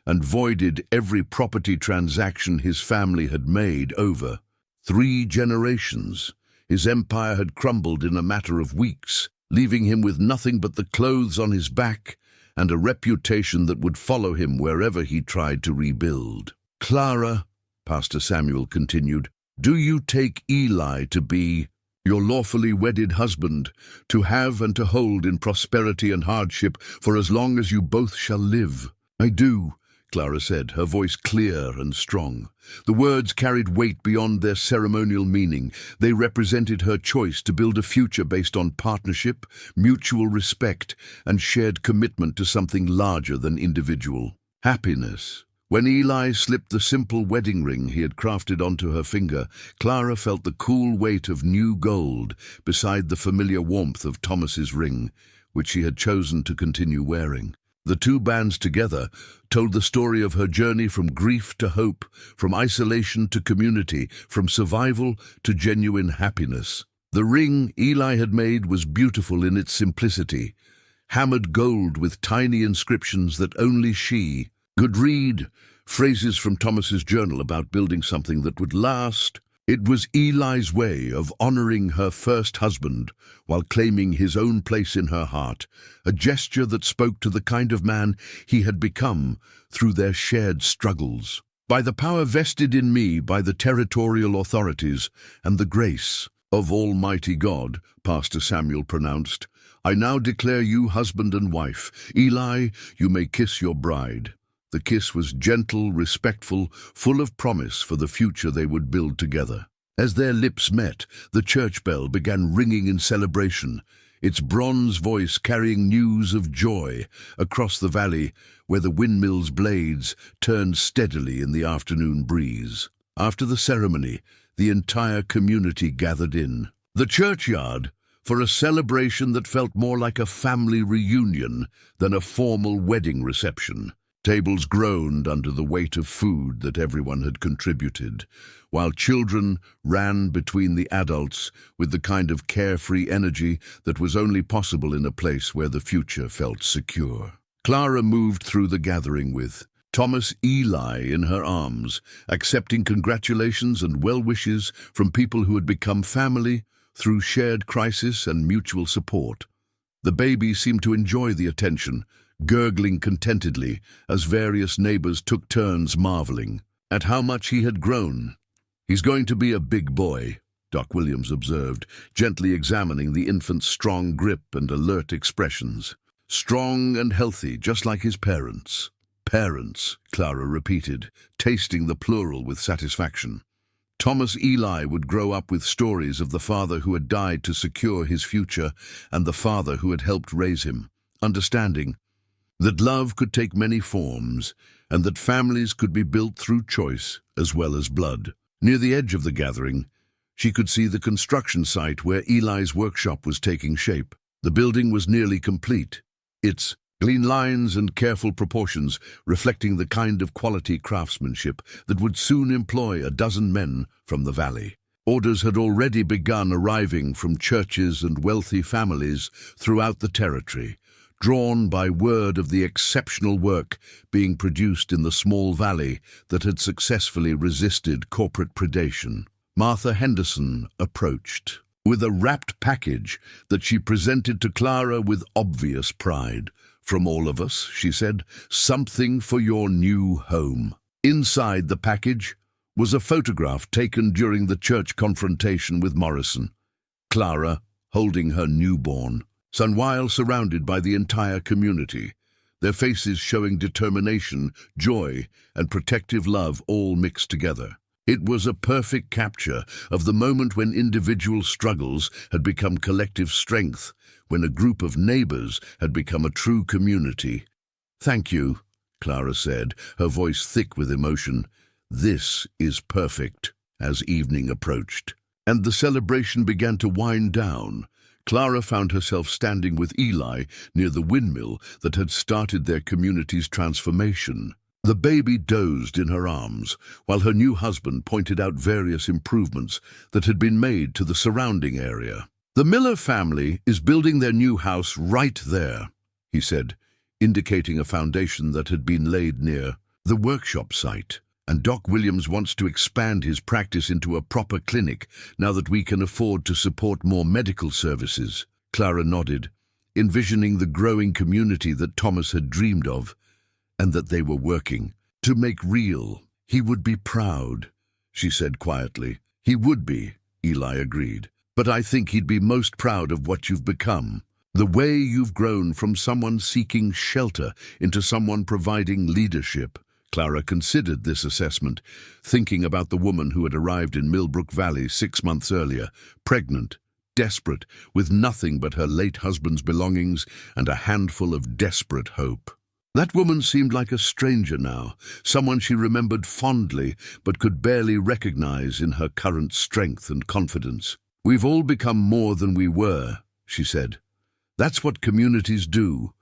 and voided every property transaction his family had made over 3 generations. His empire had crumbled in a matter of weeks, leaving him with nothing but the clothes on his back and a reputation that would follow him wherever he tried to rebuild. "Clara," Pastor Samuel continued, "do you take Eli to be your lawfully wedded husband, to have and to hold in prosperity and hardship for as long as you both shall live?" "I do," Clara said, her voice clear and strong. The words carried weight beyond their ceremonial meaning. They represented her choice to build a future based on partnership, mutual respect, and shared commitment to something larger than individual happiness. When Eli slipped the simple wedding ring he had crafted onto her finger, Clara felt the cool weight of new gold beside the familiar warmth of Thomas's ring, which she had chosen to continue wearing. The two bands together told the story of her journey from grief to hope, from isolation to community, from survival to genuine happiness. The ring Eli had made was beautiful in its simplicity, hammered gold with tiny inscriptions that only she could read, phrases from Thomas's journal about building something that would last. It was Eli's way of honoring her first husband while claiming his own place in her heart, a gesture that spoke to the kind of man he had become through their shared struggles. By the power vested in me by the territorial authorities and the grace of Almighty God, Pastor Samuel pronounced, I now declare you husband and wife. Eli, you may kiss your bride. The kiss was gentle, respectful, full of promise for the future they would build together. As their lips met, the church bell began ringing in celebration, its bronze voice carrying news of joy across the valley where the windmill's blades turned steadily in the afternoon breeze. After the ceremony, the entire community gathered in the churchyard for a celebration that felt more like a family reunion than a formal wedding reception. Tables groaned under the weight of food that everyone had contributed, while children ran between the adults with the kind of carefree energy that was only possible in a place where the future felt secure. Clara moved through the gathering with Thomas Eli in her arms, accepting congratulations and well wishes from people who had become family through shared crisis and mutual support. The baby seemed to enjoy the attention, gurgling contentedly as various neighbors took turns marveling at how much he had grown. He's going to be a big boy, Doc Williams observed, gently examining the infant's strong grip and alert expressions. Strong and healthy, just like his parents. Parents, Clara repeated, tasting the plural with satisfaction. Thomas Eli would grow up with stories of the father who had died to secure his future and the father who had helped raise him, understanding that love could take many forms and that families could be built through choice as well as blood. Near the edge of the gathering, she could see the construction site where Eli's workshop was taking shape. The building was nearly complete, its clean lines and careful proportions reflecting the kind of quality craftsmanship that would soon employ a dozen men from the valley. Orders had already begun arriving from churches and wealthy families throughout the territory, drawn by word of the exceptional work being produced in the small valley that had successfully resisted corporate predation. Martha Henderson approached with a wrapped package that she presented to Clara with obvious pride. From all of us, she said, something for your new home. Inside the package was a photograph taken during the church confrontation with Morrison. Clara holding her newborn son while surrounded by the entire community, their faces showing determination, joy, and protective love all mixed together. It was a perfect capture of the moment when individual struggles had become collective strength, when a group of neighbors had become a true community. Thank you, Clara said, her voice thick with emotion. This is perfect, as evening approached. And the celebration began to wind down. Clara found herself standing with Eli near the windmill that had started their community's transformation. The baby dozed in her arms, while her new husband pointed out various improvements that had been made to the surrounding area. The Miller family is building their new house right there, he said, indicating a foundation that had been laid near the workshop site. And Doc Williams wants to expand his practice into a proper clinic now that we can afford to support more medical services. Clara nodded, envisioning the growing community that Thomas had dreamed of, and that they were working to make real. He would be proud, she said quietly. He would be, Eli agreed. But I think he'd be most proud of what you've become. The way you've grown from someone seeking shelter into someone providing leadership. Clara considered this assessment, thinking about the woman who had arrived in Millbrook Valley 6 months earlier, pregnant, desperate, with nothing but her late husband's belongings and a handful of desperate hope. That woman seemed like a stranger now, someone she remembered fondly but could barely recognize in her current strength and confidence. We've all become more than we were, she said. That's what communities do.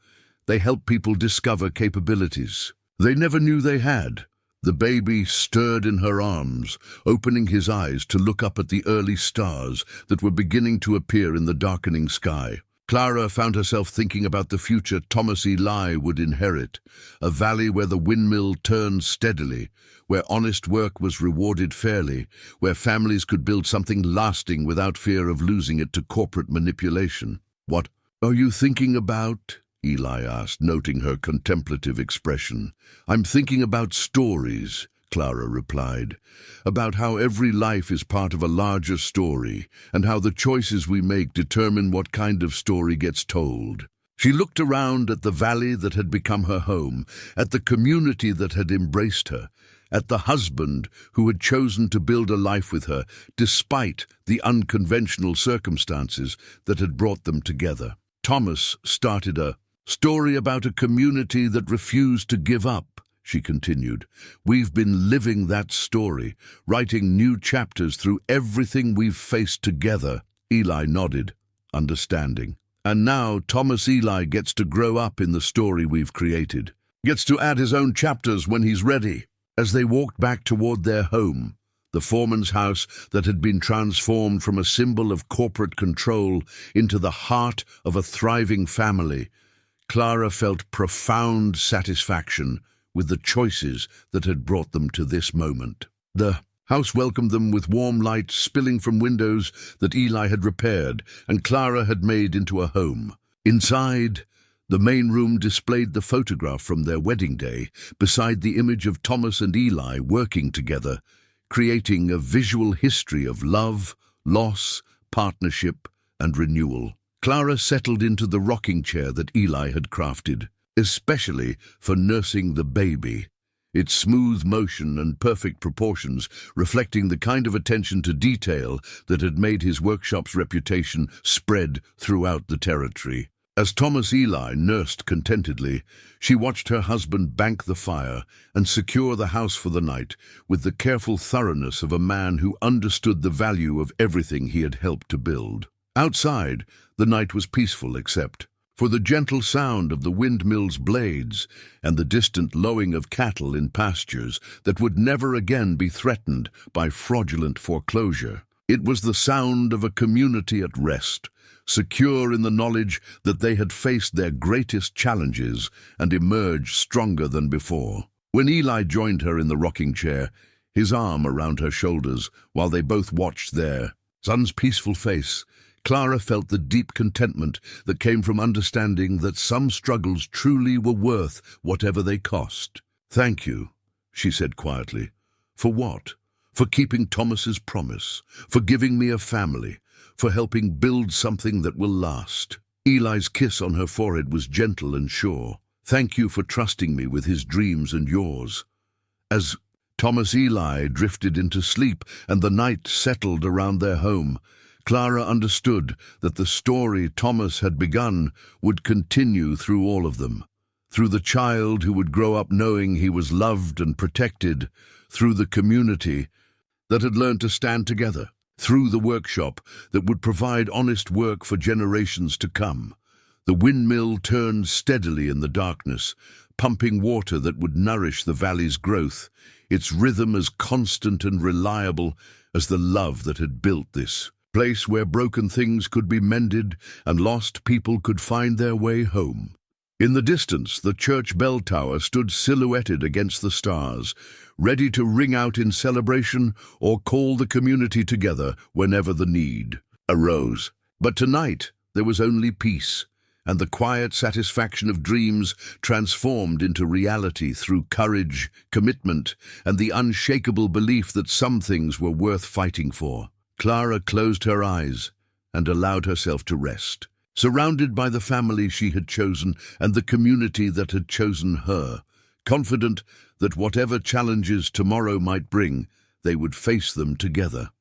They help people discover capabilities they never knew they had. The baby stirred in her arms, opening his eyes to look up at the early stars that were beginning to appear in the darkening sky. Clara found herself thinking about the future Thomas Eli would inherit, a valley where the windmill turned steadily, where honest work was rewarded fairly, where families could build something lasting without fear of losing it to corporate manipulation. "What are you thinking about?" Eli asked, noting her contemplative expression. "I'm thinking about stories," Clara replied, "about how every life is part of a larger story, and how the choices we make determine what kind of story gets told." She looked around at the valley that had become her home, at the community that had embraced her, at the husband who had chosen to build a life with her, despite the unconventional circumstances that had brought them together. Thomas started a story about a community that refused to give up, she continued. "We've been living that story, writing new chapters through everything we've faced together." Eli nodded, understanding. "And now Thomas Eli gets to grow up in the story we've created. Gets to add his own chapters when he's ready." As they walked back toward their home, the foreman's house that had been transformed from a symbol of corporate control into the heart of a thriving family, Clara felt profound satisfaction with the choices that had brought them to this moment. The house welcomed them with warm light spilling from windows that Eli had repaired and Clara had made into a home. Inside, the main room displayed the photograph from their wedding day beside the image of Thomas and Eli working together, creating a visual history of love, loss, partnership, and renewal. Clara settled into the rocking chair that Eli had crafted, especially for nursing the baby, its smooth motion and perfect proportions reflecting the kind of attention to detail that had made his workshop's reputation spread throughout the territory. As Thomas Eli nursed contentedly, she watched her husband bank the fire and secure the house for the night with the careful thoroughness of a man who understood the value of everything he had helped to build. Outside, the night was peaceful except for the gentle sound of the windmill's blades and the distant lowing of cattle in pastures that would never again be threatened by fraudulent foreclosure. It was the sound of a community at rest, secure in the knowledge that they had faced their greatest challenges and emerged stronger than before. When Eli joined her in the rocking chair, his arm around her shoulders, while they both watched their son's peaceful face, Clara felt the deep contentment that came from understanding that some struggles truly were worth whatever they cost. "Thank you," she said quietly. "For what? For keeping Thomas's promise, for giving me a family, for helping build something that will last." Eli's kiss on her forehead was gentle and sure. "Thank you for trusting me with his dreams and yours." As Thomas Eli drifted into sleep and the night settled around their home, Clara understood that the story Thomas had begun would continue through all of them, through the child who would grow up knowing he was loved and protected, through the community that had learned to stand together, through the workshop that would provide honest work for generations to come. The windmill turned steadily in the darkness, pumping water that would nourish the valley's growth, its rhythm as constant and reliable as the love that had built this place where broken things could be mended and lost people could find their way home. In the distance, the church bell tower stood silhouetted against the stars, ready to ring out in celebration or call the community together whenever the need arose. But tonight, there was only peace, and the quiet satisfaction of dreams transformed into reality through courage, commitment, and the unshakable belief that some things were worth fighting for. Clara closed her eyes and allowed herself to rest, surrounded by the family she had chosen and the community that had chosen her, confident that whatever challenges tomorrow might bring, they would face them together.